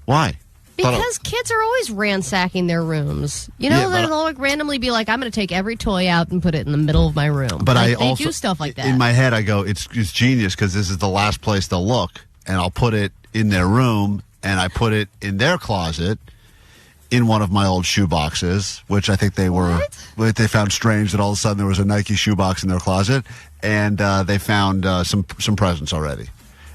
Why? Because kids are always ransacking their rooms. You know, they'll randomly be like, I'm going to take every toy out and put it in the middle of my room. But they also do stuff like that. In my head, I go, it's genius because this is the last place they'll look, and I'll put it in their room. And I put it in their closet in one of my old shoe boxes, which I think they found strange that all of a sudden there was a Nike shoe box in their closet. And they found some presents already.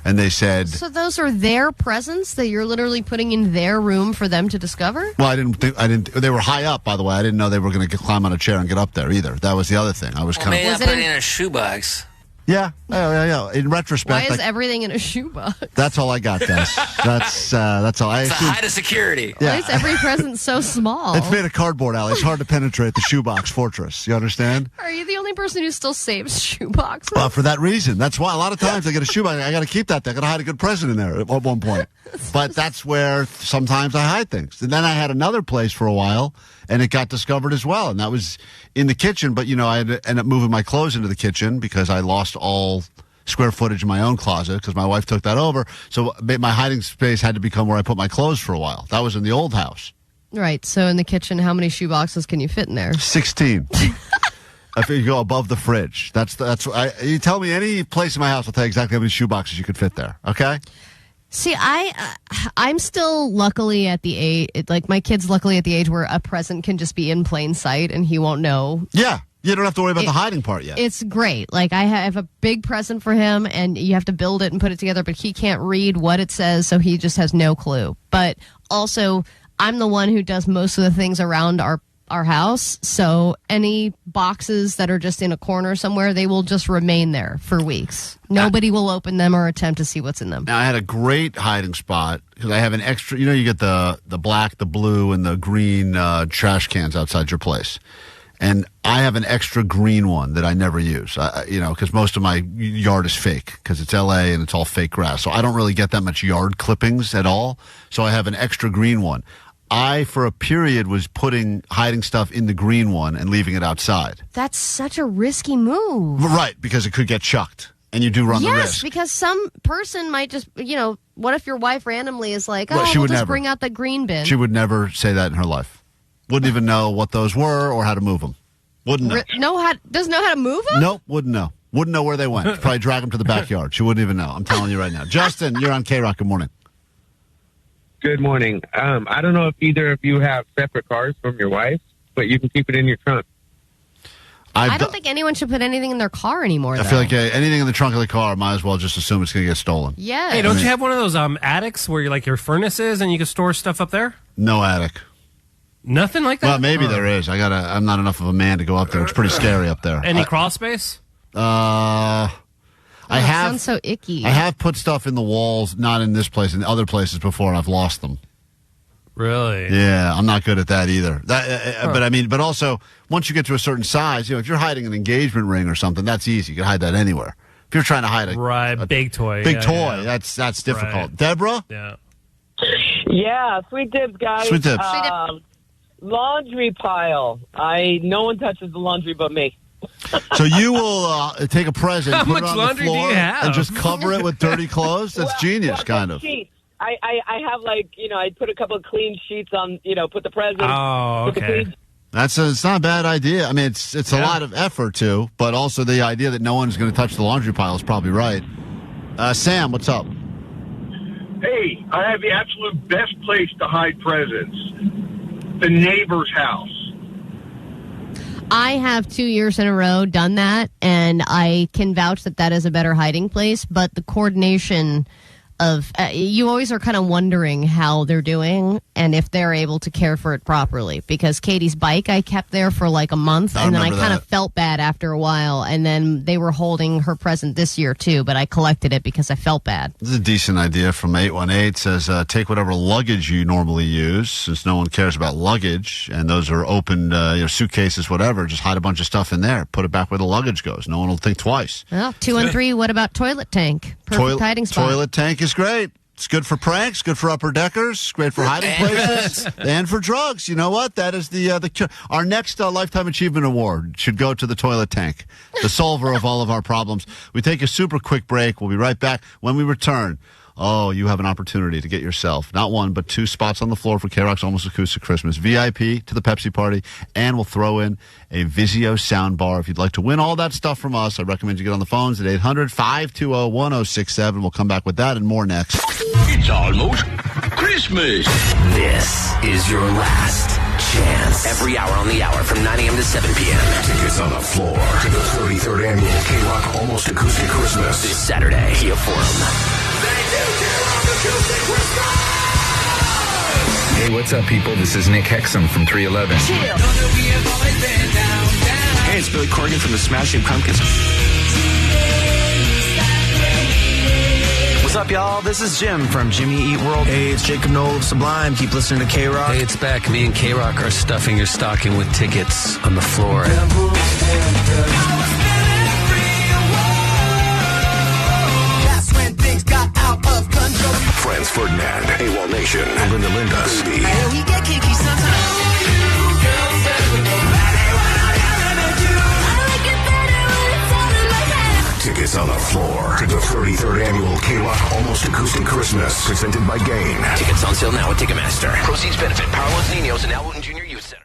And they said... So those are their presents that you're literally putting in their room for them to discover? Well, I didn't. They were high up, by the way. I didn't know they were going to climb on a chair and get up there either. That was the other thing. I was kind of... Maybe I put it in a shoebox. Yeah. In retrospect, why is everything in a shoebox? That's all I got, guys. That's all. It's a hide of security. Yeah. Why is every present so small? It's made of cardboard, Allie. It's hard to penetrate the shoebox fortress. You understand? Are you the only person who still saves shoeboxes? Well, for that reason. That's why a lot of times I get a shoebox. I got to keep that there. I got to hide a good present in there at one point. But that's where sometimes I hide things. And then I had another place for a while, and it got discovered as well. And that was in the kitchen. But, I had to end up moving my clothes into the kitchen because I lost all square footage in my own closet because my wife took that over. So my hiding space had to become where I put my clothes for a while. That was in the old house. Right. So in the kitchen, how many shoeboxes can you fit in there? 16. If you go above the fridge. You tell me any place in my house, I'll tell you exactly how many shoeboxes you could fit there. Okay? See, I'm still luckily at the age, my kid's luckily at the age where a present can just be in plain sight and he won't know. Yeah. You don't have to worry about the hiding part yet. It's great. Like, I have a big present for him, and you have to build it and put it together, but he can't read what it says, so he just has no clue. But also, I'm the one who does most of the things around our house, so any boxes that are just in a corner somewhere, they will just remain there for weeks. Nobody will open them or attempt to see what's in them. Now, I had a great hiding spot because I have an extra, you get the black, the blue, and the green trash cans outside your place. And I have an extra green one that I never use, because most of my yard is fake because it's L.A. and it's all fake grass. So I don't really get that much yard clippings at all. So I have an extra green one. I, for a period, was hiding stuff in the green one and leaving it outside. That's such a risky move. Right, because it could get chucked. And you do run the risk. Yes, because some person might just, what if your wife randomly is like, she we'll would just never bring out the green bin. She would never say that in her life. Wouldn't even know what those were or how to move them. Wouldn't know. Doesn't know how to move them? Nope, wouldn't know. Wouldn't know where they went. She'd probably drag them to the backyard. She wouldn't even know. I'm telling you right now. Justin, you're on KROQ. Good morning. Good morning. I don't know if either of you have separate cars from your wife, but you can keep it in your trunk. I don't think anyone should put anything in their car anymore, though. I feel like anything in the trunk of the car, might as well just assume it's going to get stolen. Yeah. Hey, don't you have one of those attics where you're like your furnace is and you can store stuff up there? No attic. Nothing like that? Well, maybe there is. I'm not enough of a man to go up there. It's pretty scary up there. Any crawl space? I have. Sounds so icky. I have put stuff in the walls, not in this place, in other places before, and I've lost them. Really? Yeah, I'm not good at that either. But also, once you get to a certain size, if you're hiding an engagement ring or something, that's easy. You can hide that anywhere. If you're trying to hide a big toy, that's difficult. Right. Deborah? Yeah. Yeah, sweet tips, guys. Sweet tips. Laundry pile. No one touches the laundry but me. So you will take a present, How put much it on laundry the do floor, you have? and just cover it with dirty clothes? That's genius, kind of. Sheets. I have I put a couple of clean sheets on, put the present. Oh, put the okay. clean- It's not a bad idea. I mean, it's a lot of effort, too, but also the idea that no one's going to touch the laundry pile is probably right. Sam, what's up? Hey, I have the absolute best place to hide presents. The neighbor's house. I have 2 years in a row done that, and I can vouch that is a better hiding place, but the coordination of you always are kind of wondering how they're doing and if they're able to care for it properly, because Katie's bike I kept there for like a month, and then I kind of felt bad after a while, and then they were holding her present this year too, but I collected it because I felt bad. This is a decent idea from 818. Says take whatever luggage you normally use, since no one cares about luggage, and those are open suitcases, whatever. Just hide a bunch of stuff in there, put it back where the luggage goes. No one will think twice. Well, 213. What about toilet tank? Perfect hiding spot. Toilet tank is great. It's good for pranks, good for upper deckers, great for hiding places, and for drugs. You know what? That is our next Lifetime Achievement Award should go to the toilet tank, the solver of all of our problems. We take a super quick break. We'll be right back. When we return, you have an opportunity to get yourself not one, but 2 spots on the floor for KROQ's Almost Acoustic Christmas, VIP to the Pepsi party, and we'll throw in a Vizio sound bar. If you'd like to win all that stuff from us, I recommend you get on the phones at 800-520-1067. We'll come back with that and more next. It's almost Christmas. This is your last chance. Every hour on the hour from 9 a.m. to 7 p.m. Tickets on the floor to the 33rd annual KROQ Almost Acoustic Christmas. This Saturday, Kia Forum. Hey, what's up, people? This is Nick Hexum from 311. Hey, it's Billy Corgan from the Smashing Pumpkins. What's up, y'all? This is Jim from Jimmy Eat World. Hey, it's Jacob Noel of Sublime. Keep listening to KROQ. Hey, it's back. Me and KROQ are stuffing your stocking with tickets on the floor. That's when things got out of control. Franz Ferdinand, AWOL Nation, Linda Linda, Baby. And we get kinky sometimes. Tickets on the floor to the 33rd annual KROQ Almost Acoustic Christmas, presented by Gain. Tickets on sale now at Ticketmaster. Proceeds benefit Power Los Niños and Alwood Junior Youth Center.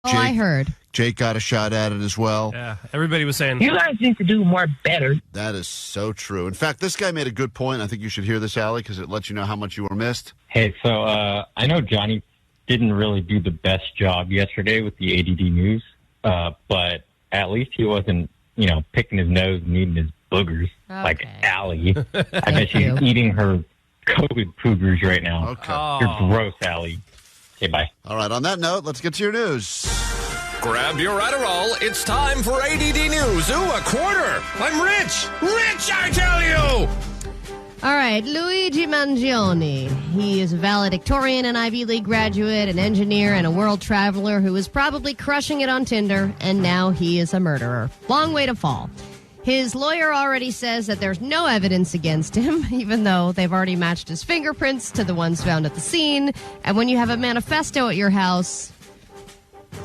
I heard. Jake got a shot at it as well. Yeah, everybody was saying, You guys need to do more better. That is so true. In fact, this guy made a good point. I think you should hear this, Allie, because it lets you know how much you were missed. Hey, so I know Johnny didn't really do the best job yesterday with the ADD news, but at least he wasn't, picking his nose and eating his boogers like Allie. I bet she's eating her COVID poogers right now. Okay. You're gross, Allie. Okay, bye. All right, on that note, let's get to your news. Grab your Adderall. It's time for ADD News. Ooh, a quarter. I'm rich. Rich, I tell you. All right, Luigi Mangione. He is a valedictorian, an Ivy League graduate, an engineer, and a world traveler who was probably crushing it on Tinder, and now he is a murderer. Long way to fall. His lawyer already says that there's no evidence against him, even though they've already matched his fingerprints to the ones found at the scene. And when you have a manifesto at your house,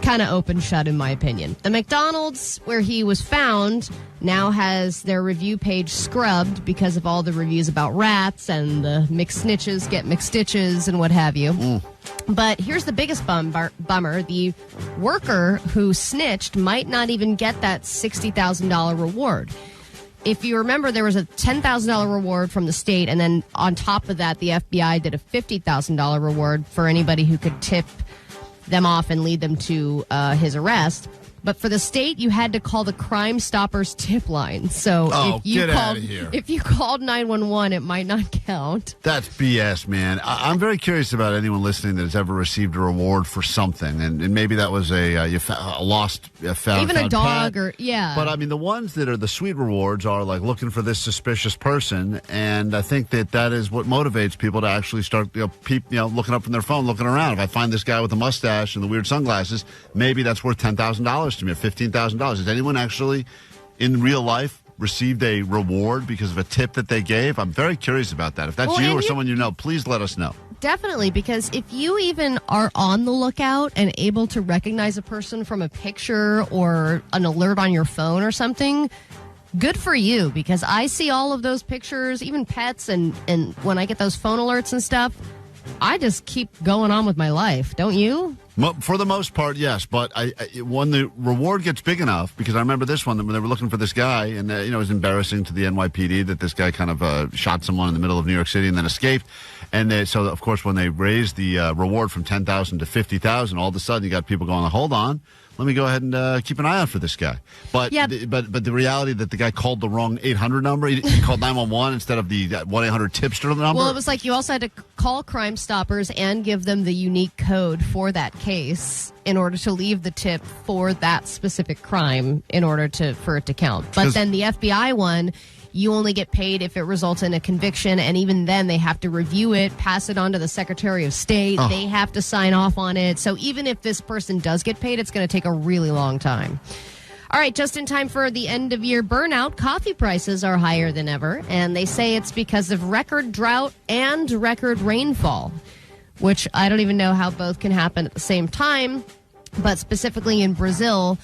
kind of open shut, in my opinion. The McDonald's where he was found now has their review page scrubbed because of all the reviews about rats and the McSnitches get McStitches and what have you. But here's the biggest bummer. The worker who snitched might not even get that $60,000 reward. If you remember, there was a $10,000 reward from the state, and then on top of that, the FBI did a $50,000 reward for anybody who could tip them off and lead them to his arrest. But for the state, you had to call the Crime Stoppers tip line. So if you called 911, it might not count. That's BS, man. I'm very curious about anyone listening that has ever received a reward for something, and maybe that was a found even a dog pet. or But I mean, the ones that are the sweet rewards are like looking for this suspicious person, and I think that is what motivates people to actually start looking up from their phone, looking around. If I find this guy with a mustache and the weird sunglasses, maybe that's worth $10,000 to me, or $15,000. Has anyone actually in real life received a reward because of a tip that they gave? I'm very curious about that. If that's you or someone you know, please let us know. Definitely, because if you even are on the lookout and able to recognize a person from a picture or an alert on your phone or something, good for you, because I see all of those pictures, even pets, and when I get those phone alerts and stuff, I just keep going on with my life. Don't you? For the most part, yes. But when the reward gets big enough, because I remember this one, when they were looking for this guy, and it was embarrassing to the NYPD that this guy kind of shot someone in the middle of New York City and then escaped. And so, of course, when they raised the reward from $10,000 to $50,000, all of a sudden you got people going, hold on, let me go ahead and keep an eye out for this guy. But but the reality that the guy called the wrong 800 number, he called 911 instead of the 1-800-TIPSTER number. Well, it was like you also had to call Crime Stoppers and give them the unique code for that case in order to leave the tip for that specific crime in order for it to count. But then the FBI one, you only get paid if it results in a conviction, and even then they have to review it, pass it on to the Secretary of State. Oh. They have to sign off on it. So even if this person does get paid, it's going to take a really long time. All right, just in time for the end-of-year burnout, coffee prices are higher than ever, and they say it's because of record drought and record rainfall, which I don't even know how both can happen at the same time, but specifically in Brazil,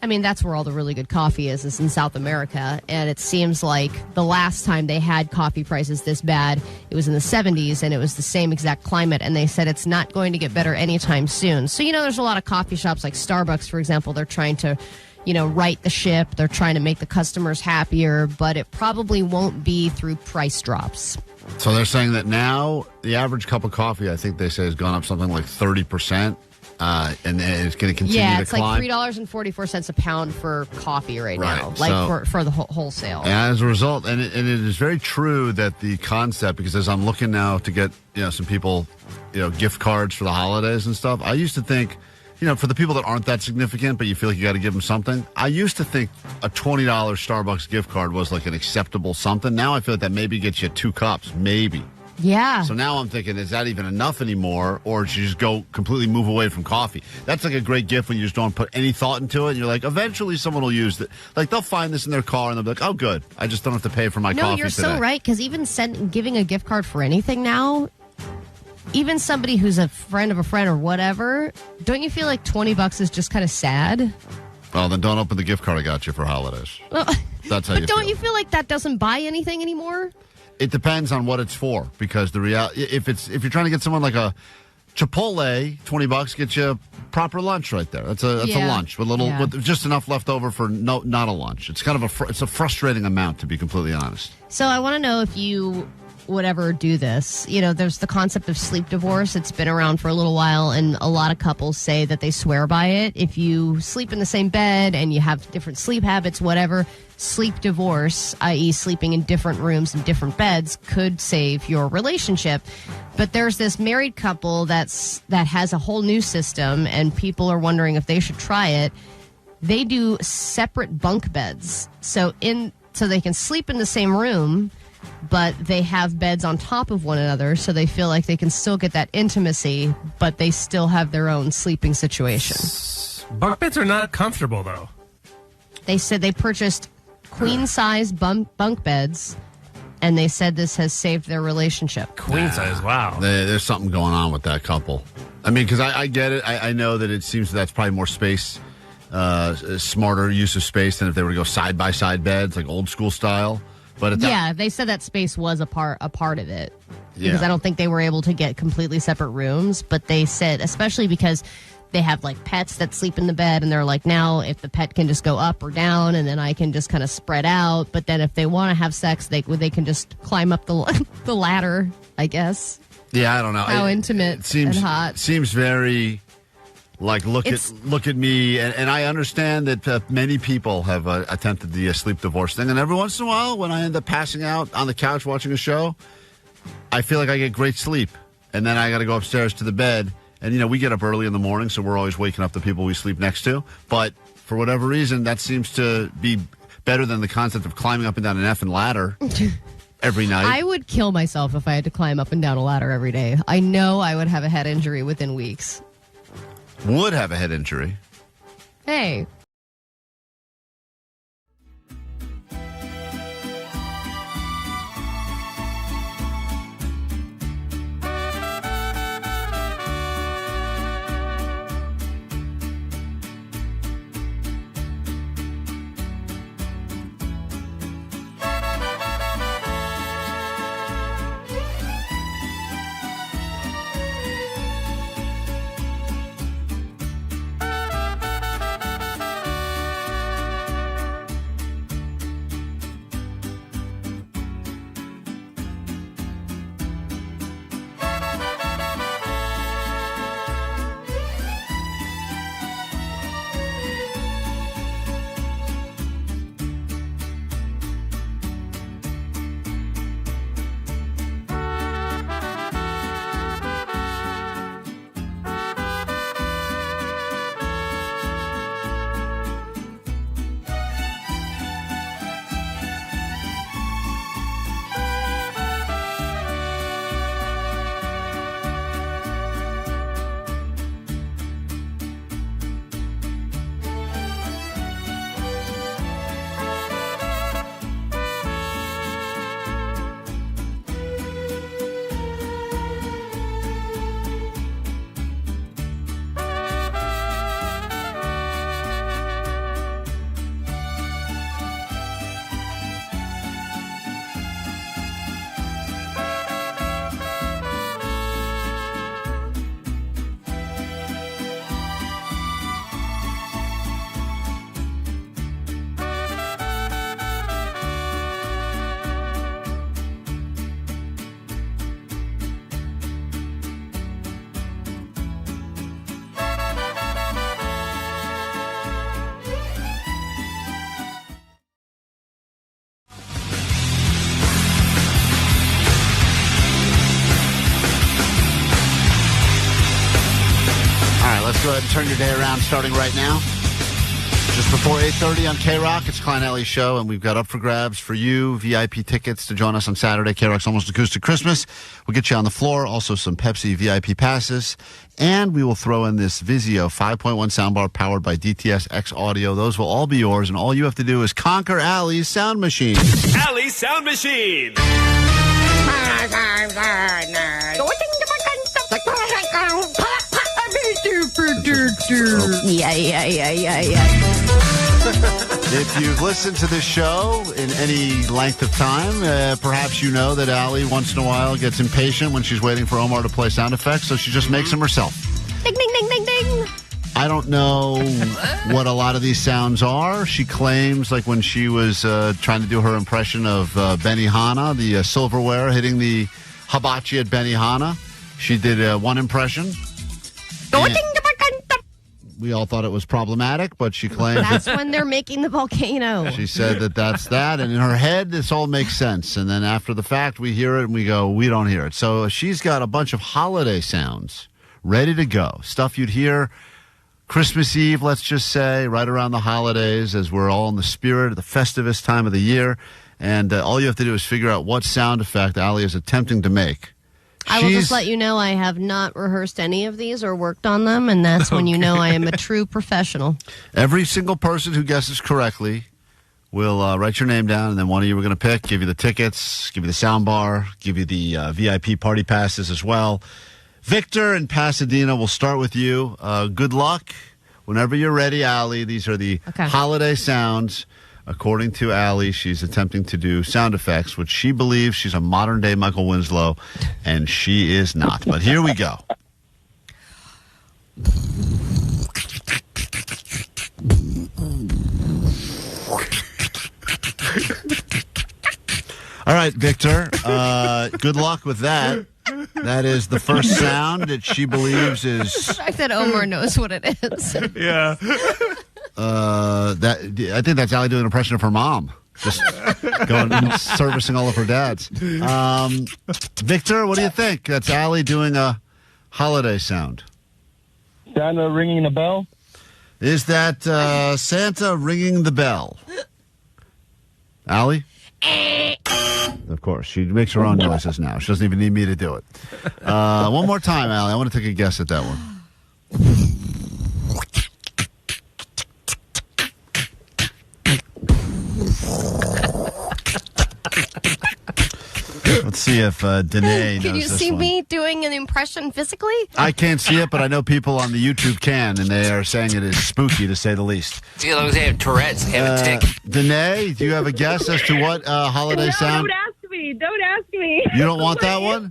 I mean, that's where all the really good coffee is in South America. And it seems like the last time they had coffee prices this bad, it was in the 70s, and it was the same exact climate. And they said it's not going to get better anytime soon. So, there's a lot of coffee shops like Starbucks, for example. They're trying to, right the ship. They're trying to make the customers happier, but it probably won't be through price drops. So they're saying that now the average cup of coffee, I think they say, has gone up something like 30%. And it's going to continue to climb. Yeah, it's like $3.44 a pound for coffee right now, for the wholesale. And as a result, and it is very true that the concept, because as I'm looking now to get some people, gift cards for the holidays and stuff, I used to think, for the people that aren't that significant, but you feel like you got to give them something, I used to think a $20 Starbucks gift card was like an acceptable something. Now I feel like that maybe gets you 2 cups, maybe. Yeah. So now I'm thinking, is that even enough anymore, or should you just go completely move away from coffee? That's like a great gift when you just don't put any thought into it, and you're like, eventually someone will use it. Like, they'll find this in their car, and they'll be like, oh, good. I just don't have to pay for my coffee today. No, you're so right, because even giving a gift card for anything now, even somebody who's a friend of a friend or whatever, don't you feel like $20 is just kind of sad? Well, then don't open the gift card I got you for holidays. Well, that's how you feel. But don't you feel like that doesn't buy anything anymore? It depends on what it's for, because the reality, if you're trying to get someone like a Chipotle, $20 gets you a proper lunch right there. That's a lunch with just enough left over for not a lunch. It's kind of it's a frustrating amount, to be completely honest. So I want to know if you would ever do this. There's the concept of sleep divorce. It's been around for a little while, and a lot of couples say that they swear by it. If you sleep in the same bed and you have different sleep habits, whatever, sleep divorce, i.e. sleeping in different rooms and different beds, could save your relationship. But there's this married couple that has a whole new system, and people are wondering if they should try it. They do separate bunk beds. So they can sleep in the same room, but they have beds on top of one another, so they feel like they can still get that intimacy, but they still have their own sleeping situation. Bunk beds are not comfortable, though. They said they purchased queen-size bunk beds, and they said this has saved their relationship. Queen size, wow. There's something going on with that couple. I mean, because I get it. I know that it seems that's probably more space, smarter use of space than if they were to go side-by-side beds, like old school style. But they said that space was a part of it. Yeah. Because I don't think they were able to get completely separate rooms. But they said, especially because they have like pets that sleep in the bed, and they're like, now if the pet can just go up or down, and then I can just kind of spread out. But then if they want to have sex, they can just climb up the ladder, I guess. Yeah, I don't know. How intimate and hot. Seems very like look at me, and I understand that many people have attempted the sleep divorce thing, and every once in a while, when I end up passing out on the couch watching a show, I feel like I get great sleep, and then I got to go upstairs to the bed. And, we get up early in the morning, so we're always waking up the people we sleep next to. But for whatever reason, that seems to be better than the concept of climbing up and down an effing ladder every night. I would kill myself if I had to climb up and down a ladder every day. I know I would have a head injury within weeks. Would have a head injury. Hey. Go ahead and turn your day around starting right now. Just before 8:30 on KROQ, it's Klein Alley Show, and we've got up for grabs for you VIP tickets to join us on Saturday, KROQ's Almost Acoustic Christmas. We'll get you on the floor, also some Pepsi VIP passes, and we will throw in this Vizio 5.1 soundbar powered by DTS X Audio. Those will all be yours, and all you have to do is conquer Allie's sound machine. Allie's sound machine. Yeah. If you've listened to this show in any length of time, perhaps you know that Allie once in a while gets impatient when she's waiting for Omar to play sound effects, so she just makes them herself. Ding, ding, ding, ding, ding. I don't know what a lot of these sounds are. She claims, like when she was trying to do her impression of Benihana, the silverware hitting the hibachi at Benihana, she did one impression. We all thought it was problematic, but she claims that's when they're making the volcano. She said that's that, and in her head, this all makes sense. And then after the fact, we hear it and we go, we don't hear it. So she's got a bunch of holiday sounds ready to go. Stuff you'd hear Christmas Eve, let's just say, right around the holidays, as we're all in the spirit of the festivus time of the year. And all you have to do is figure out what sound effect Allie is attempting to make. I will just let you know I have not rehearsed any of these or worked on them, and that's when you know I am a true professional. Every single person who guesses correctly We'll write your name down, and then one of you we're going to pick, give you the tickets, give you the sound bar, give you the VIP party passes as well. Victor in Pasadena, we'll start with you. Good luck. Whenever you're ready, Allie, these are the holiday sounds. According to Allie, she's attempting to do sound effects, which she believes she's a modern-day Michael Winslow, and she is not. But here we go. All right, Victor, good luck with that. That is the first sound that she believes is... The fact that Omar knows what it is. Yeah. I think that's Allie doing an impression of her mom. Just going servicing all of her dads. Victor, what do you think? That's Allie doing a holiday sound. Santa ringing the bell? Is that Santa ringing the bell? Allie? Of course. She makes her own noises now. She doesn't even need me to do it. One more time, Allie. I want to take a guess at that one. Let's see if Danae knows Can you this see one. me doing an impression physically? I can't see it, but I know people on the YouTube can, and they are saying it is spooky, to say the least. See, as long as they have Tourette's, have a tick. Danae, do you have a guess as to what holiday sound? Don't ask me. Don't ask me. You don't want that one?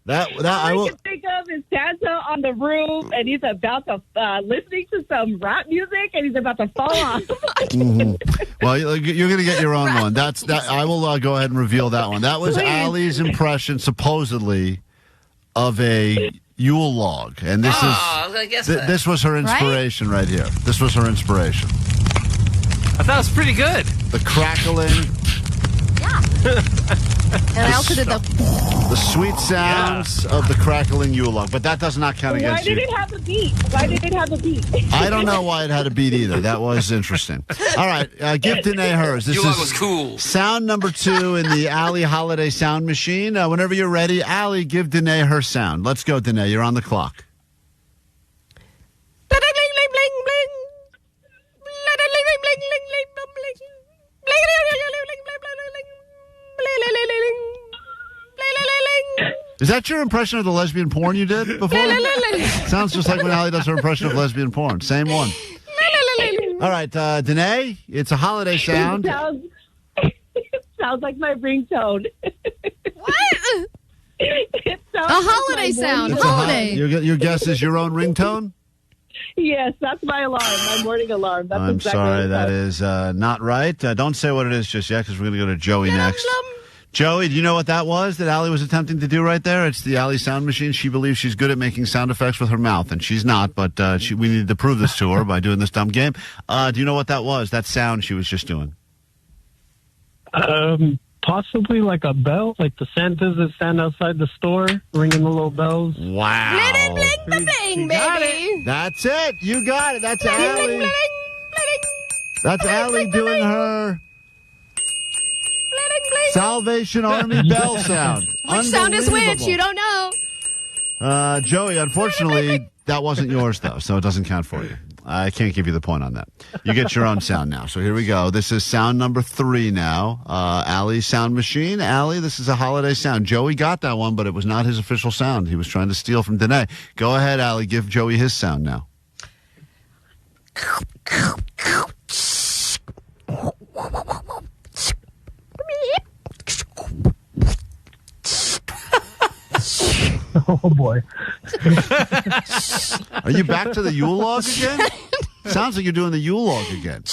All I can think of is Santa on the roof, and he's about to listening to some rap music, and he's about to fall off. Well, you're going to get your own one. That's that. I will go ahead and reveal that one. That was Allie's impression, supposedly, of a Yule log, and this I was gonna guess that. this was her inspiration right here. This was her inspiration. I thought it was pretty good. The crackling. And I also did The sweet sounds of the crackling Yule log, but that does not count Why against did you. it have a beat? Why did it have a beat? I don't know why it had a beat either. That was interesting. All right, give Danae hers. This Yule log is was cool. sound number 2 in the Allie Holiday Sound Machine. Whenever you're ready, Allie, give Danae her sound. Let's go, Danae. You're on the clock. Is that your impression of the lesbian porn you did before? Sounds just like when Allie does her impression of lesbian porn. Same one. All right, Danae, it's a holiday sound. It sounds like my ringtone. What? It sounds A holiday sound. It's Holiday. Your guess is your own ringtone? Yes, that's my alarm, my morning alarm. That's I'm exactly sorry, what it that sounds. is not right. Don't say what it is just yet, because we're going to go to Joey next. Joey, do you know what that was that Allie was attempting to do right there? It's the Allie sound machine. She believes she's good at making sound effects with her mouth, and she's not, but we needed to prove this to her by doing this dumb game. Do you know what that was, that sound she was just doing? Possibly like a bell, like the Santas that stand outside the store ringing the little bells. Wow. Bling, bling, bling, baby. That's it. You got it. That's Allie. That's Allie doing her Salvation Army bell sound. Which sound is which? Unbelievable. You don't know. Joey, unfortunately, that wasn't yours, though, so it doesn't count for you. I can't give you the point on that. You get your own sound now. So here we go. This is sound number 3 now. Allie's sound machine. Allie, this is a holiday sound. Joey got that one, but it was not his official sound. He was trying to steal from Danae. Go ahead, Allie. Give Joey his sound now. Oh, boy. Are you back to the Yule log again? Sounds like you're doing the Yule log again.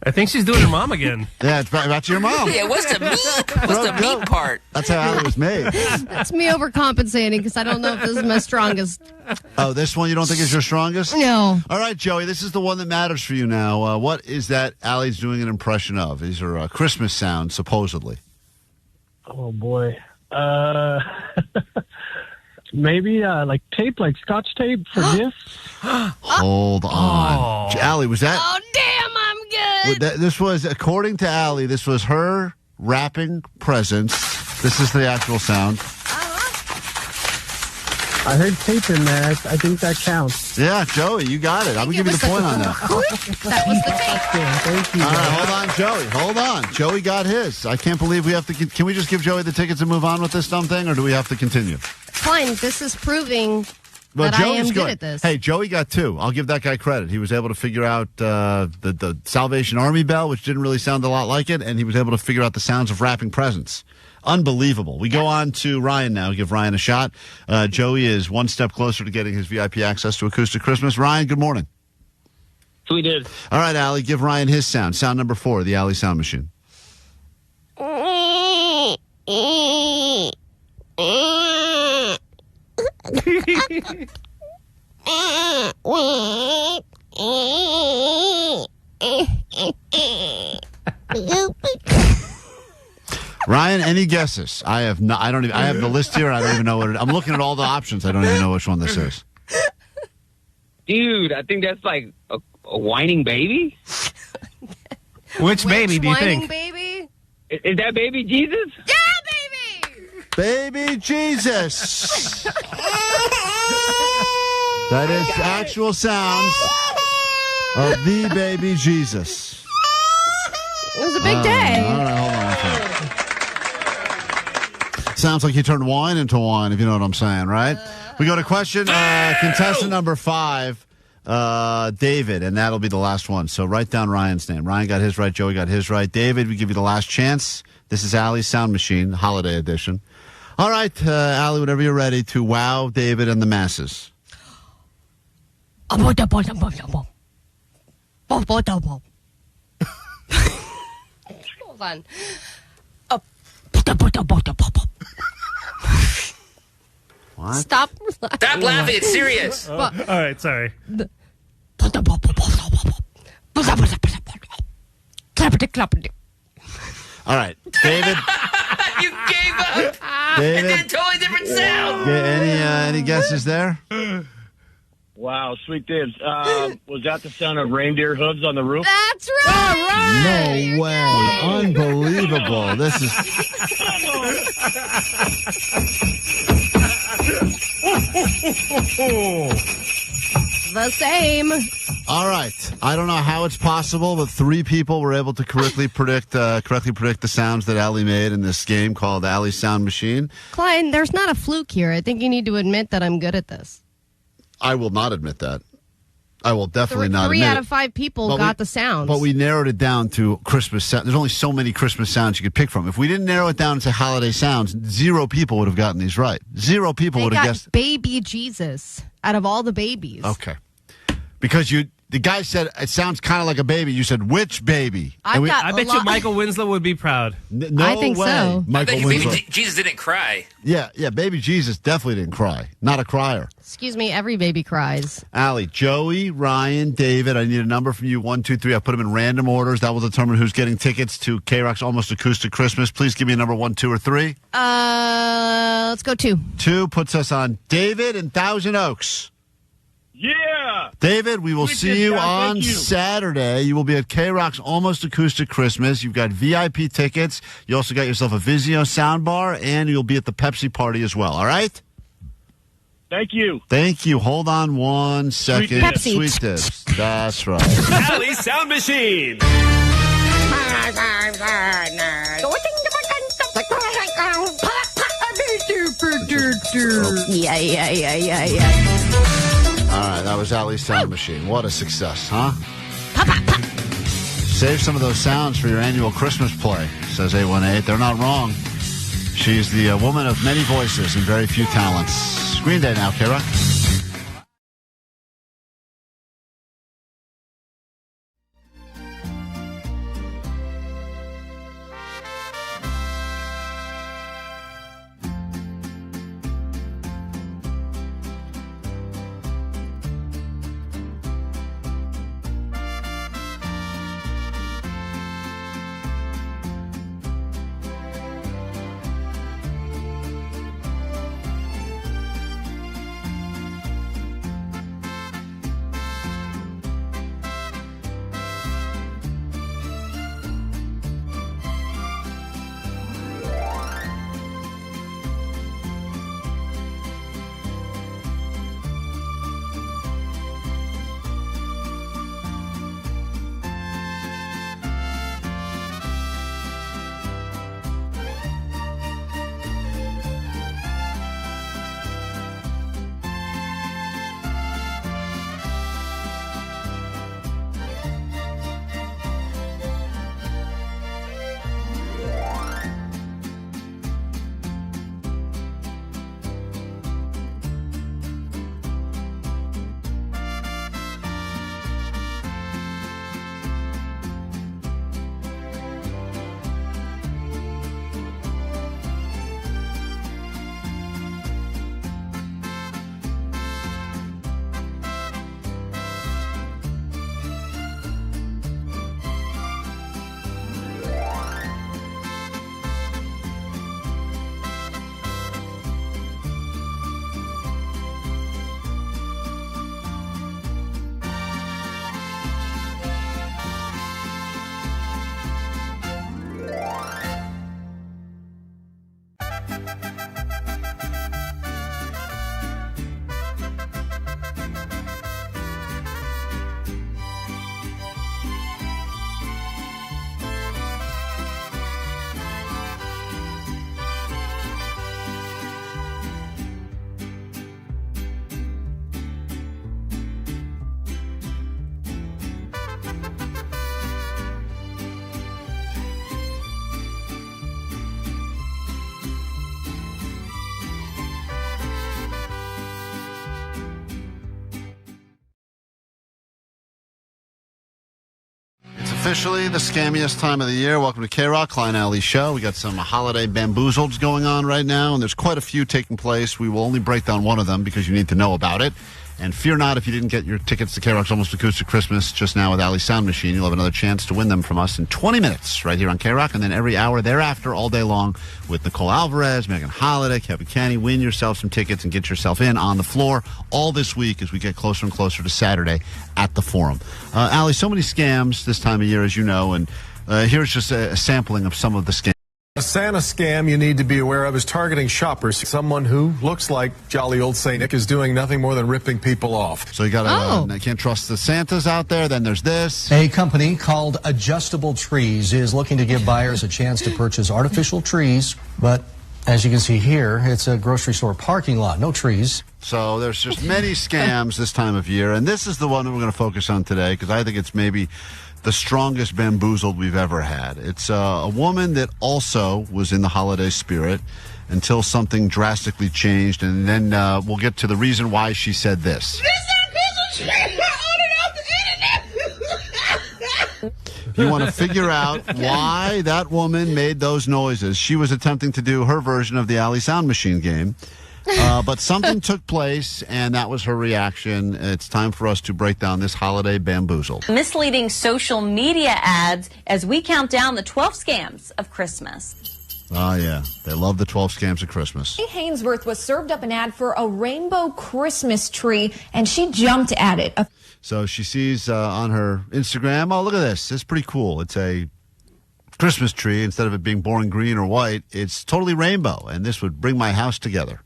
I think she's doing her mom again. Yeah, it's back to your mom. Yeah, what's the meat? What's the meat part? That's how Allie was made. That's me overcompensating because I don't know if this is my strongest. Oh, this one you don't think is your strongest? No. All right, Joey, this is the one that matters for you now. What is that Allie's doing an impression of? These are Christmas sounds, supposedly. Oh, boy. Maybe like tape, like Scotch tape for gifts. Hold on. Allie, was that? Oh, damn, I'm good. This was, according to Allie, this was her wrapping presents. This is the actual sound. I heard tape in there. I think that counts. Yeah, Joey, you got it. I'm going to give you the point on that. That was the tape. Thank you. All right, hold on, Joey. Hold on. Joey got his. I can't believe we have to. Can we just give Joey the tickets and move on with this dumb thing, or do we have to continue? Fine, this is proving Well, that Joey's I am good at this. Hey, Joey got 2. I'll give that guy credit. He was able to figure out the Salvation Army bell, which didn't really sound a lot like it, and he was able to figure out the sounds of wrapping presents. Unbelievable. We go on to Ryan now. Give Ryan a shot. Joey is one step closer to getting his VIP access to Acoustic Christmas. Ryan, good morning. So we did. All right, Allie, give Ryan his sound. Sound number 4, the Allie sound machine. Ryan, any guesses? I have no, I don't even. I have the list here. I don't even know what I'm looking at all the options. I don't even know which one this is. Dude, I think that's like a whining baby. Which baby do you whining think? baby? Is that baby Jesus? Yeah, baby! Baby Jesus. That is actual sounds of the baby Jesus. It was a big day. All right, hold on a second. Sounds like you turned wine into wine, if you know what I'm saying, right? We go to question contestant number 5, David, and that'll be the last one. So write down Ryan's name. Ryan got his right. Joey got his right. David, we give you the last chance. This is Allie's Sound Machine, holiday edition. All right, Allie, whenever you're ready to wow David and the masses. Hold on. What? Stop laughing. It's serious. All right, sorry. All right, David. You gave up. David. It did a totally different sound. Any guesses there? Wow, sweet dibs. Was that the sound of reindeer hooves on the roof? That's right. No way. Unbelievable. This is. The same. All right. I don't know how it's possible, but 3 people were able to correctly predict the sounds that Allie made in this game called Allie's Sound Machine. Klein, there's not a fluke here. I think you need to admit that I'm good at this. I will not admit that. I will definitely not admit 3 it. out of 5 people got the sounds. But we narrowed it down to Christmas sounds. There's only so many Christmas sounds you could pick from. If we didn't narrow it down to holiday sounds, 0 people would have gotten these right. 0 people would have guessed. Baby Jesus out of all the babies. Okay. Because the guy said it sounds kind of like a baby. You said, which baby? I bet you Michael Winslow would be proud. No I think way. so. Michael I bet Winslow. baby Jesus didn't cry. Yeah, baby Jesus definitely didn't cry. Not a crier. Excuse me, every baby cries. Allie, Joey, Ryan, David, I need a number from you. 1, 2, 3. I put them in random orders. That will determine who's getting tickets to KROQ's Almost Acoustic Christmas. Please give me a number 1, 2, or 3. Let's go 2. 2 puts us on David in Thousand Oaks. Yeah! David, we will see you on Thank you. Saturday. You will be at KROQ's Almost Acoustic Christmas. You've got VIP tickets. You also got yourself a Vizio soundbar, and you'll be at the Pepsi party as well, all right? Thank you. Thank you. Hold on 1 second. Pepsi. Sweet dips. That's right. Allie's Sound Machine. Yeah. All right, that was Allie's Sound Machine. What a success, huh? Save some of those sounds for your annual Christmas play, says 818. They're not wrong. She's the woman of many voices and very few talents. Green Day now, KROQ. officially the scammiest time of the year. Welcome to KROQ, Klein Alley Show. We got some holiday bamboozles going on right now, and there's quite a few taking place. We will only break down one of them because you need to know about it. And fear not if you didn't get your tickets to KROQ's Almost Acoustic Christmas just now with Allie's Sound Machine. You'll have another chance to win them from us in 20 minutes right here on KROQ, and then every hour thereafter all day long with Nicole Alvarez, Megan Holiday, Kevin Canny. Win yourself some tickets and get yourself in on the floor all this week as we get closer and closer to Saturday at the Forum. Allie, so many scams this time of year, as you know, and here's just a sampling of some of the scams. A Santa scam you need to be aware of is targeting shoppers. Someone who looks like jolly old Saint Nick is doing nothing more than ripping people off. So you got to can't trust the Santas out there. Then there's this. A company called Adjustable Trees is looking to give buyers a chance to purchase artificial trees, but as you can see here, it's a grocery store parking lot, no trees. So there's just many scams this time of year, and this is the one that we're going to focus on today because I think it's maybe the strongest bamboozled we've ever had. It's a woman that also was in the holiday spirit until something drastically changed, and then we'll get to the reason why she said this. If you want to figure out why that woman made those noises, she was attempting to do her version of the Alley Sound Machine game. But something took place, and that was her reaction. It's time for us to break down this holiday bamboozle. Misleading social media ads as we count down the 12 scams of Christmas. Oh, yeah. They love the 12 scams of Christmas. Hainsworth was served up an ad for a rainbow Christmas tree, and she jumped at it. So she sees on her Instagram, oh, look at this. It's pretty cool. It's a Christmas tree. Instead of it being boring green or white, it's totally rainbow, and this would bring my house together.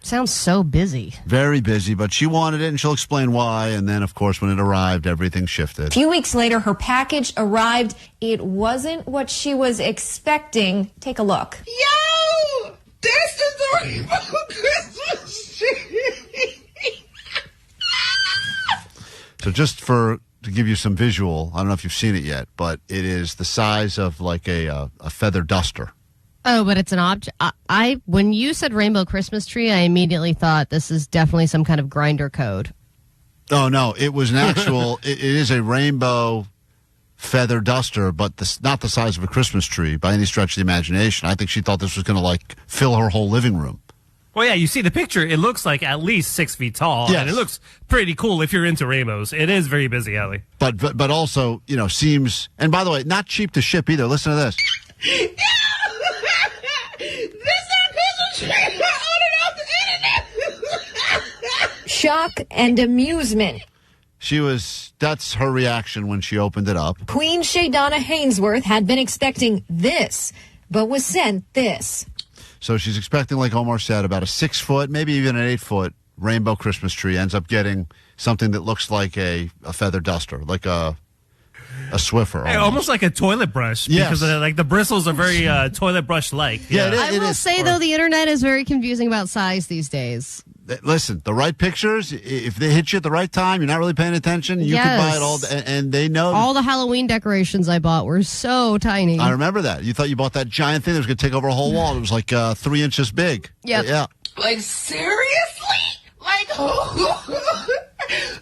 Sounds so busy. Very busy, but she wanted it, and she'll explain why. And then, of course, when it arrived, everything shifted. A few weeks later, her package arrived. It wasn't what she was expecting. Take a look. Yo! This is the rainbow Christmas tree! So just to give you some visual, I don't know if you've seen it yet, but it is the size of like a feather duster. Oh, but it's an object. When you said rainbow Christmas tree, I immediately thought this is definitely some kind of grinder code. Oh, no, it was an actual, it is a rainbow feather duster, but not the size of a Christmas tree by any stretch of the imagination. I think she thought this was going to like fill her whole living room. Well, yeah, you see the picture. It looks like at least 6 feet tall, yes. And it looks pretty cool if you're into rainbows. It is very busy, Allie. But also, seems, and by the way, not cheap to ship either. Listen to this. Shock and amusement. That's her reaction when she opened it up. Queen Shaydonna Hainsworth had been expecting this, but was sent this. So she's expecting, like Omar said, about a 6 foot, maybe even an 8 foot rainbow Christmas tree. Ends up getting something that looks like a feather duster, like a Swiffer. Almost like a toilet brush. Yes. Because the bristles are very toilet brush-like. Yeah, I will say, though, the internet is very confusing about size these days. Listen, the right pictures, if they hit you at the right time, you're not really paying attention, you can buy it all, and they know. All the Halloween decorations I bought were so tiny. I remember that. You thought you bought that giant thing that was going to take over a whole wall. It was like 3 inches big. Yep. Yeah. Like, seriously? Like, who is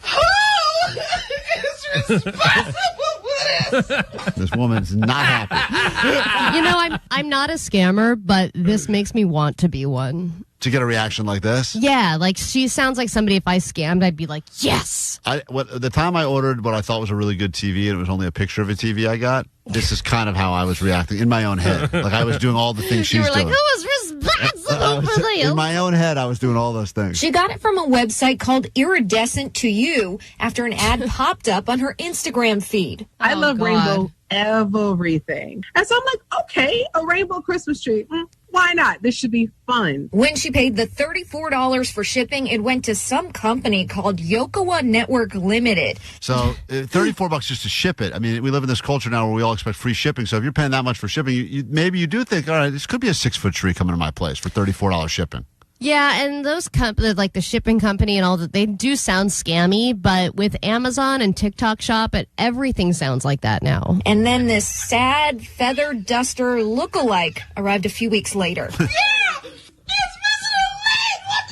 responsible for this? This woman's not happy. I'm not a scammer, but this makes me want to be one. To get a reaction like this? Yeah, like she sounds like somebody, if I scammed, I'd be like, yes. The time I ordered what I thought was a really good TV, and it was only a picture of a TV I got, this is kind of how I was reacting in my own head. Like I was doing all the things she's doing. You were like, who is responsible for this? In my own head, I was doing all those things. She got it from a website called Iridescent to You after an ad popped up on her Instagram feed. I love rainbow everything. And so I'm like, okay, a rainbow Christmas tree. Why not? This should be fun. When she paid the $34 for shipping, it went to some company called Yokawa Network Limited. So $34 just to ship it. I mean, we live in this culture now where we all expect free shipping. So if you're paying that much for shipping, maybe you do think, all right, this could be a 6 foot tree coming to my place for $34 shipping. Yeah, and those companies, like the shipping company and all that, they do sound scammy, but with Amazon and TikTok Shop, everything sounds like that now. And then this sad feather duster lookalike arrived a few weeks later. Yeah! It's missing a leg! What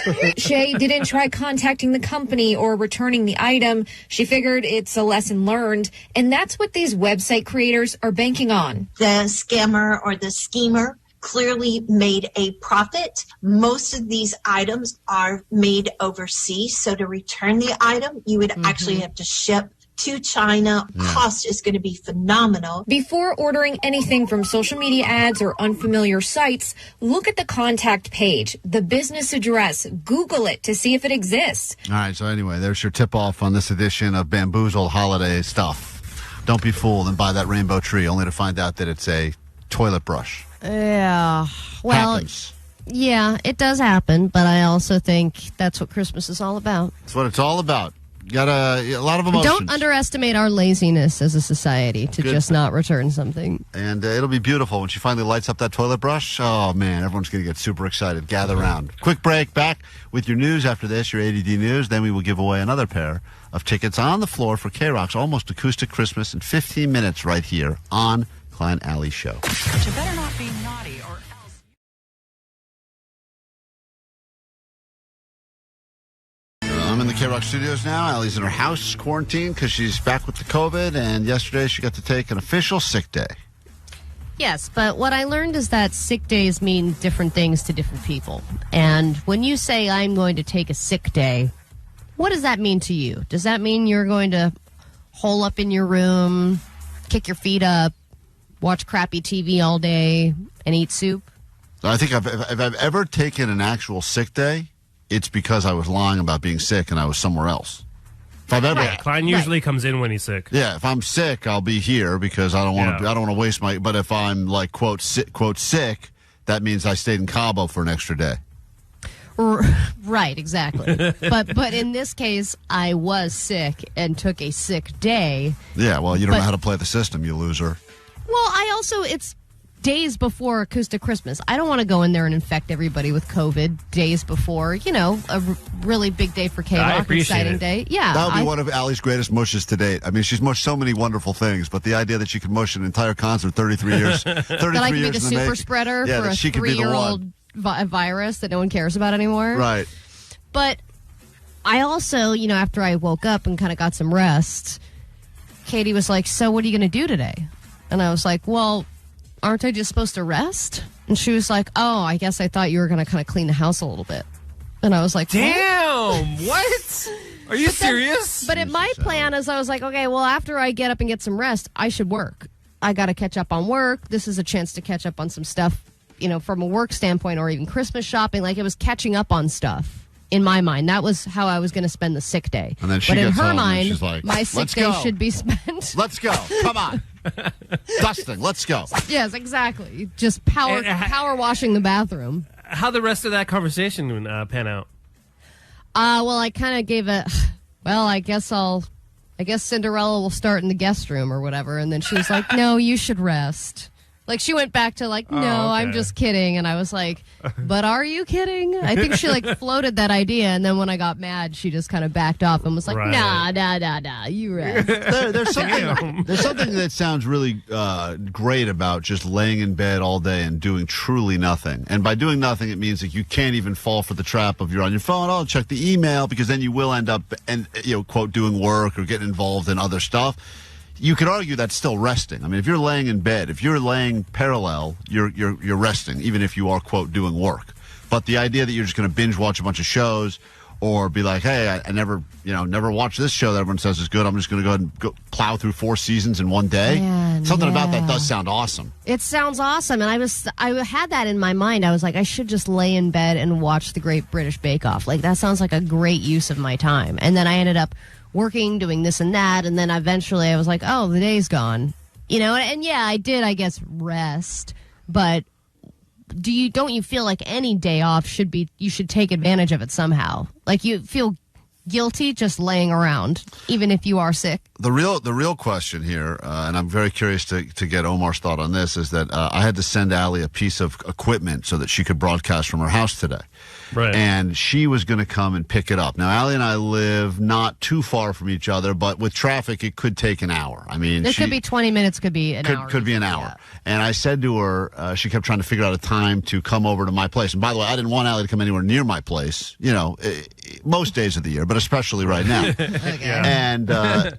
the... Shay didn't try contacting the company or returning the item. She figured it's a lesson learned, and that's what these website creators are banking on. The scammer or the schemer clearly made a profit. Most of these items are made overseas, so to return the item, you would actually have to ship to China. Cost is going to be phenomenal. Before ordering anything from social media ads or unfamiliar sites, look at the contact page, the business address, Google it to see if it exists. All right, so anyway, there's your tip-off on this edition of Bamboozled Holiday Stuff. Don't be fooled and buy that rainbow tree only to find out that it's a toilet brush. Yeah. Well, Happens. yeah, it does happen, but I also think that's what Christmas is all about. That's what it's all about. You got a lot of emotions. Don't underestimate our laziness as a society to just not return something. And it'll be beautiful when she finally lights up that toilet brush. Oh, man, everyone's going to get super excited. Gather around. Quick break. Back with your news after this, your ADD news. Then we will give away another pair of tickets on the floor for KROQ's Almost Acoustic Christmas in 15 minutes right here on Klein Alley Show. But you better not be naughty or else. I'm in the KROQ studios now. Allie's in her house, quarantined, because she's back with the COVID, and yesterday she got to take an official sick day. Yes, but what I learned is that sick days mean different things to different people. And when you say, I'm going to take a sick day, what does that mean to you? Does that mean you're going to hole up in your room, kick your feet up, watch crappy TV all day, and eat soup? I think if I've ever taken an actual sick day, it's because I was lying about being sick and I was somewhere else. If I've ever, Klein usually comes in when he's sick. Yeah, if I'm sick, I'll be here because I don't want to. I don't want to waste my. But if I'm like quote sick, that means I stayed in Cabo for an extra day. Right, exactly. but in this case, I was sick and took a sick day. Yeah, well, you don't know how to play the system, you loser. Well, it's days before Acoustic Christmas. I don't want to go in there and infect everybody with COVID days before, a really big day for KROQ, exciting day. Yeah. That would be one of Allie's greatest mushes to date. I mean, she's mushed so many wonderful things, but the idea that she could mush an entire concert 33 years, 33 that I could years be the super spreader for a 3-year-old virus that no one cares about anymore. Right. But I also, after I woke up and kind of got some rest, Katie was like, so what are you going to do today? And I was like, well, aren't I just supposed to rest? And she was like, oh, I guess I thought you were going to kind of clean the house a little bit. And I was like, damn, what? Are you serious? But my plan is I was like, okay, well, after I get up and get some rest, I should work. I got to catch up on work. This is a chance to catch up on some stuff, from a work standpoint or even Christmas shopping. Like it was catching up on stuff. In my mind, that was how I was going to spend the sick day. And then she but in gets her home mind, and she's like, my sick day should be spent. Let's go. Come on. Dusting. Let's go. Yes, exactly. Just power washing the bathroom. How'd the rest of that conversation pan out? Well, I kind of gave it, I guess Cinderella will start in the guest room or whatever. And then she was like, no, you should rest. Like, she went back to, like, no, okay. I'm just kidding. And I was like, but are you kidding? I think she, floated that idea. And then when I got mad, she just kind of backed off and was like, nah, you rest. There's something that sounds really great about just laying in bed all day and doing truly nothing. And by doing nothing, it means that you can't even fall for the trap of you're on your phone, oh, check the email, because then you will end up, quote, doing work or getting involved in other stuff. You could argue that's still resting. I mean, if you're laying in bed, if you're laying parallel, you're resting, even if you are, quote, doing work. But the idea that you're just going to binge watch a bunch of shows or be like, hey, I never watched this show that everyone says is good. I'm just going to go ahead and plow through 4 seasons in one day. Man, Something about that does sound awesome. It sounds awesome. And I had that in my mind. I was like, I should just lay in bed and watch the Great British Bake Off. Like, that sounds like a great use of my time. And then I ended up working, doing this and that, and then eventually I was like, oh, the day's gone. And yeah, I did, I guess, rest, but don't you feel like any day off you should take advantage of it somehow? Like, you feel guilty just laying around, even if you are sick? The real question here, and I'm very curious to get Omar's thought on this, is that I had to send Allie a piece of equipment so that she could broadcast from her house today. Right. And she was going to come and pick it up. Now, Allie and I live not too far from each other, but with traffic, it could take an hour. I mean, This could be 20 minutes, could be an hour. Could be an hour. And I said to her, she kept trying to figure out a time to come over to my place. And by the way, I didn't want Allie to come anywhere near my place, most days of the year, but especially right now.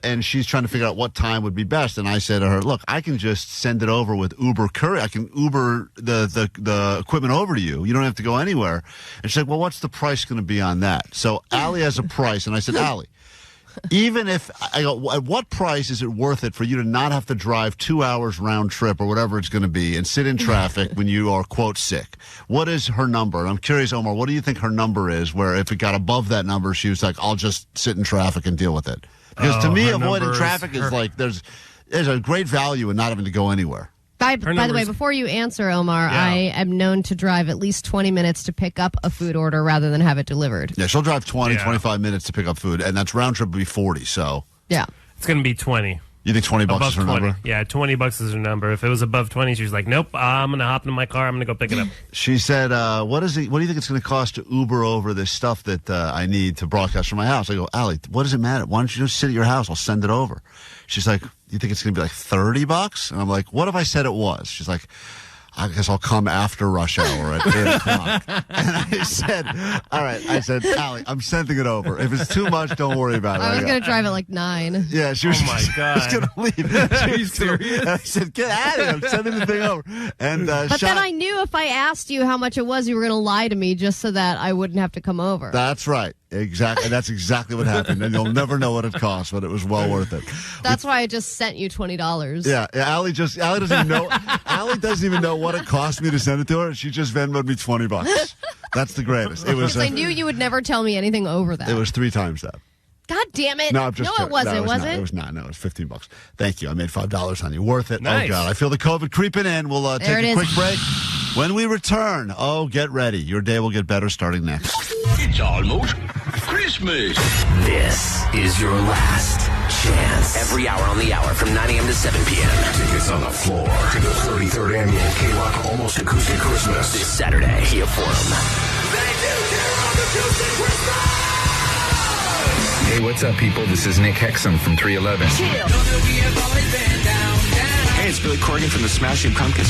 And she's trying to figure out what time would be best. And I said to her, look, I can just send it over with Uber Courier. I can Uber the equipment over to you. You don't have to go anywhere. And she's like, well, what's the price going to be on that? So Allie has a price. And I said, Allie, even if I go, at what price is it worth it for you to not have to drive 2 hours round trip or whatever it's going to be and sit in traffic when you are, quote, sick? What is her number? And I'm curious, Omar, what do you think her number is, where if it got above that number, she was like, I'll just sit in traffic and deal with it? Because to me, avoiding traffic is like, there's a great value in not having to go anywhere. By the way, before you answer, Omar, I am known to drive at least 20 minutes to pick up a food order rather than have it delivered. Yeah, she'll drive 25 minutes to pick up food, and that's round trip would be 40, so. Yeah. It's going to be 20. You think $20 is her number? Yeah, $20 is her number. If it was above 20, she's like, nope, I'm going to hop in my car. I'm going to go pick it up. She said, what do you think it's going to cost to Uber over this stuff that I need to broadcast from my house? I go, Allie, what does it matter? Why don't you just sit at your house? I'll send it over. She's like, you think it's going to be like $30? And I'm like, what if I said it was? She's like, I guess I'll come after rush hour at 8 o'clock. And I said, all right. I said, Allie, I'm sending it over. If it's too much, don't worry about it. I was going to drive at like 9. Yeah, she was, oh my God. She was going to leave. Are you serious? I said, get out of here. I'm sending the thing over. And, but then I knew if I asked you how much it was, you were going to lie to me just so that I wouldn't have to come over. That's right. Exactly. That's exactly what happened. And you'll never know what it cost, but it was well worth it. That's why I just sent you $20. Yeah. Allie doesn't even know. Allie doesn't even know what it cost me to send it to her. She just Venmoed me $20. That's the greatest. It was. Because I knew you would never tell me anything over that. It was 3 times that. God damn it. No, I'm just it wasn't, was it? It was not. No, it was $15. Thank you. I made $5 on you. Worth it. Nice. Oh, God. I feel the COVID creeping in. We'll take a quick break. When we return, get ready. Your day will get better starting next. It's almost Christmas. This is your last chance. Every hour on the hour from 9 a.m. to 7 p.m. Tickets on the floor to the 33rd annual KROQ Almost Acoustic Christmas. This Saturday, Kia Forum. Thank you, KROQ Acoustic Christmas! Hey, what's up, people? This is Nick Hexum from 311. Hey, it's Billy Corgan from the Smashing Pumpkins.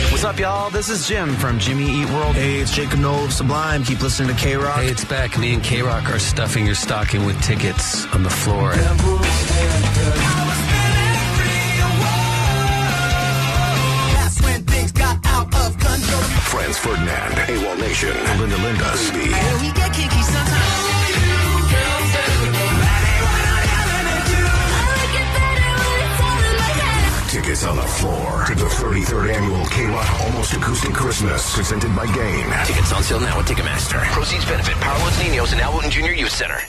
What's up, y'all? This is Jim from Jimmy Eat World. Hey, it's Jacob Noel of Sublime. Keep listening to KROQ. Hey, it's back. Me and KROQ are stuffing your stocking with tickets on the floor. That's when things got out of control. Franz Ferdinand, AWOL Nation, Linda Baby. And we get kinky sometimes. Tickets on the floor to the 33rd annual KROQ Almost Acoustic Christmas, presented by Gain. Tickets on sale now at Ticketmaster. Proceeds benefit Power Los Niños and Alwood Junior Youth Center.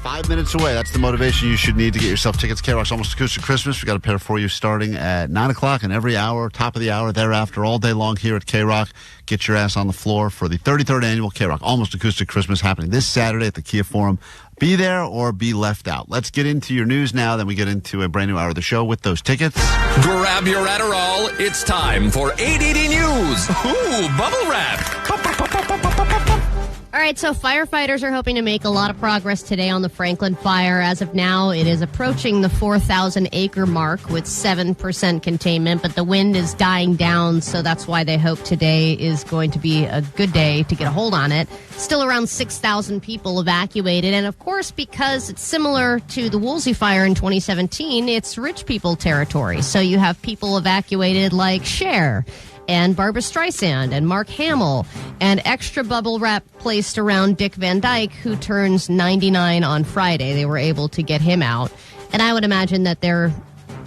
5 minutes away. That's the motivation you should need to get yourself tickets. KROQ's Almost Acoustic Christmas. We got a pair for you starting at 9 o'clock and every hour, top of the hour thereafter, all day long here at KROQ. Get your ass on the floor for the 33rd annual KROQ Almost Acoustic Christmas happening this Saturday at the Kia Forum. Be there or be left out. Let's get into your news now. Then we get into a brand new hour of the show with those tickets. Grab your Adderall. It's time for 880 News. Ooh, bubble wrap. All right, so firefighters are hoping to make a lot of progress today on the Franklin fire. As of now, it is approaching the 4,000-acre mark with 7% containment, but the wind is dying down, so that's why they hope today is going to be a good day to get a hold on it. Still around 6,000 people evacuated, and of course, because it's similar to the Woolsey fire in 2017, it's rich people territory. So you have people evacuated like Cher and Barbra Streisand and Mark Hamill, and extra bubble wrap placed around Dick Van Dyke, who turns 99 on Friday. They were able to get him out. And I would imagine that their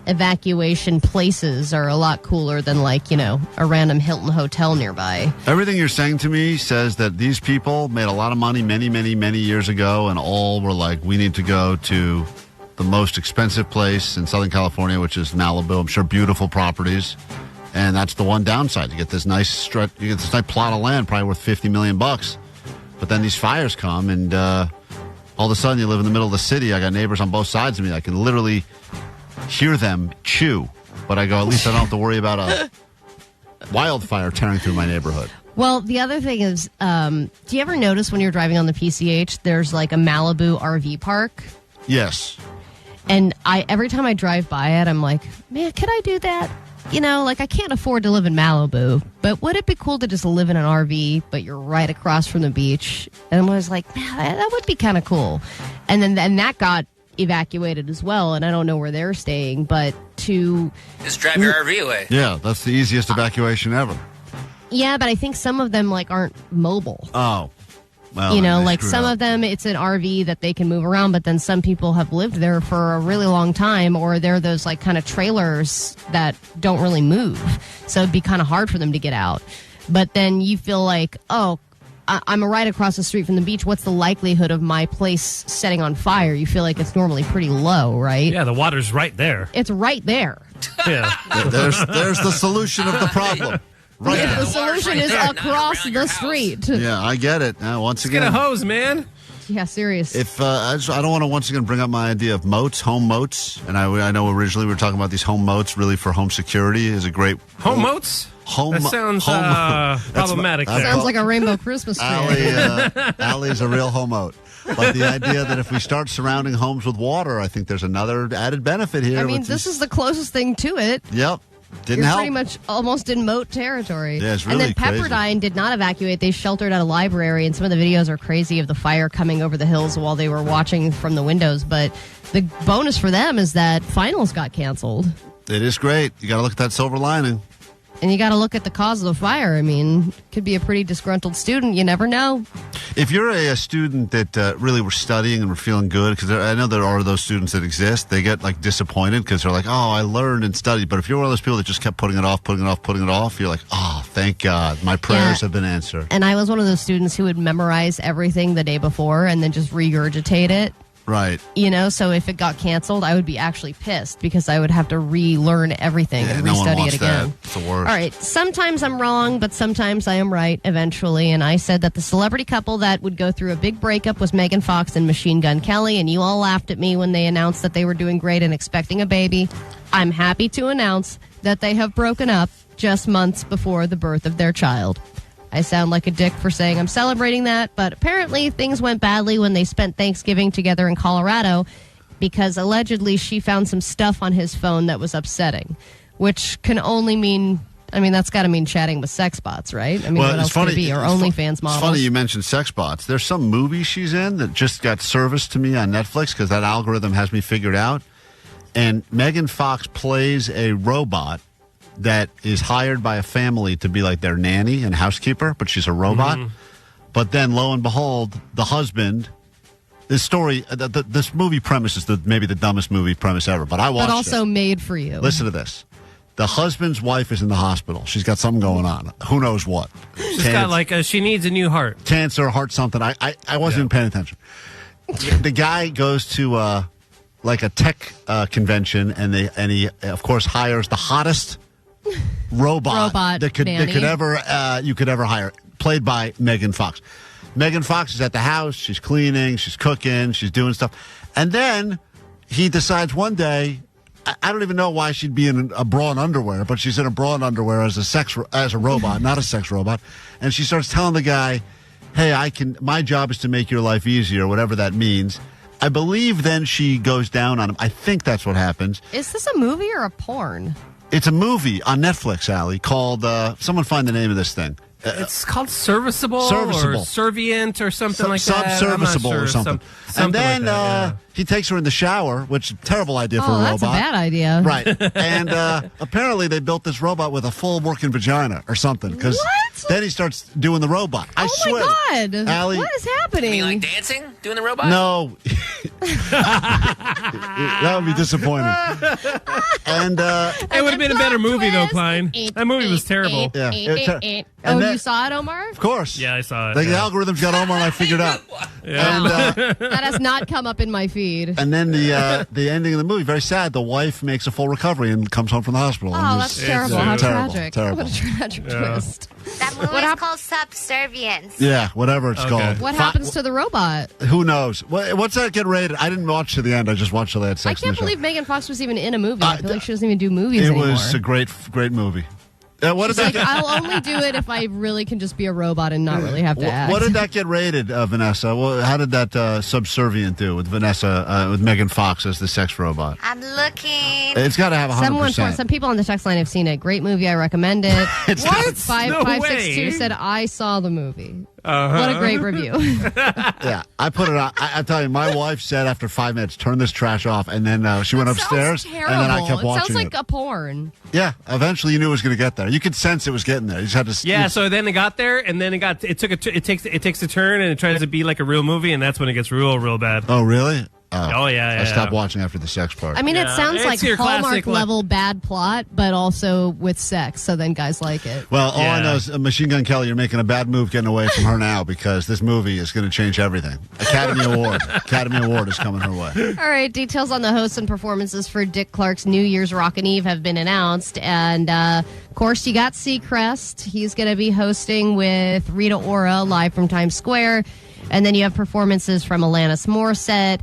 evacuation places are a lot cooler than, like, you know, a random Hilton hotel nearby. Everything you're saying to me says that these people made a lot of money many, many, many years ago, and all were like, we need to go to the most expensive place in Southern California, which is Malibu. I'm sure beautiful properties. And that's the one downside. You get this nice stretch, you get this nice plot of land, probably worth $50 million. But then these fires come, and all of a sudden you live in the middle of the city. I got neighbors on both sides of me. I can literally hear them chew. But I go, at least I don't have to worry about a wildfire tearing through my neighborhood. Well, the other thing is, do you ever notice when you're driving on the PCH, there's like a Malibu RV park? Yes. And every time I drive by it, I'm like, man, could I do that? You know, like, I can't afford to live in Malibu, but would it be cool to just live in an RV, but you're right across from the beach? And I was like, man, that would be kind of cool. And then that got evacuated as well, and I don't know where they're staying, but to... Just drive your RV away. Yeah, that's the easiest evacuation ever. Yeah, but I think some of them, like, aren't mobile. Oh. Well, you know, like some of them, it's an RV that they can move around, but then some people have lived there for a really long time, or they're those like kind of trailers that don't really move. So it'd be kind of hard for them to get out. But then you feel like, oh, I'm right across the street from the beach. What's the likelihood of my place setting on fire? You feel like it's normally pretty low, right? Yeah, the water's right there. It's right there. Yeah. There's the solution of the problem. Right. The solution is across the street. Yeah, I get it. Once again, get a hose, man. Yeah, serious. If I don't want to once again bring up my idea of moats, home moats, and I know originally we were talking about these home moats really for home security is a great home moats. That sounds problematic. Sounds like a rainbow Christmas tree. Allie's a real home moat. But the idea that if we start surrounding homes with water, I think there's another added benefit here. I mean, this is the closest thing to it. Yep. You're pretty much almost in moat territory. Yeah, it's really crazy. And then Pepperdine did not evacuate. They sheltered at a library, and some of the videos are crazy of the fire coming over the hills while they were watching from the windows. But the bonus for them is that finals got canceled. It is great. You got to look at that silver lining. And you got to look at the cause of the fire. I mean, could be a pretty disgruntled student. You never know. If you're a student that really were studying and were feeling good, because I know there are those students that exist, they get like disappointed because they're like, oh, I learned and studied. But if you're one of those people that just kept putting it off, you're like, oh, thank God, my prayers have been answered. And I was one of those students who would memorize everything the day before and then just regurgitate it. Right. You know, so if it got canceled, I would be actually pissed because I would have to relearn everything and restudy it again. It's the worst. All right. Sometimes I'm wrong, but sometimes I am right eventually. And I said that the celebrity couple that would go through a big breakup was Megan Fox and Machine Gun Kelly. And you all laughed at me when they announced that they were doing great and expecting a baby. I'm happy to announce that they have broken up just months before the birth of their child. I sound like a dick for saying I'm celebrating that, but apparently things went badly when they spent Thanksgiving together in Colorado because allegedly she found some stuff on his phone that was upsetting, which can only mean, I mean, that's got to mean chatting with sex bots, right? I mean, what else could it be? Or OnlyFans models? It's funny you mentioned sex bots. There's some movie she's in that just got serviced to me on Netflix because that algorithm has me figured out. And Megan Fox plays a robot that is hired by a family to be like their nanny and housekeeper, but she's a robot. Mm-hmm. But then, lo and behold, the husband. This movie premise is maybe the dumbest movie premise ever, but I watched it. But also made for you. Listen to this. The husband's wife is in the hospital. She's got something going on. Who knows what? She's got like she needs a new heart. Cancer, heart something. I wasn't even paying attention. the guy goes to like a tech convention, and he of course hires the hottest robot that could you could ever hire, played by Megan Fox. Megan Fox is at the house. She's cleaning. She's cooking. She's doing stuff, and then he decides one day. I don't even know why she'd be in a bra and underwear, but she's in a bra and underwear as a robot, not a sex robot, and she starts telling the guy, "Hey, my job is to make your life easier," whatever that means. I believe then she goes down on him. I think that's what happens. Is this a movie or a porn? It's a movie on Netflix, Allie, called, someone find the name of this thing. It's called Serviceable or Servient or something like that. Subserviceable Sure. or something. And then like that, he takes her in the shower, which is a terrible idea for a robot. That's a bad idea. Right. And apparently they built this robot with a full working vagina or something. Because then he starts doing the robot. I swear. My God. Allie, what is happening? You mean like dancing? Doing the robot? No. That would be disappointing. And it would have been a better movie, though, Klein. That movie was terrible. Yeah. You saw it, Omar? Of course. Yeah, I saw it. The algorithms got Omar and I figured out. Yeah. And, that has not come up in my feed. and then the ending of the movie, very sad. The wife makes a full recovery and comes home from the hospital. Oh, that's terrible. How tragic. Terrible. What a tragic twist. That movie is called Subservience. Yeah, whatever it's called. What happens to the robot? Who knows? What's that get rated? I didn't watch to the end. I just watched till they had sex. I can't believe Megan Fox was even in a movie. I feel like she doesn't even do movies anymore. It was a great movie. What did that get? I'll only do it if I really can just be a robot and not really have to act. What did that get rated, Vanessa? Well, how did that Subservient do with Vanessa, with Megan Fox as the sex robot? I'm looking. It's got to have 100%. Some people on the text line have seen it. Great movie. I recommend it. What? 562 said, I saw the movie. What a great review. Yeah, I put it on. I tell you, my wife said after 5 minutes, turn this trash off. And then she went upstairs, and then I kept watching it. Sounds like a porn. Yeah, eventually you knew it was going to get there. You could sense it was getting there. You just had to. Yeah, so then it got there, and then it takes a turn, and it tries to be like a real movie, and that's when it gets real bad. Oh, really? Yeah. I stopped watching after the sex part. I mean, it sounds like your Hallmark classic, level bad plot, but also with sex, so then guys like it. Well, all I know is Machine Gun Kelly, you're making a bad move getting away from her now because this movie is going to change everything. Academy Award is coming her way. All right, details on the hosts and performances for Dick Clark's New Year's Rockin' Eve have been announced. And, of course, you got Seacrest. He's going to be hosting with Rita Ora live from Times Square. And then you have performances from Alanis Morissette.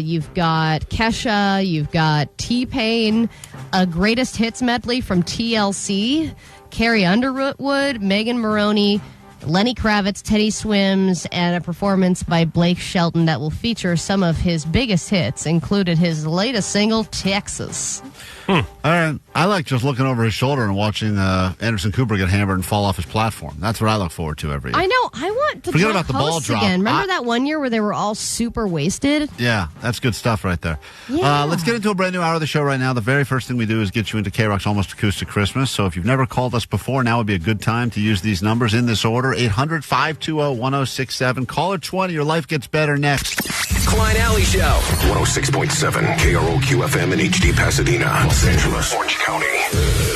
You've got Kesha, you've got T-Pain, a greatest hits medley from TLC, Carrie Underwood, Megan Maroney, Lenny Kravitz, Teddy Swims, and a performance by Blake Shelton that will feature some of his biggest hits, included his latest single, Texas. All right. I like just looking over his shoulder and watching Anderson Cooper get hammered and fall off his platform. That's what I look forward to every year. I know. I want to forget about the ball drop again. Remember that one year where they were all super wasted? Yeah, that's good stuff right there. Yeah. Let's get into a brand new hour of the show right now. The very first thing we do is get you into KROQ's Almost Acoustic Christmas. So if you've never called us before, now would be a good time to use these numbers in this order. 800-520-1067. Caller 20. Your life gets better next. Klein Alley Show. 106.7 KROQ FM in HD Pasadena, Los Angeles, Orange County.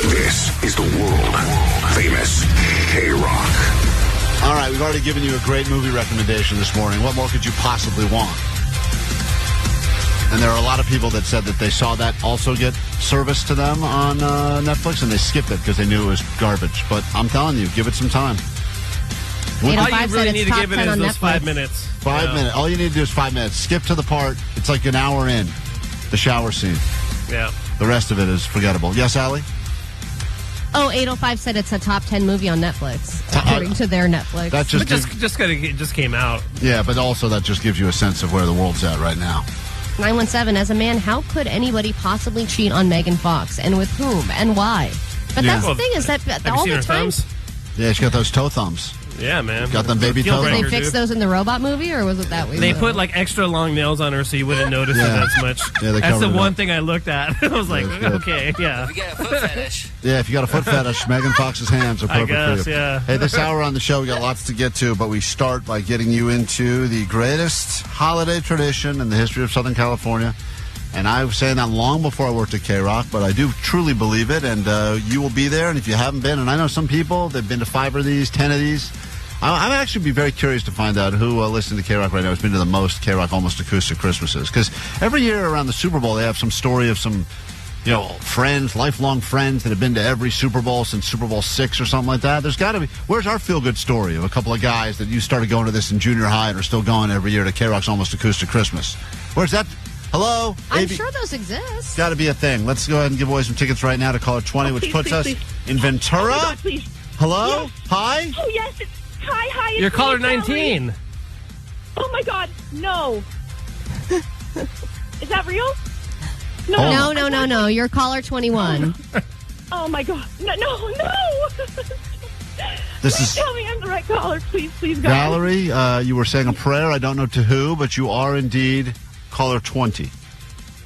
This is the world famous KROQ. All right, we've already given you a great movie recommendation this morning. What more could you possibly want? And there are a lot of people that said that they saw that also get service to them on Netflix, and they skipped it because they knew it was garbage. But I'm telling you, give it some time. All you really need to give it is those 5 minutes. 5 minutes. All you need to do is 5 minutes. Skip to the part. It's like an hour in. The shower scene. Yeah. The rest of it is forgettable. Yes, Allie? Oh, 805 said it's a top 10 movie on Netflix, according to their Netflix. That just came out. Yeah, but also that just gives you a sense of where the world's at right now. 917, as a man, how could anybody possibly cheat on Megan Fox, and with whom, and why? But that's the thing, is that all the time... Yeah, she got those toe thumbs. Yeah, man. Got them baby toe thumbs. Did they fix those in the robot movie, or was it that way? They put like extra long nails on her so you wouldn't notice it as much. Yeah, that's the one thing I looked at. I was like, okay, yeah. We got a foot fetish. Yeah, if you got a foot fetish, Megan Fox's hands are perfect for you. Yeah. Hey, this hour on the show, we got lots to get to, but we start by getting you into the greatest holiday tradition in the history of Southern California. And I was saying that long before I worked at KROQ, but I do truly believe it, and you will be there. And if you haven't been, and I know some people, they've been to 5 of these, 10 of these, I'd actually be very curious to find out who listening to K-Rock right now has been to the most K-Rock Almost Acoustic Christmases. Because every year around the Super Bowl, they have some story of some, friends, lifelong friends that have been to every Super Bowl since Super Bowl VI or something like that. There's got to be. Where's our feel-good story of a couple of guys that you started going to this in junior high and are still going every year to K-Rock's Almost Acoustic Christmas? Where's that? Hello? I'm sure those exist. Got to be a thing. Let's go ahead and give away some tickets right now to caller 20, which puts us in Ventura. Oh, my God, please. Hello? Yes. Hi? Oh, yes. Hi. You're caller 19. Oh, my God. No. Is that real? No. You're caller 21. Oh, my God. No. Please tell me I'm the right caller. Please, God. Valerie, you were saying a prayer. I don't know to who, but you are indeed caller 20.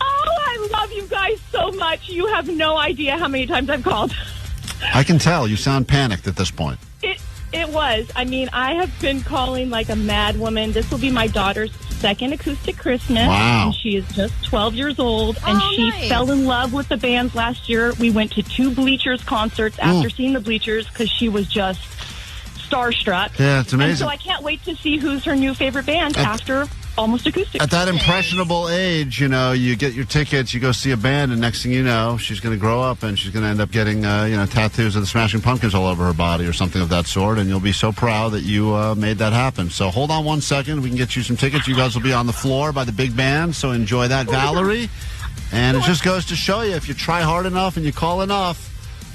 Oh, I love you guys so much. You have no idea how many times I've called. I can tell. You sound panicked at this point. It was. I mean, I have been calling like a mad woman. This will be my daughter's second acoustic Christmas. Wow. And she is just 12 years old. And she fell in love with the bands last year. We went to 2 Bleachers concerts after seeing the Bleachers because she was just starstruck. Yeah, it's amazing. And so I can't wait to see who's her new favorite band after Almost Acoustic. At that impressionable age, you get your tickets, you go see a band, and next thing you know, she's going to grow up and she's going to end up getting, tattoos of the Smashing Pumpkins all over her body or something of that sort, and you'll be so proud that you made that happen. So hold on one second. We can get you some tickets. You guys will be on the floor by the big band, so enjoy that, Valerie. And it just goes to show you, if you try hard enough and you call enough,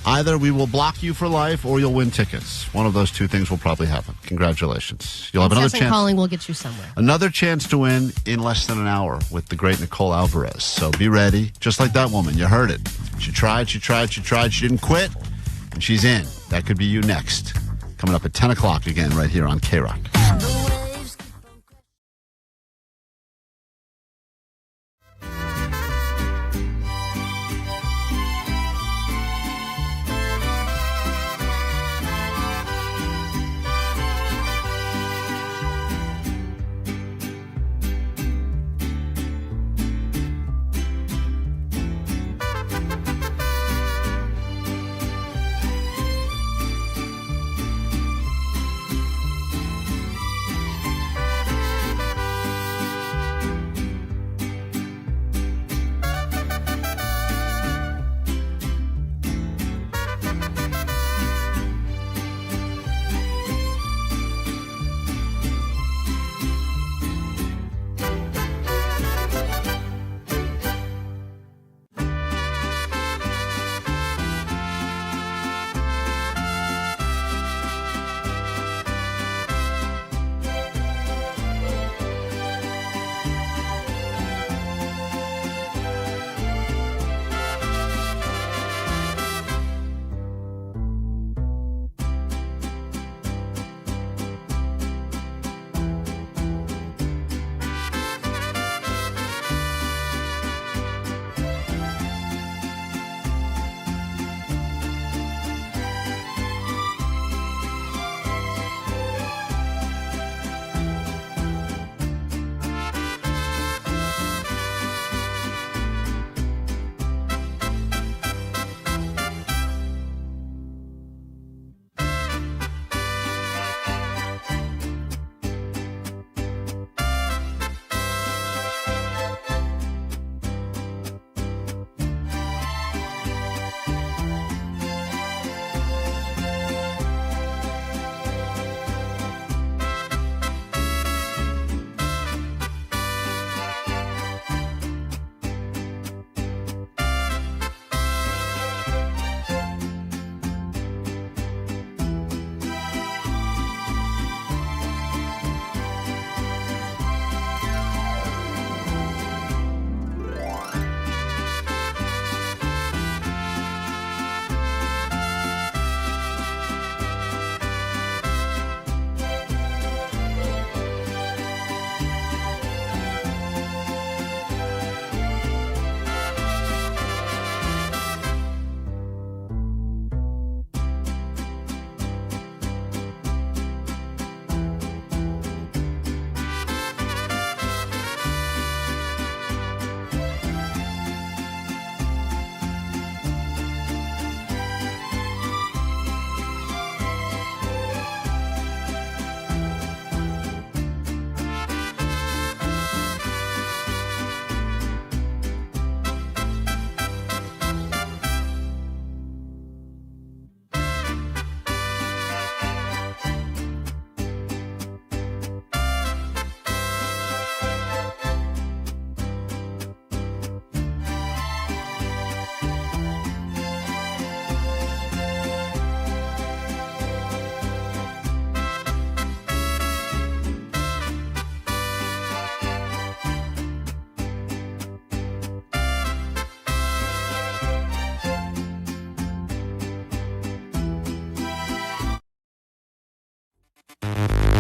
either we will block you for life or you'll win tickets. One of those two things will probably happen. Congratulations. You'll have another chance. Calling will get you somewhere. Another chance to win in less than an hour with the great Nicole Alvarez. So be ready. Just like that woman. You heard it. She tried. She didn't quit. And she's in. That could be you next. Coming up at 10 o'clock again right here on K-Rock.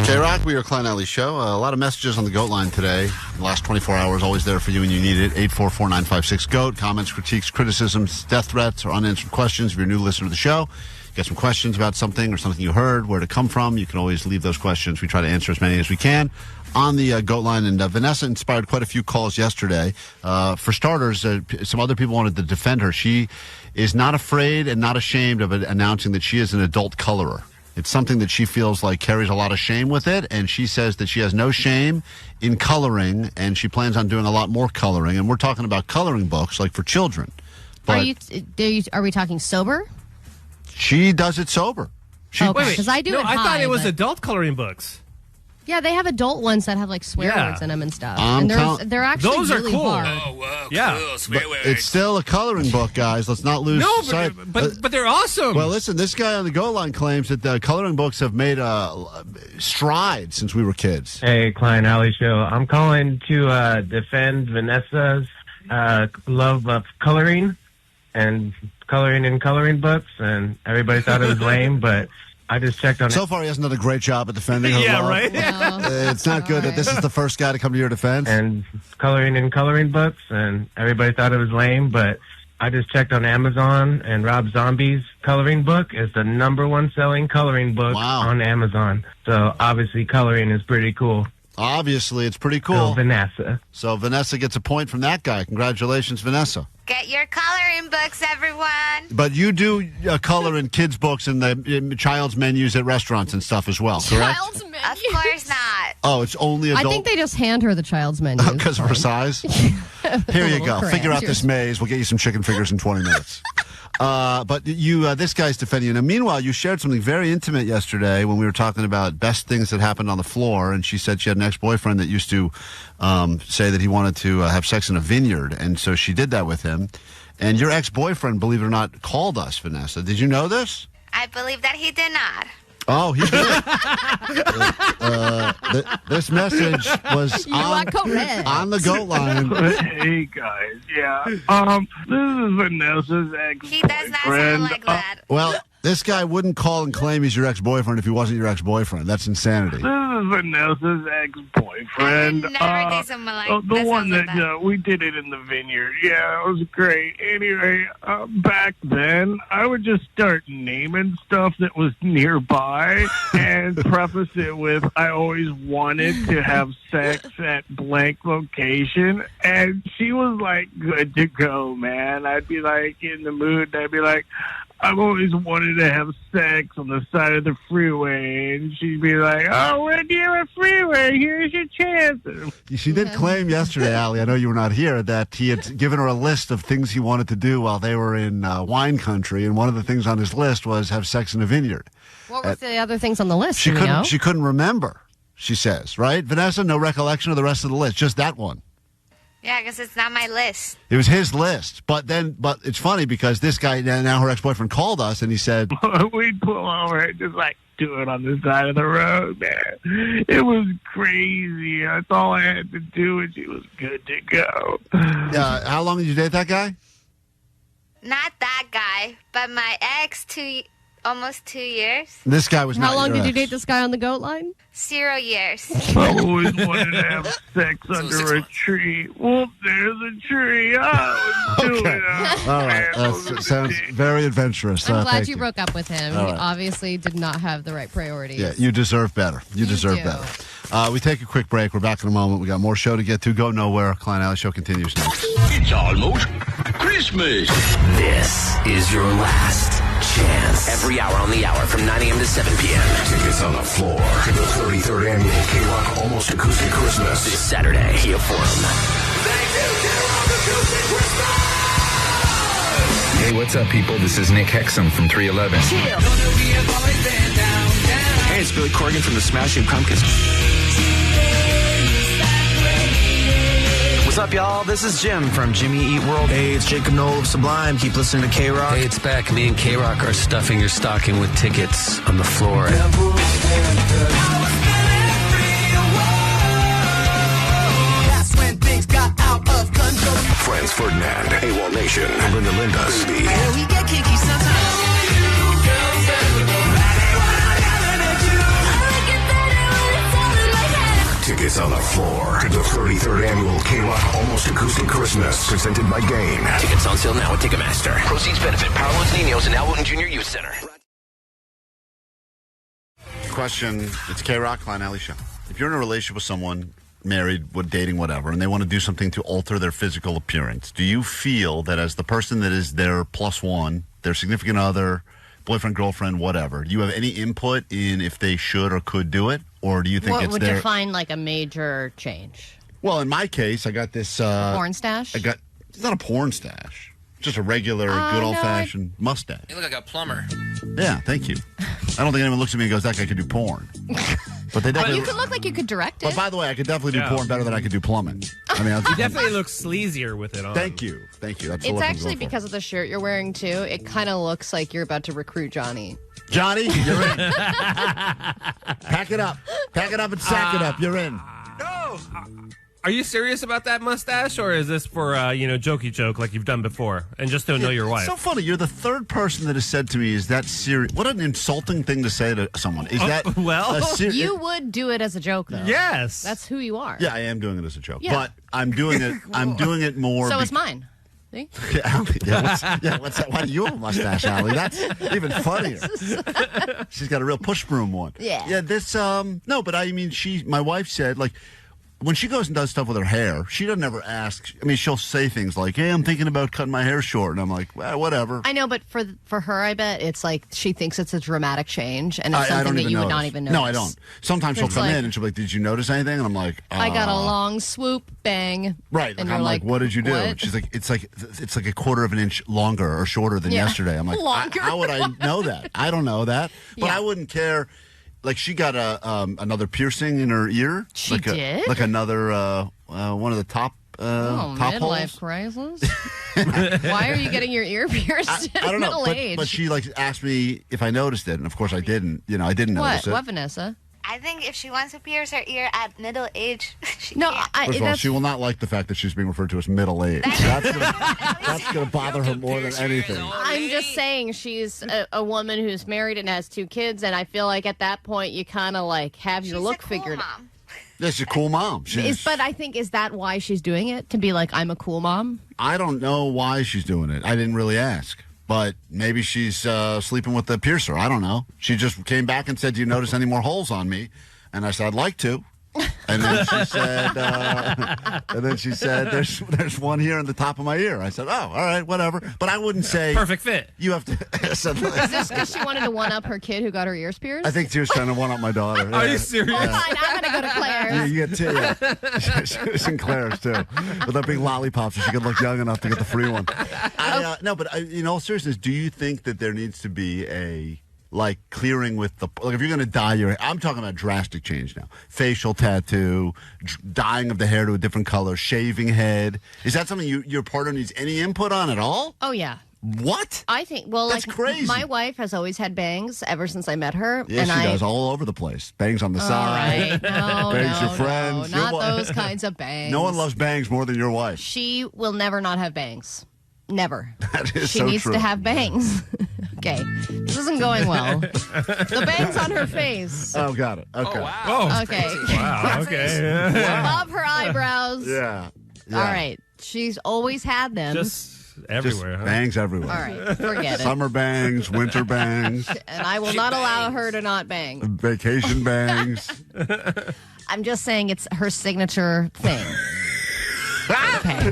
KROQ, we are Klein Alley Show. A lot of messages on the GOAT line today. The last 24 hours, always there for you when you need it. 844-956-GOAT. Comments, critiques, criticisms, death threats, or unanswered questions. If you're a new listener to the show, get some questions about something or something you heard, where to come from, you can always leave those questions. We try to answer as many as we can on the GOAT line. And Vanessa inspired quite a few calls yesterday. For starters, some other people wanted to defend her. She is not afraid and not ashamed of announcing that she is an adult colorer. It's something that she feels like carries a lot of shame with it, and she says that she has no shame in coloring, and she plans on doing a lot more coloring. And we're talking about coloring books, like for children. But Are we talking sober? She does it sober. Because I do it I thought it was but- adult coloring books. Yeah, they have adult ones that have like swear words in them and stuff. I'm And they're actually Those are really cool. hard. Oh, wow, Yeah. cool. Swear But words. it's still a coloring book, guys. Let's not lose sight. But they're awesome. Well, listen, this guy on the GOAT line claims that the coloring books have made strides since we were kids. Hey, Klein Alley Show. I'm calling to defend Vanessa's love of coloring and coloring in coloring books, and everybody thought it was lame, but I just checked on it. So far, he hasn't done a great job at defending her Yeah, love. right? It's not good that this is the first guy to come to your defense. And coloring in coloring books, and everybody thought it was lame, but I just checked on Amazon, and Rob Zombie's coloring book is the #1 selling coloring book on Amazon. So obviously coloring is pretty cool. Obviously, it's pretty cool. So Vanessa. So Vanessa gets a point from that guy. Congratulations, Vanessa. Get your coloring books, everyone. But you do color in kids' books and the child's menus at restaurants and stuff as well, correct? Child's menu. Of course not. Oh, it's only adult. I think they just hand her the child's menu. Because of her size? Here you go. Figure out this maze. We'll get you some chicken fingers in 20 minutes. But this guy's defending you. Now, meanwhile, you shared something very intimate yesterday when we were talking about best things that happened on the floor, and she said she had an ex-boyfriend that used to say that he wanted to have sex in a vineyard, and so she did that with him. And your ex-boyfriend, believe it or not, called us, Vanessa. Did you know this? I believe that he did not. Oh, he did. This message was on the GOAT line. Hey guys, yeah. This is Vanessa's ex-boyfriend. He does not sound like that. Well, this guy wouldn't call and claim he's your ex-boyfriend if he wasn't your ex-boyfriend. That's insanity. This is Vanessa's ex-boyfriend. Never did something like the one that we did it in the vineyard. Yeah, it was great. Anyway, back then, I would just start naming stuff that was nearby and preface it with, I always wanted to have sex at blank location. And she was like, good to go, man. I'd be like in the mood, and I'd be like, I've always wanted to have sex on the side of the freeway. And she'd be like, oh, we're near a freeway. Here's your chance. She did claim yesterday, Allie, I know you were not here, that he had given her a list of things he wanted to do while they were in wine country. And one of the things on his list was have sex in a vineyard. What were the other things on the list? She Do we know? couldn't remember, she says, right? Vanessa, no recollection of the rest of the list, just that one. Yeah, because it's not my list. It was his list. But it's funny because this guy, now her ex-boyfriend, called us and he said, we'd pull over and just like do it on the side of the road, man. It was crazy. That's all I had to do and she was good to go. how long did you date that guy? Not that guy, but my ex, almost 2 years. This guy was not How long your did you ex. date this guy on the GOAT line? 0 years. I always wanted to have sex under a tree. Well, there's a tree. Let's do it. All right. Sounds very adventurous. I'm glad thank you broke up with him. All He right. obviously did not have the right priorities. Yeah, you deserve better. You deserve do. better. We take a quick break. We're back in a moment. We got more show to get to. Go nowhere. Klein Alley Show continues next. It's almost Christmas. This is your last chance. Every hour on the hour from 9 a.m. to 7 p.m. Tickets on the floor to the 33rd annual KROQ Almost Acoustic Christmas. This Saturday, Kia Forum. Thank you, KROQ Acoustic Christmas! Hey, what's up, people? This is Nick Hexum from 311. Hey, it's Billy Corgan from the Smashing Pumpkins. What's up, y'all? This is Jim from Jimmy Eat World. Hey, it's Jacob Noel of Sublime. Keep listening to KROQ. Hey, it's back. Me and KROQ are stuffing your stocking with tickets on the floor. That's when things got out of control. Franz Ferdinand, AWOL Nation, Linda Linda, Baby. Yeah, we get kinky sometimes. on the floor to the 33rd annual KROQ Almost Acoustic Christmas, presented by Gain. Tickets on sale now at Ticketmaster. Proceeds benefit Power Los Niños and Al Wooten Jr. Youth Center. Question, it's KROQ, Klein Alley Show. If you're in a relationship with someone, married, dating, whatever, and they want to do something to alter their physical appearance, do you feel that as the person that is their plus one, their significant other, boyfriend, girlfriend, whatever, do you have any input in if they should or could do it? Or do you think what would define like a major change? Well, in my case, I got this... porn stash? It's not a porn stash. Just a regular, good old-fashioned mustache. You look like a plumber. Yeah, thank you. I don't think anyone looks at me and goes, that guy could do porn. But they definitely... You could look like you could direct it. But by the way, I could definitely do porn better than I could do plumbing. I mean, you definitely look sleazier with it on. Thank you. That's it's actually because of the shirt you're wearing, too. It kind of looks like you're about to recruit Johnny. Johnny, you're in. Pack it up. Pack it up and sack it up. You're in. No. Are you serious about that mustache, or is this for, jokey joke like you've done before, and just to know your wife? So funny. You're the third person that has said to me, is that serious? What an insulting thing to say to someone. Is that... You would do it as a joke, though. Yes. That's who you are. Yeah, I am doing it as a joke. Yeah. But I'm doing it more... So is mine. See? What's that? Why do you have a mustache, Allie? That's even funnier. She's got a real push broom one. Yeah. Yeah, this, no, but I mean, my wife said, like, when she goes and does stuff with her hair, she doesn't ever ask. I mean, she'll say things like, hey, I'm thinking about cutting my hair short. And I'm like, well, whatever. I know, but for her, I bet it's like she thinks it's a dramatic change, and it's something that you would not even notice. No, I don't. Sometimes she'll come in and she'll be like, did you notice anything? And I'm like, I got a long swoop, bang. Right. And I'm like, what did you do? What? And she's like, it's like a quarter of an inch longer or shorter than yesterday. I'm like, how would I know that? I don't know that. But I wouldn't care. Like, she got another piercing in her ear. She did? Like another, one of the top top midlife holes. crisis? Why are you getting your ear pierced I don't know. middle age? But she, asked me if I noticed it, and of course I didn't. I didn't notice it. What, Vanessa? I think if she wants to pierce her ear at middle age, she no, can. First of all, she will not like the fact that she's being referred to as middle age. That's going to bother her more than anything. I'm just saying she's a woman who's married and has 2 kids, and I feel like at that point you kind of have your look figured out. Yeah, she's a cool mom. But I think, is that why she's doing it? To be like, I'm a cool mom? I don't know why she's doing it. I didn't really ask. But maybe she's sleeping with the piercer. I don't know. She just came back and said, do you notice any more holes on me? And I said, I'd like to. And then she said, there's one here in the top of my ear. I said, oh, all right, whatever. But I wouldn't say. Perfect fit. You have to. Is this because she wanted to one-up her kid who got her ears pierced? I think she was trying to one-up my daughter. Are you serious? Oh, fine, I'm going to go to Claire's. Yeah, you get 2. Yeah. She was in Claire's, too. With that big lollipop so she could look young enough to get the free one. No, but in all seriousness, do you think that there needs to be a... clearing with the... if you're going to dye your hair... I'm talking about drastic change now. Facial tattoo, dyeing of the hair to a different color, shaving head. Is that something your partner needs any input on at all? Oh, yeah. What? I think... That's crazy. My wife has always had bangs ever since I met her. Yeah, and she does. All over the place. Bangs on the side. Right. No, bangs your friends. No, not those kinds of bangs. No one loves bangs more than your wife. She will never not have bangs. Never. That is she so needs true. to have bangs. Okay. This isn't going well. The bangs on her face. Oh, got it. Okay. Oh, wow. Okay. Wow, okay. Above her eyebrows. Yeah. All right. She's always had them. Just everywhere. Just bangs everywhere. All right. Forget it. Summer bangs, winter bangs. And I will not allow her to not bang. Vacation bangs. I'm just saying it's her signature thing. Okay.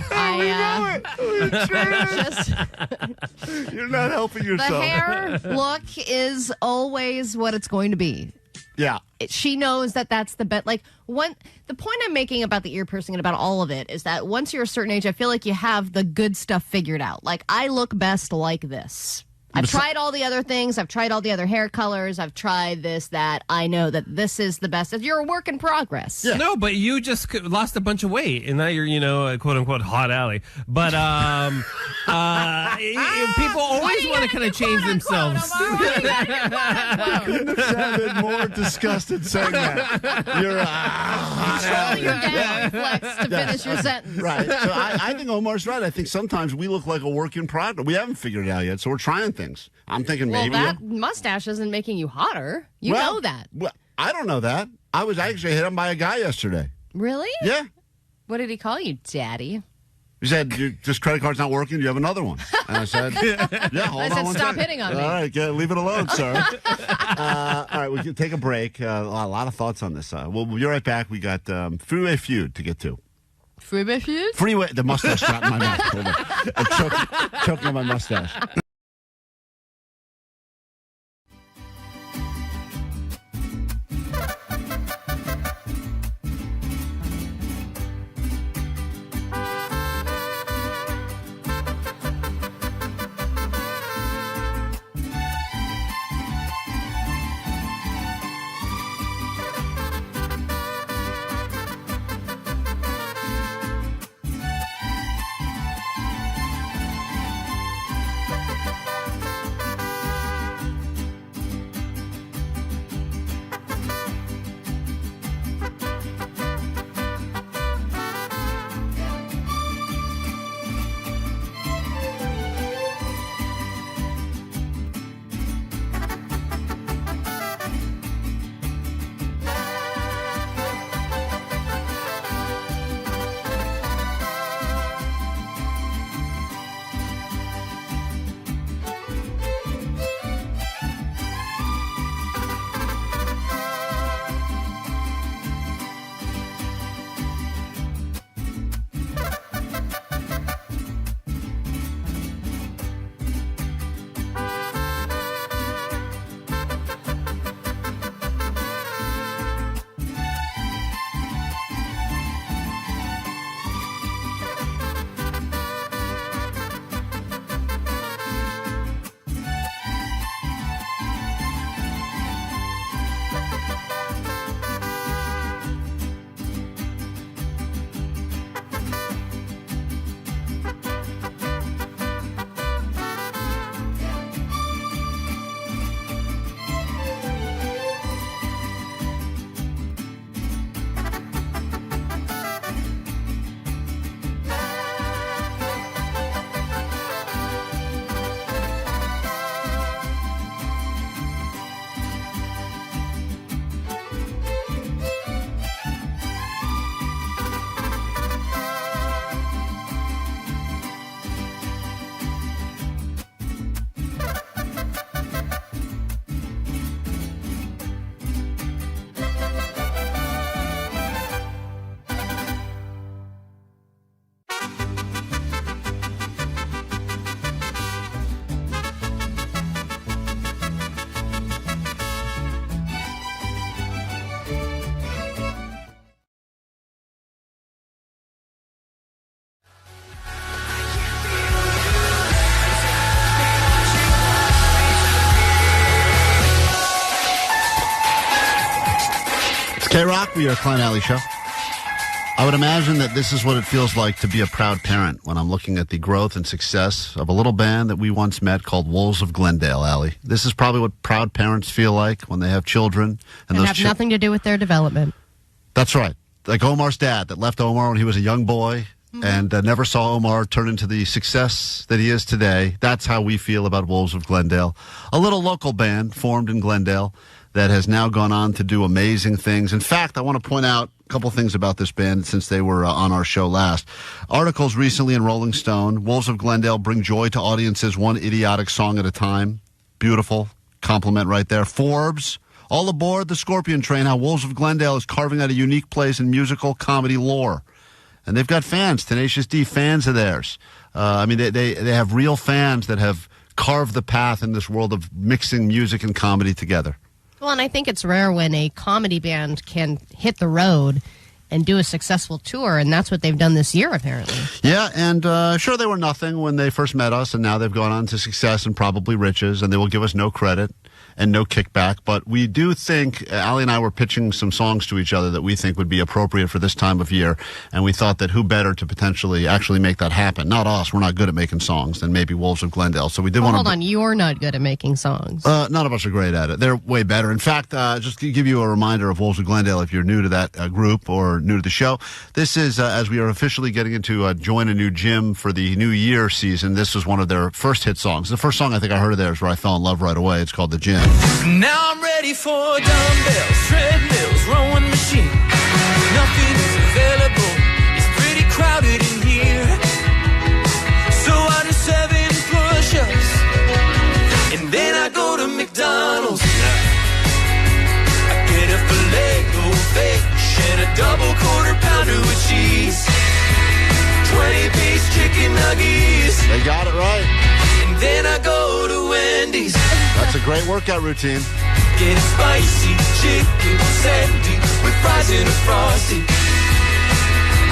You're not helping yourself. The hair look is always what it's going to be. Yeah. She knows that that's the best. The point I'm making about the ear piercing and about all of it is that once you're a certain age, I feel like you have the good stuff figured out. I look best like this. I've tried all the other things. I've tried all the other hair colors. I've tried this, that. I know that this is the best. You're a work in progress. Yeah. No, but you just lost a bunch of weight, and now you're, a quote-unquote hot alley. But people always want to kind of change themselves. I couldn't have sounded more disgusted saying that. You're a hot alley. Your down flex to finish your sentence. Right. So I think Omar's right. I think sometimes we look like a work in progress. We haven't figured it out yet, so we're trying things. I'm thinking maybe. Well, that mustache isn't making you hotter. You know that. Well, I don't know that. I was actually hit on by a guy yesterday. Really? Yeah. What did he call you, Daddy? He said, "This credit card's not working. Do you have another one?" And I said, "Yeah, hold on I said, one stop second." hitting on me. All right, leave it alone, sir. All right, we can take a break. A lot of thoughts on this. We'll be right back. We got Freeway Feud to get to. Freeway Feud? Freeway. The mustache got in my mouth. Hold on. I'm choking on my mustache. KROQ, we are Klein Alley Show. I would imagine that this is what it feels like to be a proud parent when I'm looking at the growth and success of a little band that we once met called Wolves of Glendale, Allie. This is probably what proud parents feel like when they have children. And those have nothing to do with their development. That's right. Like Omar's dad that left Omar when he was a young boy and never saw Omar turn into the success that he is today. That's how we feel about Wolves of Glendale. A little local band formed in Glendale that has now gone on to do amazing things. In fact, I want to point out a couple things about this band since they were on our show last. Articles recently in Rolling Stone, Wolves of Glendale bring joy to audiences one idiotic song at a time. Beautiful compliment right there. Forbes, all aboard the Scorpion train, how Wolves of Glendale is carving out a unique place in musical comedy lore. And they've got fans, Tenacious D, fans of theirs. They have real fans that have carved the path in this world of mixing music and comedy together. Well, and I think it's rare when a comedy band can hit the road and do a successful tour, and that's what they've done this year, apparently. Yeah, and sure, they were nothing when they first met us, and now they've gone on to success and probably riches, and they will give us no credit and no kickback. But we do think, Allie and I were pitching some songs to each other that we think would be appropriate for this time of year, and we thought that who better to potentially actually make that happen? Not us. We're not good at making songs, than maybe Wolves of Glendale. So we did want to... Hold on, you're not good at making songs. None of us are great at it. They're way better. In fact, just to give you a reminder of Wolves of Glendale, if you're new to that group or new to the show, this is, as we are officially getting into Join a New Gym for the New Year season, this was one of their first hit songs. The first song I think I heard of theirs where I fell in love right away. It's called The Gym. Now I'm ready for dumbbells, treadmills, rowing machine. Nothing's available. It's pretty crowded in here. So I do 7 push-ups, and then I go to McDonald's. I get a filet-o-fish and a double quarter pounder with cheese. 20-piece chicken nuggets. They got it right. And then I go to Wendy's. That's a great workout routine. Get a spicy chicken sandy with fries and a frosty.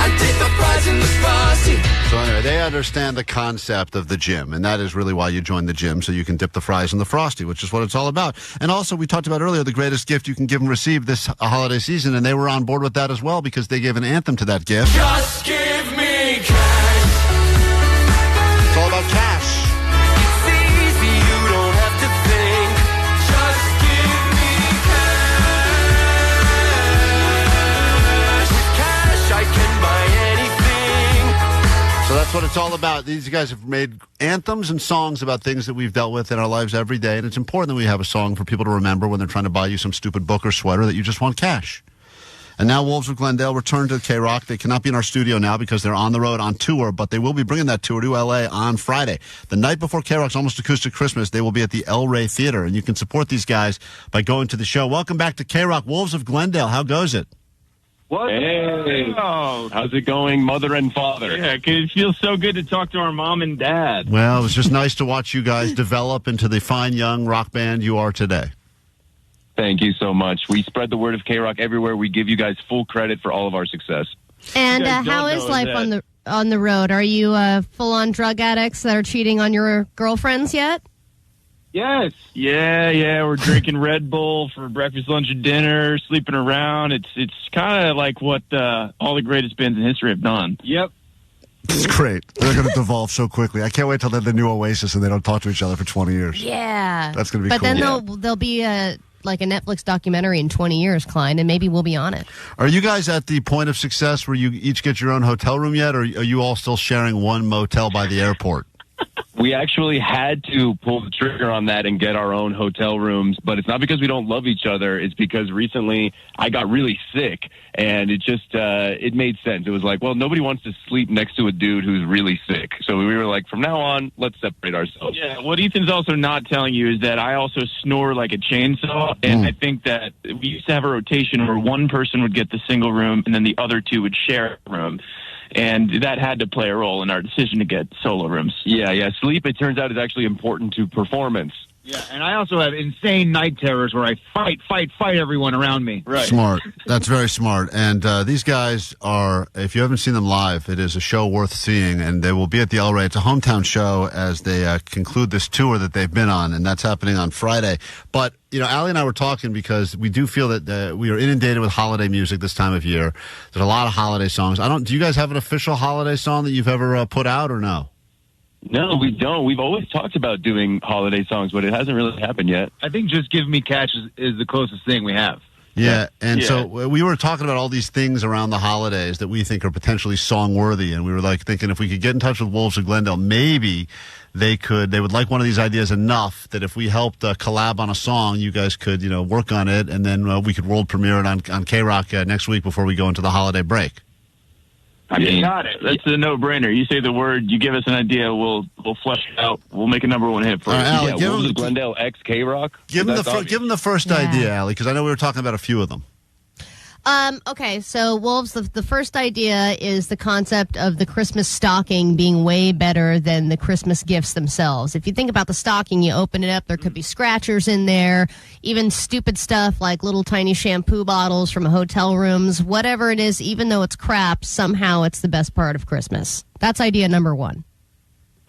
I dip the fries in the frosty. So anyway, they understand the concept of the gym, and that is really why you join the gym, so you can dip the fries in the frosty, which is what it's all about. And also, we talked about earlier the greatest gift you can give and receive this holiday season, and they were on board with that as well because they gave an anthem to that gift. Just give me cash. It's all about cash. It's easy, you don't have to think. Just give me cash. With cash, I can buy anything. So that's what it's all about. These guys have made anthems and songs about things that we've dealt with in our lives every day, and it's important that we have a song for people to remember when they're trying to buy you some stupid book or sweater that you just want cash. And now Wolves of Glendale return to KROQ. They cannot be in our studio now because they're on the road on tour, but they will be bringing that tour to L.A. on Friday. The night before KROQ's Almost Acoustic Christmas, they will be at the El Rey Theater, and you can support these guys by going to the show. Welcome back to KROQ, Wolves of Glendale. How goes it? Hey, how's it going, mother and father? Yeah, because it feels so good to talk to our mom and dad. Well, it was just nice to watch you guys develop into the fine young rock band you are today. Thank you so much. We spread the word of KROQ everywhere. We give you guys full credit for all of our success. And how is life on the road? Are you full-on drug addicts that are cheating on your girlfriends yet? Yes. Yeah. We're drinking Red Bull for breakfast, lunch, and dinner, sleeping around. It's kind of like what all the greatest bands in history have done. Yep. It's great. They're going to devolve so quickly. I can't wait till they're the new Oasis and they don't talk to each other for 20 years. Yeah. That's going to be cool. But then there'll be like a Netflix documentary in 20 years, Klein, and maybe we'll be on it. Are you guys at the point of success where you each get your own hotel room yet, or are you all still sharing one motel by the airport? We actually had to pull the trigger on that and get our own hotel rooms, but it's not because we don't love each other. It's because recently I got really sick, and it just it made sense. It was like, well, nobody wants to sleep next to a dude who's really sick. So we were like, from now on, let's separate ourselves. Yeah, what Ethan's also not telling you is that I also snore like a chainsaw, and I think that we used to have a rotation where one person would get the single room, and then the other two would share a room. And that had to play a role in our decision to get solo rooms. Yeah. Sleep, it turns out, is actually important to performance. Yeah, and I also have insane night terrors where I fight everyone around me. Right. Smart. That's very smart. And these guys are, if you haven't seen them live, it is a show worth seeing, and they will be at the El Rey. It's a hometown show as they conclude this tour that they've been on, and that's happening on Friday. But, Allie and I were talking because we do feel that we are inundated with holiday music this time of year. There's a lot of holiday songs. Do you guys have an official holiday song that you've ever put out or no? No, we don't. We've always talked about doing holiday songs, but it hasn't really happened yet. I think Just Give Me Cash is the closest thing we have. Yeah, so we were talking about all these things around the holidays that we think are potentially song-worthy, and we were thinking if we could get in touch with Wolves of Glendale, maybe they would like one of these ideas enough that if we helped collab on a song, you guys could, work on it, and then we could world premiere it on KROQ next week before we go into the holiday break. I mean, got it. That's a no-brainer. You say the word, you give us an idea, we'll flesh it out. We'll make a #1 hit for All right, it. Allie, Wolves of Glendale X KROQ. Give them the first idea, Allie, because I know we were talking about a few of them. Okay, so Wolves, the first idea is the concept of the Christmas stocking being way better than the Christmas gifts themselves. If you think about the stocking, you open it up, there could be scratchers in there, even stupid stuff like little tiny shampoo bottles from hotel rooms, whatever it is, even though it's crap, somehow it's the best part of Christmas. That's idea #1.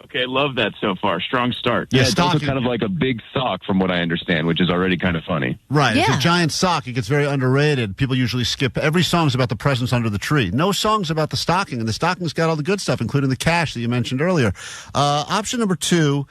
Okay, love that so far. Strong start. Yeah, it's also kind of like a big sock from what I understand, which is already kind of funny. Right, It's a giant sock. It gets very underrated. People usually skip. Every song's about the presents under the tree. No song's about the stocking, and the stocking's got all the good stuff, including the cash that you mentioned earlier. Option #2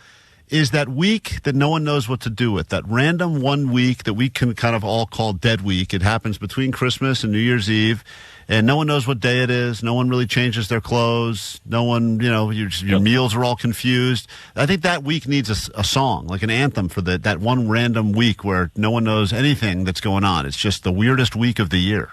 is that week that no one knows what to do with, that random 1 week that we can kind of all call dead week. It happens between Christmas and New Year's Eve, and no one knows what day it is. No one really changes their clothes. No one, your meals are all confused. I think that week needs a song, like an anthem for that one random week where no one knows anything that's going on. It's just the weirdest week of the year.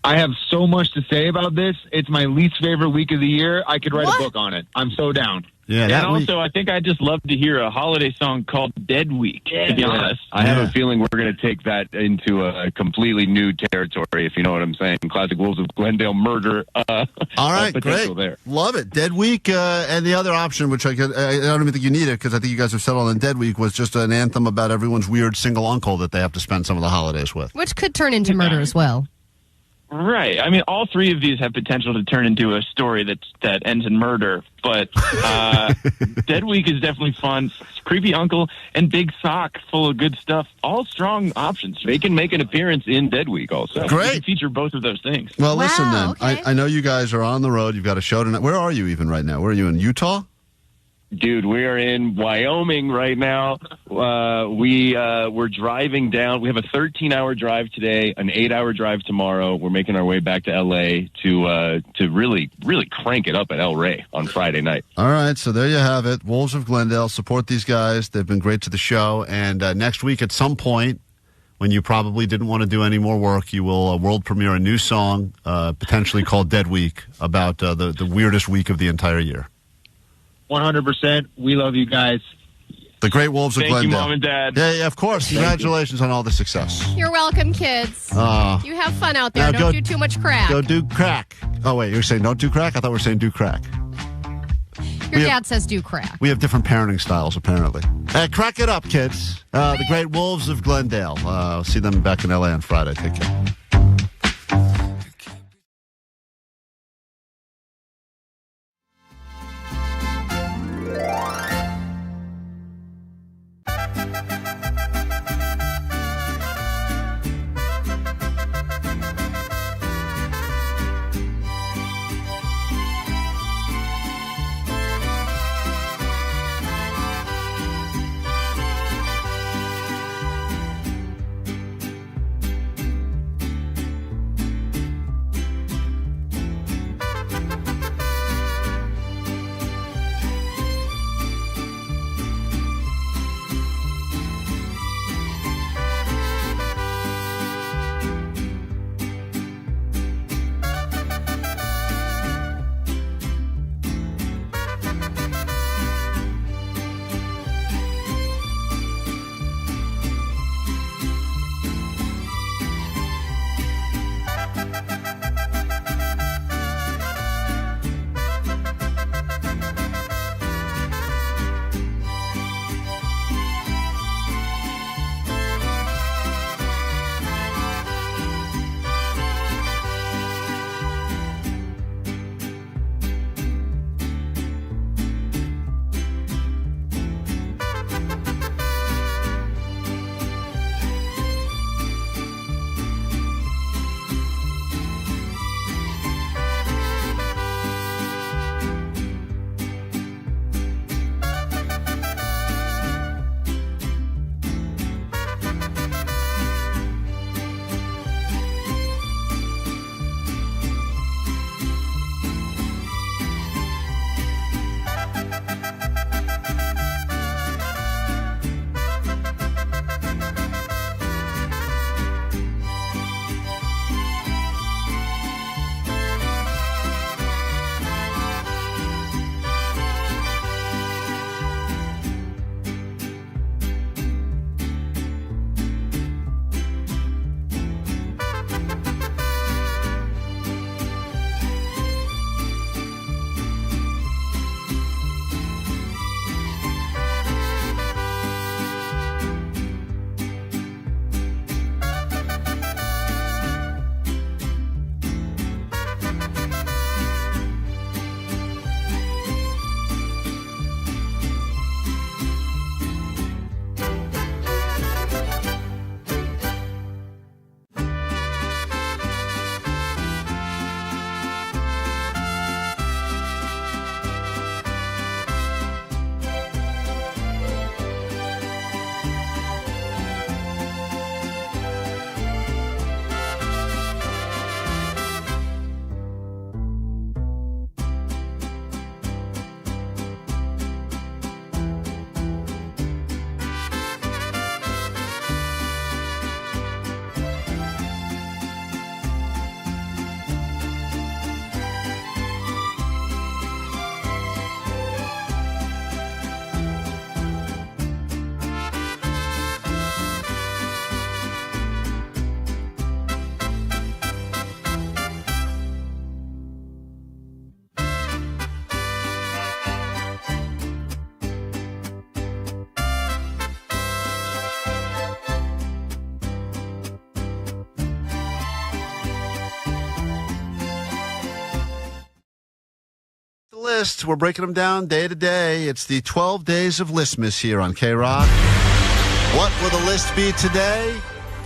I have so much to say about this. It's my least favorite week of the year. I could write a book on it. I'm so down. Yeah, and also, I think I'd just love to hear a holiday song called Dead Week, to be honest. I have a feeling we're going to take that into a completely new territory, if you know what I'm saying. Classic Wolves of Glendale murder. All right, potential great. there. Love it. Dead Week, and the other option, which I don't even think you need it, because I think you guys have settled on Dead Week, was just an anthem about everyone's weird single uncle that they have to spend some of the holidays with. Which could turn into murder as well. Right. I mean, all three of these have potential to turn into a story that ends in murder. But Dead Week is definitely fun. Creepy Uncle and Big Sock, full of good stuff. All strong options. They can make an appearance in Dead Week also. Great. We can feature both of those things. Well, listen then. I know you guys are on the road. You've got a show tonight. Where are you even right now? Where are you, in Utah? Dude, we are in Wyoming right now. We're driving down. We have a 13-hour drive today, an 8-hour drive tomorrow. We're making our way back to L.A. to really, really crank it up at El Rey on Friday night. All right, so there you have it. Wolves of Glendale. Support these guys. They've been great to the show. And next week at some point, when you probably didn't want to do any more work, you will world premiere a new song, potentially called Dead Week, about the weirdest week of the entire year. 100%. We love you guys. The great Wolves of Glendale. Thank you, Mom and Dad. Yeah, of course. Congratulations on all the success. You're welcome, kids. You have fun out there. Now Don't do too much crack. Go do crack. Oh, wait, you're saying don't do crack? I thought we were saying do crack. Your dad says do crack. We have different parenting styles, apparently. Crack it up, kids. The great Wolves of Glendale. I'll see them back in L.A. on Friday. Take care. list. We're breaking them down day to day. It's the 12 days of Listmas here on KROQ. What will the list be today?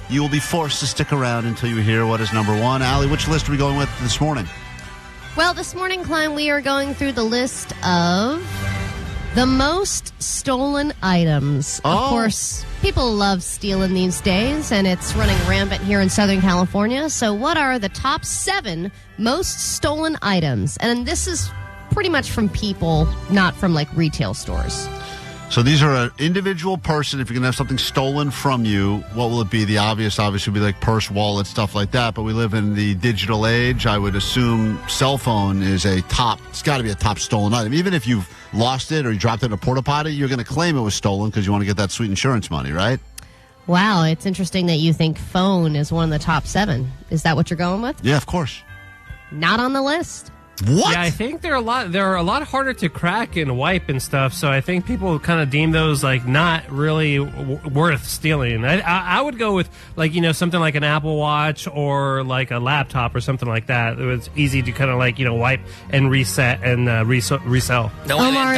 You will be forced to stick around until you hear what is number one. Allie, which list are we going with this morning? Well, this morning, Klein, we are going through the list of the most stolen items. Of course, people love stealing these days, and it's running rampant here in Southern California. So what are the top 7 most stolen items? And this is pretty much from people, not from, like, retail stores. So these are an individual person. If you're going to have something stolen from you, what will it be? The obvious obviously would be like purse, wallet, stuff like that. But we live in the digital age. I would assume cell phone is it's got to be a top stolen item. Even if you've lost it or you dropped it in a porta potty, you're going to claim it was stolen because you want to get that sweet insurance money, right? Wow, it's interesting that you think phone is one of the top 7. Is that what you're going with? Yeah, of course. Not on the list. What? Yeah, I think they're a lot harder to crack and wipe and stuff. So I think people kind of deem those like not really worth stealing. I would go with like something like an Apple Watch or like a laptop or something like that. It was easy to kind of like wipe and reset and resell. Omar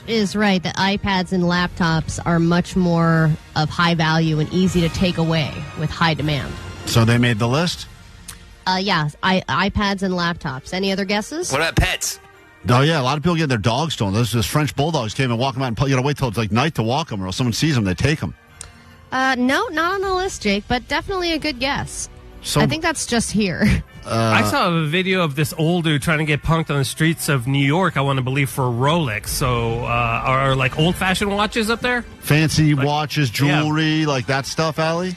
is right that iPads and laptops are much more of high value and easy to take away with high demand. So they made the list? Yeah, iPads and laptops. Any other guesses? What about pets? Oh, yeah, a lot of people get their dogs stolen. This French bulldogs came and walk them out, and you got to wait till it's like night to walk them, or else someone sees them, they take them. No, not on the list, Jake, but definitely a good guess. So, I think that's just here. I saw a video of this old dude trying to get punked on the streets of New York, I want to believe, for Rolex. So are like old-fashioned watches up there? Fancy watches, jewelry, like that stuff, Allie?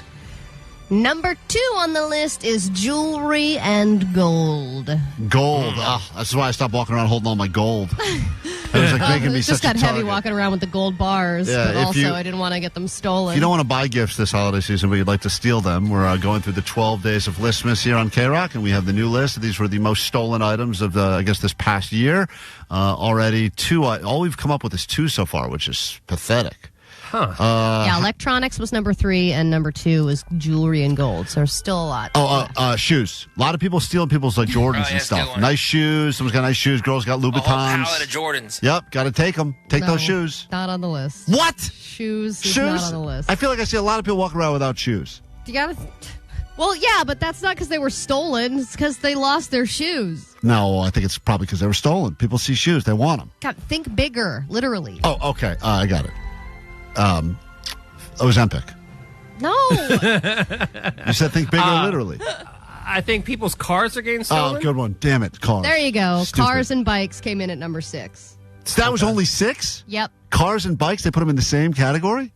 Number 2 on the list is jewelry and gold. Gold. That's why I stopped walking around holding all my gold. It was like making me just such a got heavy target. walking around with the gold bars, Yeah, but also I didn't want to get them stolen. If you don't want to buy gifts this holiday season, but you'd like to steal them, we're going through the 12 days of Listmas here on KROQ, and we have the new list. These were the most stolen items of this past year. Already 2. All we've come up with is 2 so far, which is pathetic. Huh. Yeah, electronics was number 3, and number 2 was jewelry and gold. So there's still a lot. Shoes. A lot of people stealing people's like Jordans and stuff. Nice shoes. Someone's got nice shoes. Girls got Louboutins. A whole pallet of Jordans. Yep, got to take them. Take those shoes. Not on the list. What? Shoes is not on the list. I feel like I see a lot of people walking around without shoes. You gotta. Well, yeah, but that's not because they were stolen. It's because they lost their shoes. No, I think it's probably because they were stolen. People see shoes. They want them. God, think bigger, literally. Oh, okay. I got it. Ozempic. No. You said think bigger, literally. I think people's cars are getting stolen. Oh, good one. Damn it, cars. There you go. Stupid. Cars and bikes came in at number 6. So that was only 6? Yep. Cars and bikes, they put them in the same category?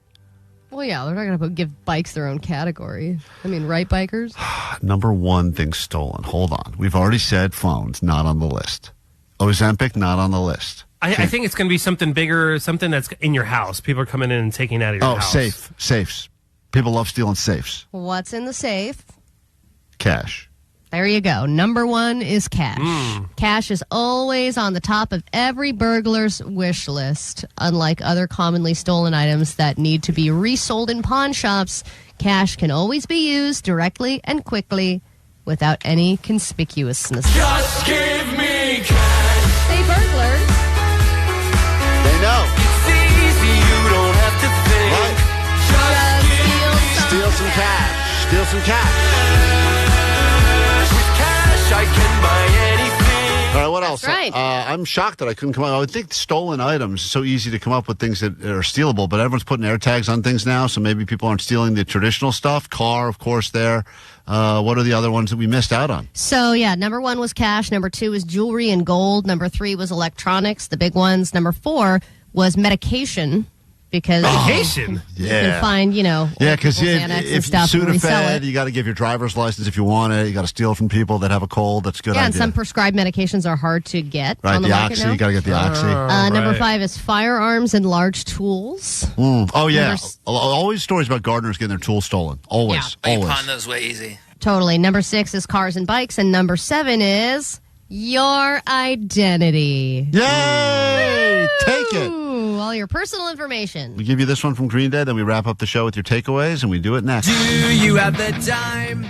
Well, yeah, they're not going to give bikes their own category. I mean, right, bikers? Number 1 thing stolen. Hold on. We've already said phones, not on the list. Ozempic, not on the list. I think it's going to be something bigger, something that's in your house. People are coming in and taking it out of your house. Safes. People love stealing safes. What's in the safe? Cash. There you go. Number 1 is cash. Cash is always on the top of every burglar's wish list. Unlike other commonly stolen items that need to be resold in pawn shops, cash can always be used directly and quickly without any conspicuousness. Just give me cash. Hey, burglars. They know. It's easy, you don't have to think. Right. Just Steal some cash. Steal some cash. With cash, I can buy anything. All right, what else? right. I'm shocked that I couldn't come up. I would think stolen items, so easy to come up with things that are stealable, but everyone's putting air tags on things now, so maybe people aren't stealing the traditional stuff. Car, of course, there. What are the other ones that we missed out on? So, yeah, number 1 was cash. Number 2 was jewelry and gold. Number 3 was electronics, the big ones. Number 4 was medication. Because medication, you can find, because if stuff and resell Sudafed, it. you got to give your driver's license if you want it. You got to steal from people that have a cold. That's a good. Yeah, idea. and some prescribed medications are hard to get on the market Oxy, now. you got to get the Oxy. Number 5 is firearms and large tools. Oh yeah, always stories about gardeners getting their tools stolen. Always, You always. pawn those way easy. Totally. Number 6 is cars and bikes, and number 7 is your identity. Yay! Take it. Ooh, all your personal information. We give you this one from Green Day, then we wrap up the show with your takeaways, and we do it next. Do you have the time?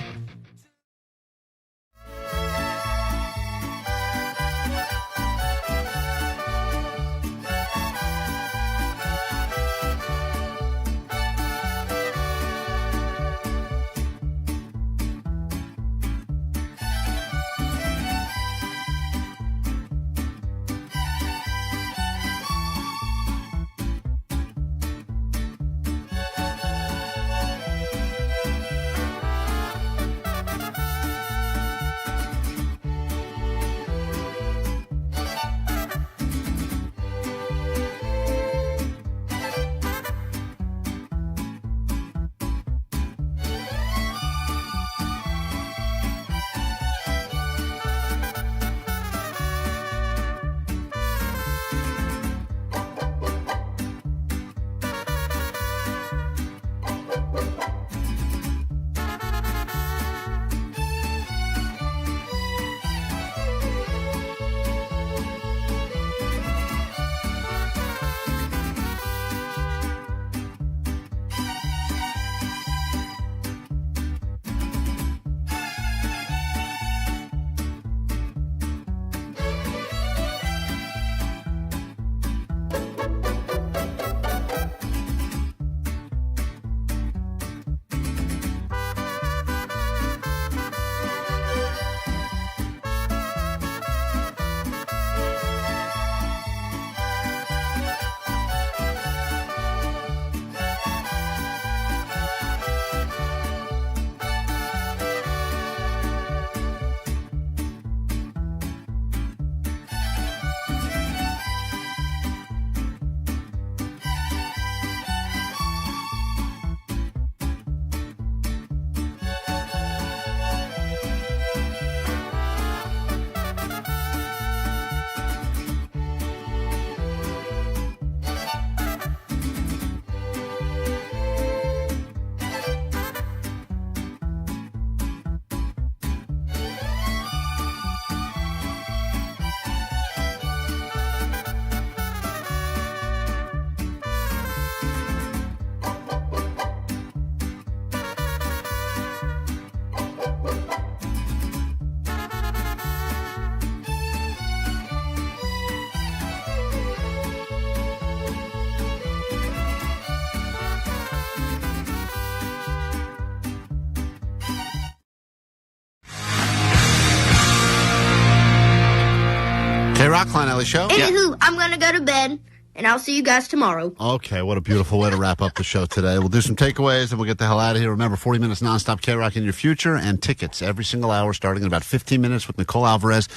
K-Rock, Klein Alley Show. Anywho, I'm going to go to bed, and I'll see you guys tomorrow. Okay, what a beautiful way to wrap up the show today. We'll do some takeaways, and we'll get the hell out of here. Remember, 40 minutes nonstop K-Rock in your future, and tickets every single hour starting in about 15 minutes with Nicole Alvarez.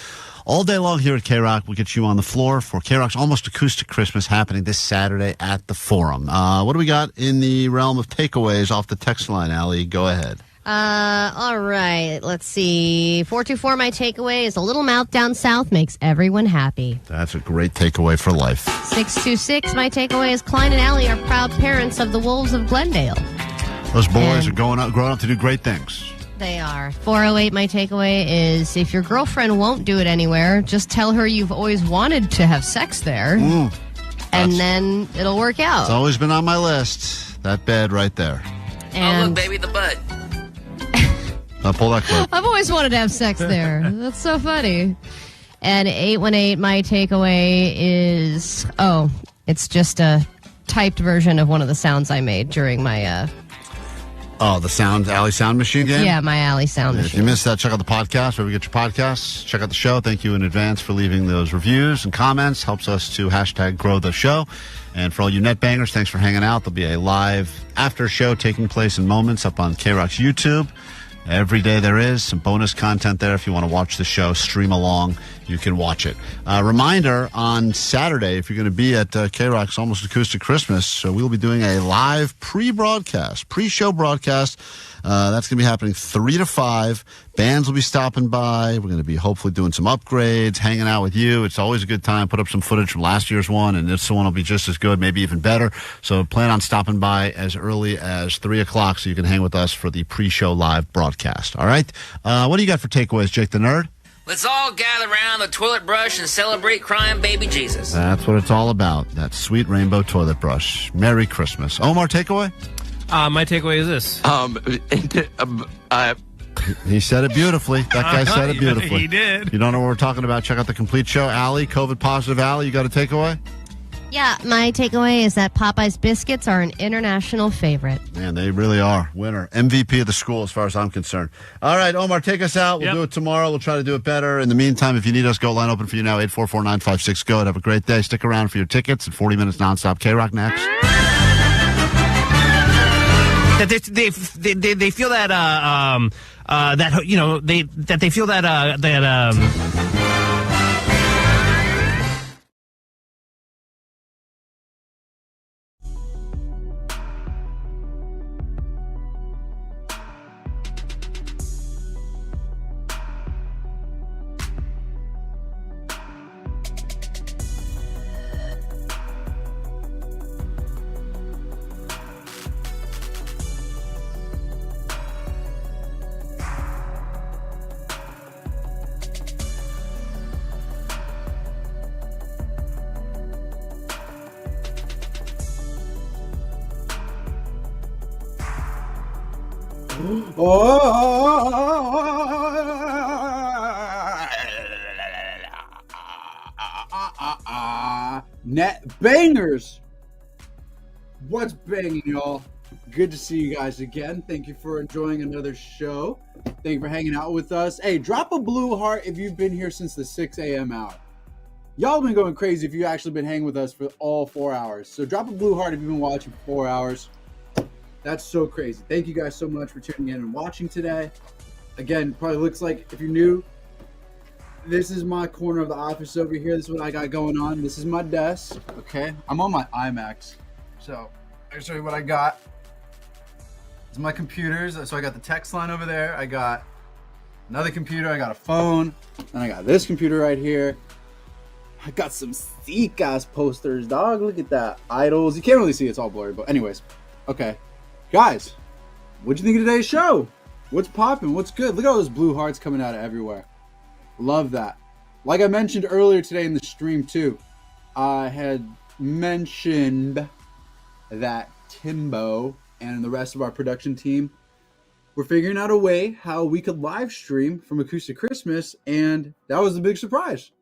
All day long here at K-Rock, we'll get you on the floor for K-Rock's Almost Acoustic Christmas happening this Saturday at the Forum. What do we got in the realm of takeaways off the text line, Allie? Go ahead. All right. Let's see. 424, my takeaway is a little mouth down south makes everyone happy. That's a great takeaway for life. 626, my takeaway is Klein and Allie are proud parents of the Wolves of Glendale. Those boys are growing up to do great things. They are. 408, my takeaway is if your girlfriend won't do it anywhere, just tell her you've always wanted to have sex there, and then it'll work out. It's always been on my list. That bed right there. Oh, look, baby, the butt. I'll pull that clip. I've always wanted to have sex there. That's so funny. And 818, my takeaway is, it's just a typed version of one of the sounds I made during my... the Alley Sound Machine game? Yeah, my Alley Sound Machine. If you missed that, check out the podcast, wherever you get your podcasts. Check out the show. Thank you in advance for leaving those reviews and comments. Helps us to hashtag grow the show. And for all you net bangers, thanks for hanging out. There'll be a live after show taking place in moments up on K-Rock's YouTube. Every day there is some bonus content there. If you want to watch the show, stream along, you can watch it. Reminder, on Saturday, if you're going to be at K-Rock's Almost Acoustic Christmas, we'll be doing a live pre-show broadcast. That's going to be happening 3 to 5. Bands will be stopping by. We're going to be hopefully doing some upgrades, hanging out with you. It's always a good time. Put up some footage from last year's one, and this one will be just as good, maybe even better. So plan on stopping by as early as 3 o'clock so you can hang with us for the pre-show live broadcast. All right? What do you got for takeaways, Jake the Nerd? Let's all gather around the toilet brush and celebrate crying baby Jesus. That's what it's all about. That sweet rainbow toilet brush. Merry Christmas. Omar, takeaway? My takeaway is this. He said it beautifully. That guy said it beautifully. He did. You don't know what we're talking about? Check out the complete show. Allie, COVID positive Allie, you got a takeaway? Yeah, my takeaway is that Popeye's biscuits are an international favorite. Man, they really are. Winner. MVP of the school as far as I'm concerned. All right, Omar, take us out. We'll do it tomorrow. We'll try to do it better. In the meantime, if you need us, go line open for you now, 844-956-GO. And have a great day. Stick around for your tickets at 40 minutes nonstop. K-Rock next. That they feel that they feel that Net bangers. What's banging, y'all? Good to see you guys again. Thank you for enjoying another show. Thank you for hanging out with us. Hey, drop a blue heart if you've been here since the 6 a.m. hour. Y'all been going crazy if you've actually been hanging with us for all 4 hours. So drop a blue heart if you've been watching for 4 hours. That's so crazy. Thank you guys so much for tuning in and watching today. Again, probably looks like, if you're new, this is my corner of the office over here. This is what I got going on. This is my desk, okay? I'm on my IMAX. So I'll show you what I got. This is my computers. So I got the text line over there. I got another computer. I got a phone. And I got this computer right here. I got some sick-ass posters, dog. Look at that. Idols. You can't really see. It's all blurry. But anyways, okay. Guys, what'd you think of today's show? What's popping? What's good? Look at all those blue hearts coming out of everywhere. Love that. Like I mentioned earlier today in the stream too, I had mentioned that Timbo and the rest of our production team were figuring out a way how we could live stream from Acoustic Christmas, and that was the big surprise.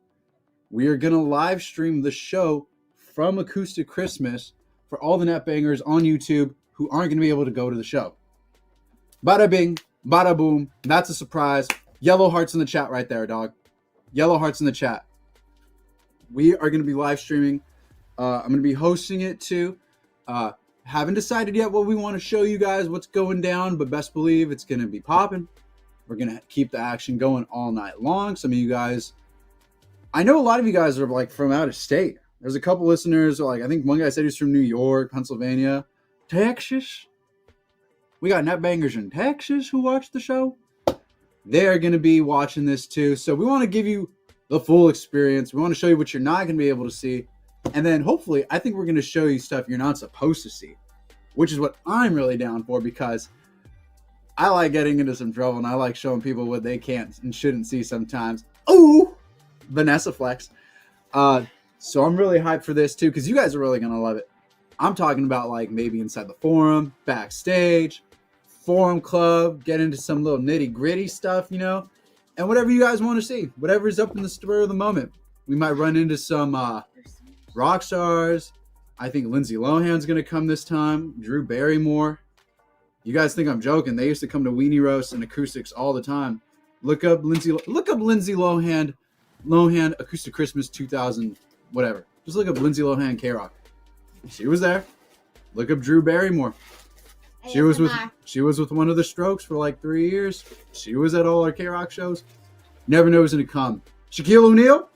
We are going to live stream the show from Acoustic Christmas for all the net bangers on YouTube who aren't going to be able to go to the show. Bada bing, bada boom. That's a surprise. Yellow hearts in the chat right there, dog. Yellow hearts in the chat. We are going to be live streaming. I'm going to be hosting it too. Haven't decided yet what we want to show you guys, what's going down, but best believe it's going to be popping. We're going to keep the action going all night long. Some of you guys, I know a lot of you guys are like from out of state. There's a couple listeners, like I think one guy said he's from New York, Pennsylvania, Texas. We got netbangers in Texas who watch the show. They're going to be watching this too. So we want to give you the full experience. We want to show you what you're not going to be able to see. And then hopefully, I think we're going to show you stuff you're not supposed to see, which is what I'm really down for because I like getting into some trouble and I like showing people what they can't and shouldn't see sometimes. Ooh, Vanessa flex. So I'm really hyped for this too because you guys are really going to love it. I'm talking about like maybe inside the forum, backstage, forum club, get into some little nitty gritty stuff, you know, and whatever you guys want to see, whatever's up in the spur of the moment. We might run into some rock stars. I think Lindsay Lohan's going to come this time. Drew Barrymore. You guys think I'm joking. They used to come to Weenie Roast and Acoustics all the time. Look up Lindsay Lohan Acoustic Christmas 2000, whatever. Just look up Lindsay Lohan KROQ. She was there. Look up Drew Barrymore. She was with one of the Strokes for like 3 years. She was at all our KROQ shows. Never know who's going to come. Shaquille O'Neal.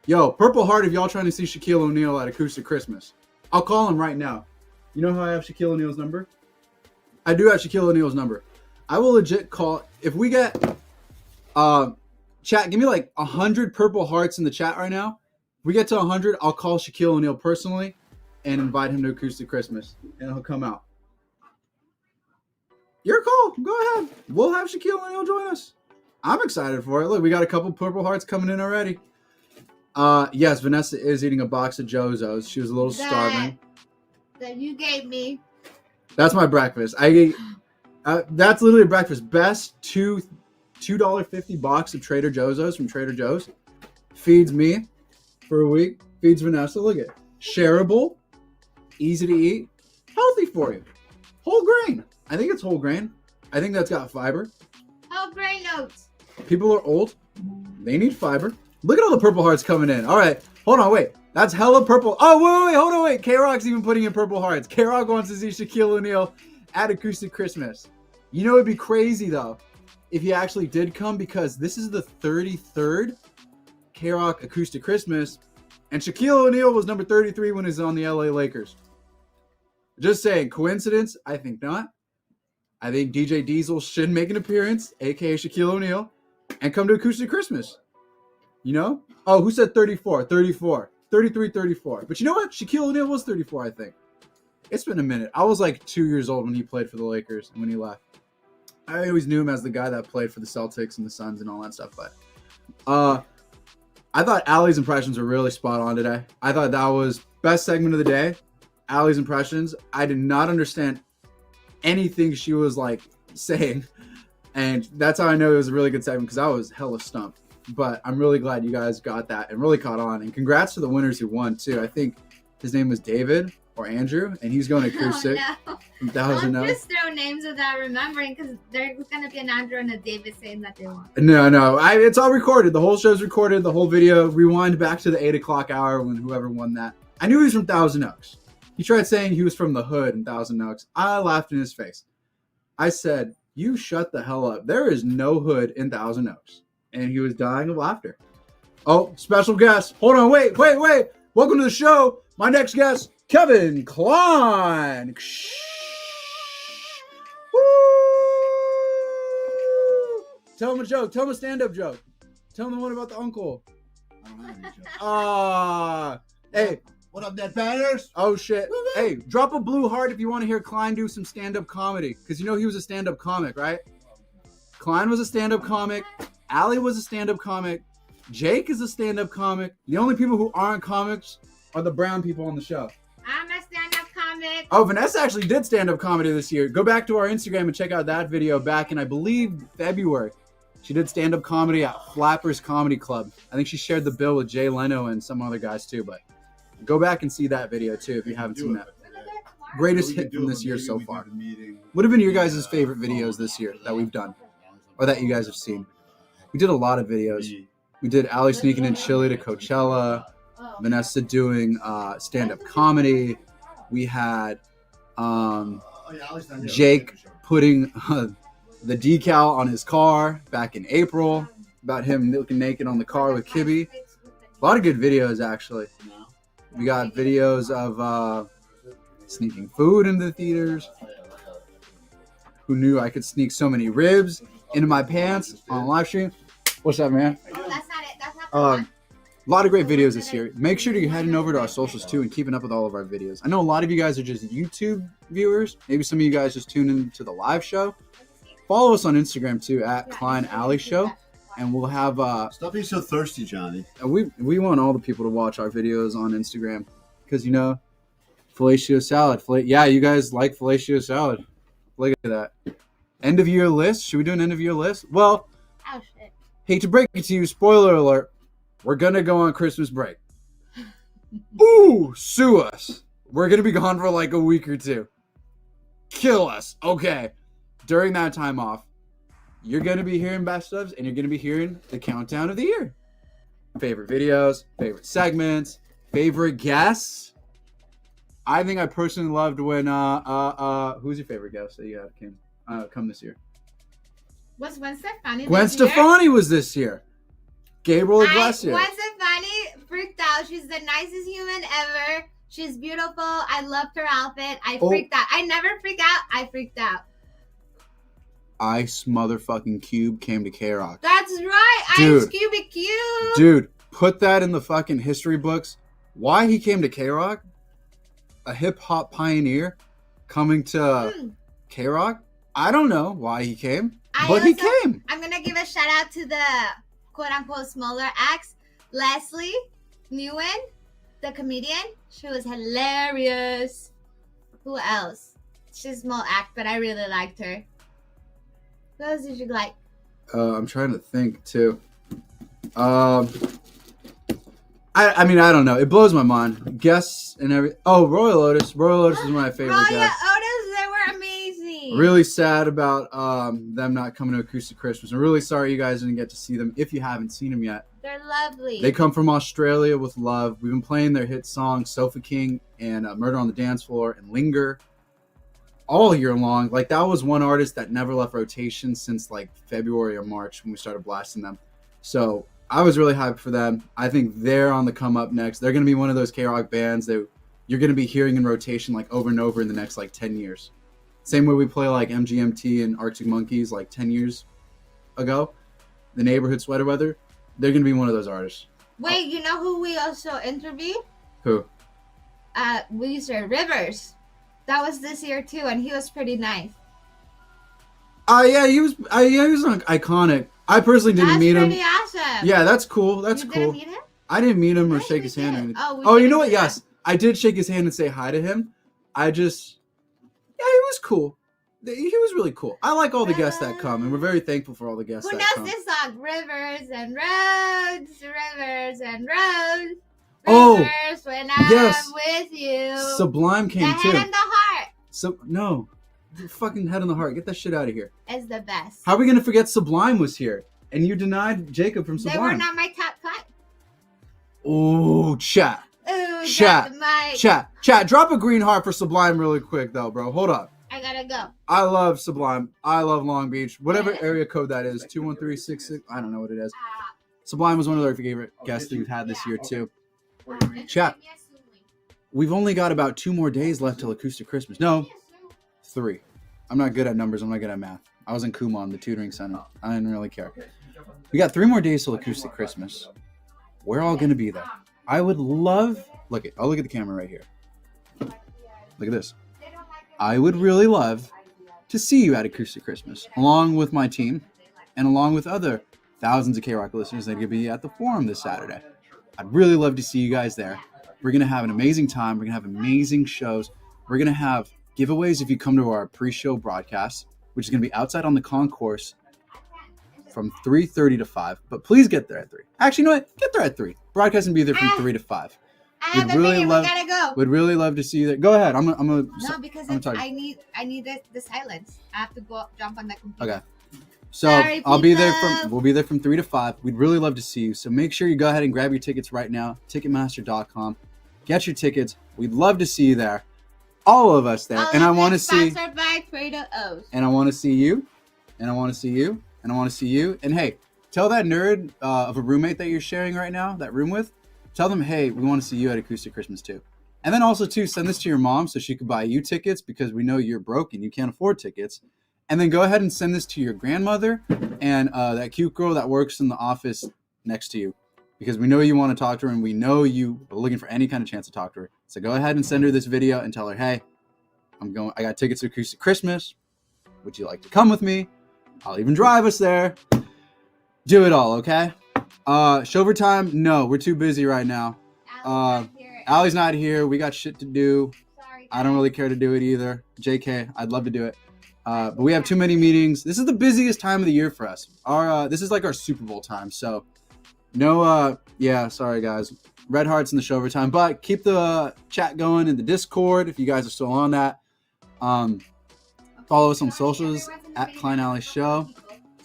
Yo, Purple Heart if y'all trying to see Shaquille O'Neal at Acoustic Christmas. I'll call him right now. You know how I have Shaquille O'Neal's number? I do have Shaquille O'Neal's number. I will legit call. If we get, chat, give me like 100 Purple Hearts in the chat right now. If we get to 100, I'll call Shaquille O'Neal personally and invite him to Acoustic Christmas. And he'll come out. Your call. Go ahead. We'll have Shaquille O'Neal join us. I'm excited for it. Look, we got a couple Purple Hearts coming in already. Yes, Vanessa is eating a box of Jozos. She was a little starving. That you gave me. That's my breakfast. That's literally breakfast. Best $2.50 box of Trader Joe's from Trader Joe's. Feeds me for a week. Feeds Vanessa. Look at it. Shareable. Easy to eat. Healthy for you. Whole grain. I think it's whole grain. I think that's got fiber. Whole grain oats. People are old. They need fiber. Look at all the Purple Hearts coming in. All right. Hold on. Wait. That's hella purple. Oh, wait. Hold on. Wait. KROQ's even putting in Purple Hearts. KROQ wants to see Shaquille O'Neal at Acoustic Christmas. You know, it'd be crazy, though, if he actually did come because this is the 33rd KROQ Acoustic Christmas. And Shaquille O'Neal was number 33 when he was on the LA Lakers. Just saying. Coincidence? I think not. I think DJ Diesel should make an appearance, a.k.a. Shaquille O'Neal, and come to Acoustic Christmas. You know? Oh, who said 34? 34. 33, 34. But you know what? Shaquille O'Neal was 34, I think. It's been a minute. I was like 2 years old when he played for the Lakers and when he left. I always knew him as the guy that played for the Celtics and the Suns and all that stuff. But I thought Allie's impressions were really spot on today. I thought that was best segment of the day. Allie's impressions. I did not understand anything she was like saying. And that's how I know it was a really good segment because I was hella stumped. But I'm really glad you guys got that and really caught on. And congrats to the winners who won, too. I think his name was David or Andrew, and he's going to Acoustic. Oh, no. From Thousand Don't Oaks. just throw names without remembering because there's going to be an Andrew and a David saying that they won. No. It's all recorded. The whole show's recorded. The whole video. Rewind back to the 8 o'clock hour when whoever won that. I knew he was from Thousand Oaks. He tried saying he was from the hood in Thousand Oaks. I laughed in his face. I said, you shut the hell up. There is no hood in Thousand Oaks. And he was dying of laughter. Oh, special guest. Hold on, wait. Welcome to the show. My next guest, Kevin Klein. Woo! Tell him a joke. Tell him a stand-up joke. Tell him the one about the uncle. I don't have any jokes. Hey. What up, Dead Bangers? Oh, shit. Hey, drop a blue heart if you want to hear Klein do some stand-up comedy. Because you know he was a stand-up comic, right? Klein was a stand-up comic. Allie was a stand-up comic. Jake is a stand-up comic. The only people who aren't comics are the brown people on the show. I'm a stand-up comic. Oh, Vanessa actually did stand-up comedy this year. Go back to our Instagram and check out that video back in, I believe, February. She did stand-up comedy at Flappers Comedy Club. I think she shared the bill with Jay Leno and some other guys too, but go back and see that video too if you haven't seen that. Greatest hit from this year so far. What have been your guys' favorite videos this year that we've done? Or that you guys have seen? We did a lot of videos. We did Allie sneaking in chili to Coachella. Vanessa doing stand-up comedy. We had Jake putting the decal on his car back in April about him looking naked on the car with Kibby. A lot of good videos, actually. We got videos of sneaking food into the theaters. Who knew I could sneak so many ribs into my pants on live stream? What's up, man? Oh, that's not it. That's not the one. A lot of great videos this year. Make sure you're heading over to our socials too and keeping up with all of our videos. I know a lot of you guys are just YouTube viewers. Maybe some of you guys just tune into the live show. Follow us on Instagram too at Klein Alley Show, and we'll have. Stop being so thirsty, Johnny. We want all the people to watch our videos on Instagram because fellatio salad. Yeah, you guys like fellatio salad. Look at that. End of year list. Should we do an end of year list? Well, Oh, shit. hate to break it to you. Spoiler alert. We're gonna go on Christmas break. Ooh, sue us. We're gonna be gone for like a week or two. Kill us. Okay. During that time off, you're gonna be hearing best ofs and you're gonna be hearing the countdown of the year. Favorite videos, favorite segments, favorite guests. I think I personally loved when who's your favorite guest that you had come this year? Was Gwen Stefani Gwen this year? Stefani was this year. Gabriel Iglesias. Gwen Stefani freaked out. She's the nicest human ever. She's beautiful. I loved her outfit. I freaked out. I never freak out. I freaked out. Ice motherfucking Cube came to KROQ. That's right. Dude. Ice Cubic Cube. Dude, put that in the fucking history books. Why he came to KROQ? A hip hop pioneer coming to KROQ? I don't know why he came, but he came. I'm going to give a shout out to the quote unquote smaller acts. Leslie Newen, the comedian. She was hilarious. Who else? She's a small act, but I really liked her. Who else did you like? I'm trying to think too. I mean, I don't know. It blows my mind. Guests and everything. Oh, Royal Otis. Royal Otis is my favorite guest. Royal Otis, they were amazing. Really sad about them not coming to Acoustic Christmas. I'm really sorry you guys didn't get to see them if you haven't seen them yet. They're lovely. They come from Australia with love. We've been playing their hit songs, Sofa King and Murder on the Dance Floor and Linger all year long. Like, that was one artist that never left rotation since like February or March when we started blasting them. So I was really hyped for them. I think they're on the come up next. They're going to be one of those KROQ bands that you're going to be hearing in rotation like over and over in the next like 10 years. Same way we play like MGMT and Arctic Monkeys like 10 years ago. The Neighborhood Sweater Weather. They're going to be one of those artists. Wait, you know who we also interviewed? Who? Weezer, Rivers. That was this year too, and he was pretty nice. Yeah, he was iconic. I personally didn't meet him. That's pretty awesome. Yeah, that's cool. That's you cool. Didn't meet him? I didn't meet him or shake his hand or anything. Oh, you know what? Yes, I did shake his hand and say hi to him. Yeah, he was cool. He was really cool. I like all the guests that come, and we're very thankful for all the guests Who that come. knows this song? Rivers and roads, rivers and roads. Oh, Rivers when I'm yes. with you. Sublime came the too. head and the heart No, the fucking Head on the Heart. Get that shit out of here. is the best. How are we gonna forget Sublime was here? And you denied Jacob from They Sublime. were not my top 5. Oh, chat. Ooh, Chat. my... Chat. Drop a green heart for Sublime really quick, though, bro. Hold up. I gotta go. I love Sublime. I love Long Beach. Whatever area code that is. 21366. I don't know what it is. Sublime was one of our favorite guests that we've had this year, too. Chat. We've only got about 2 more days left till Acoustic Christmas. No. 3. I'm not good at numbers. I'm not good at math. I was in Kumon, the tutoring center. I didn't really care. We got 3 more days till Acoustic Christmas. We're all going to be there. I would love... I'll look at the camera right here. Look at this. I would really love to see you at Acoustic Christmas, along with my team, and along with other thousands of KROQ listeners that are going to be at the forum this Saturday. I'd really love to see you guys there. We're going to have an amazing time. We're going to have amazing shows. We're going to have giveaways if you come to our pre-show broadcast, which is going to be outside on the concourse from 3:30 to 5. But please get there at 3. Actually, you know what? Get there at 3. Broadcast and be there from 3 to 5. I have a meeting. We gotta go. Would really love to see you there. Go ahead. No, because I need the silence. I have to go jump on the computer. Okay. So Sorry, I'll be there people. we'll be there from 3 to 5. We'd really love to see you. So make sure you go ahead and grab your tickets right now. Ticketmaster.com. Get your tickets. We'd love to see you there. All of us there. All And I of want to it see sponsored by Fredo O's. and I want to see you. And I want to see you. And I want to see you. And hey, tell that nerd of a roommate that you're sharing right now, that room with, tell them, hey, we want to see you at Acoustic Christmas too. And then also too, send this to your mom so she could buy you tickets because we know you're broke and you can't afford tickets. And then go ahead and send this to your grandmother and that cute girl that works in the office next to you, because we know you want to talk to her and we know you are looking for any kind of chance to talk to her. So go ahead and send her this video and tell her, hey, I got tickets to Acoustic Christmas. Would you like to come with me? I'll even drive us there. Do it all, okay? Shover time? No, we're too busy right now. Allie's not here. We got shit to do. Sorry, I don't really care to do it either. JK, I'd love to do it. But we have too many meetings. This is the busiest time of the year for us. This is like our Super Bowl time. So sorry guys. Red hearts in the show time. But keep the chat going in the Discord if you guys are still on that. Follow us on socials at Klein Alley Show.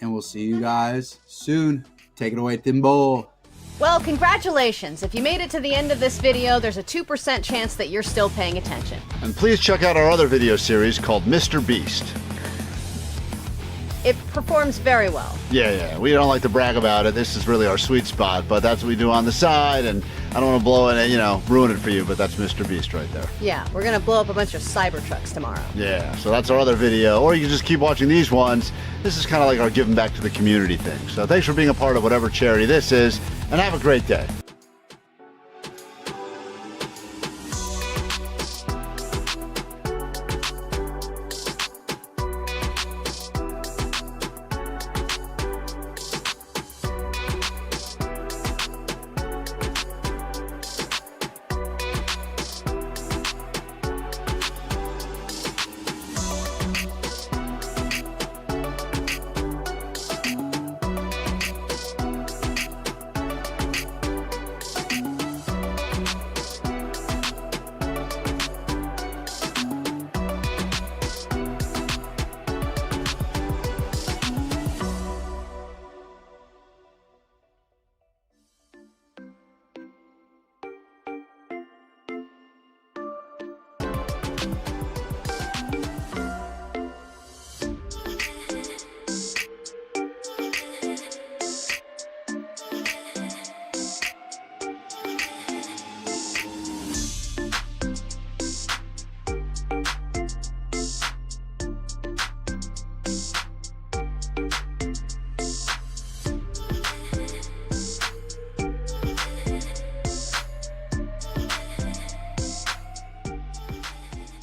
And we'll see you guys soon. Take it away, Timbo. Well, congratulations. If you made it to the end of this video, there's a 2% chance that you're still paying attention. And please check out our other video series called Mr. Beast. It performs very well. Yeah. We don't like to brag about it. This is really our sweet spot, but that's what we do on the side, and I don't want to blow it, ruin it for you, but that's Mr. Beast right there. Yeah, we're going to blow up a bunch of Cybertrucks tomorrow. Yeah, so that's our other video, or you can just keep watching these ones. This is kind of like our giving back to the community thing. So thanks for being a part of whatever charity this is, and have a great day.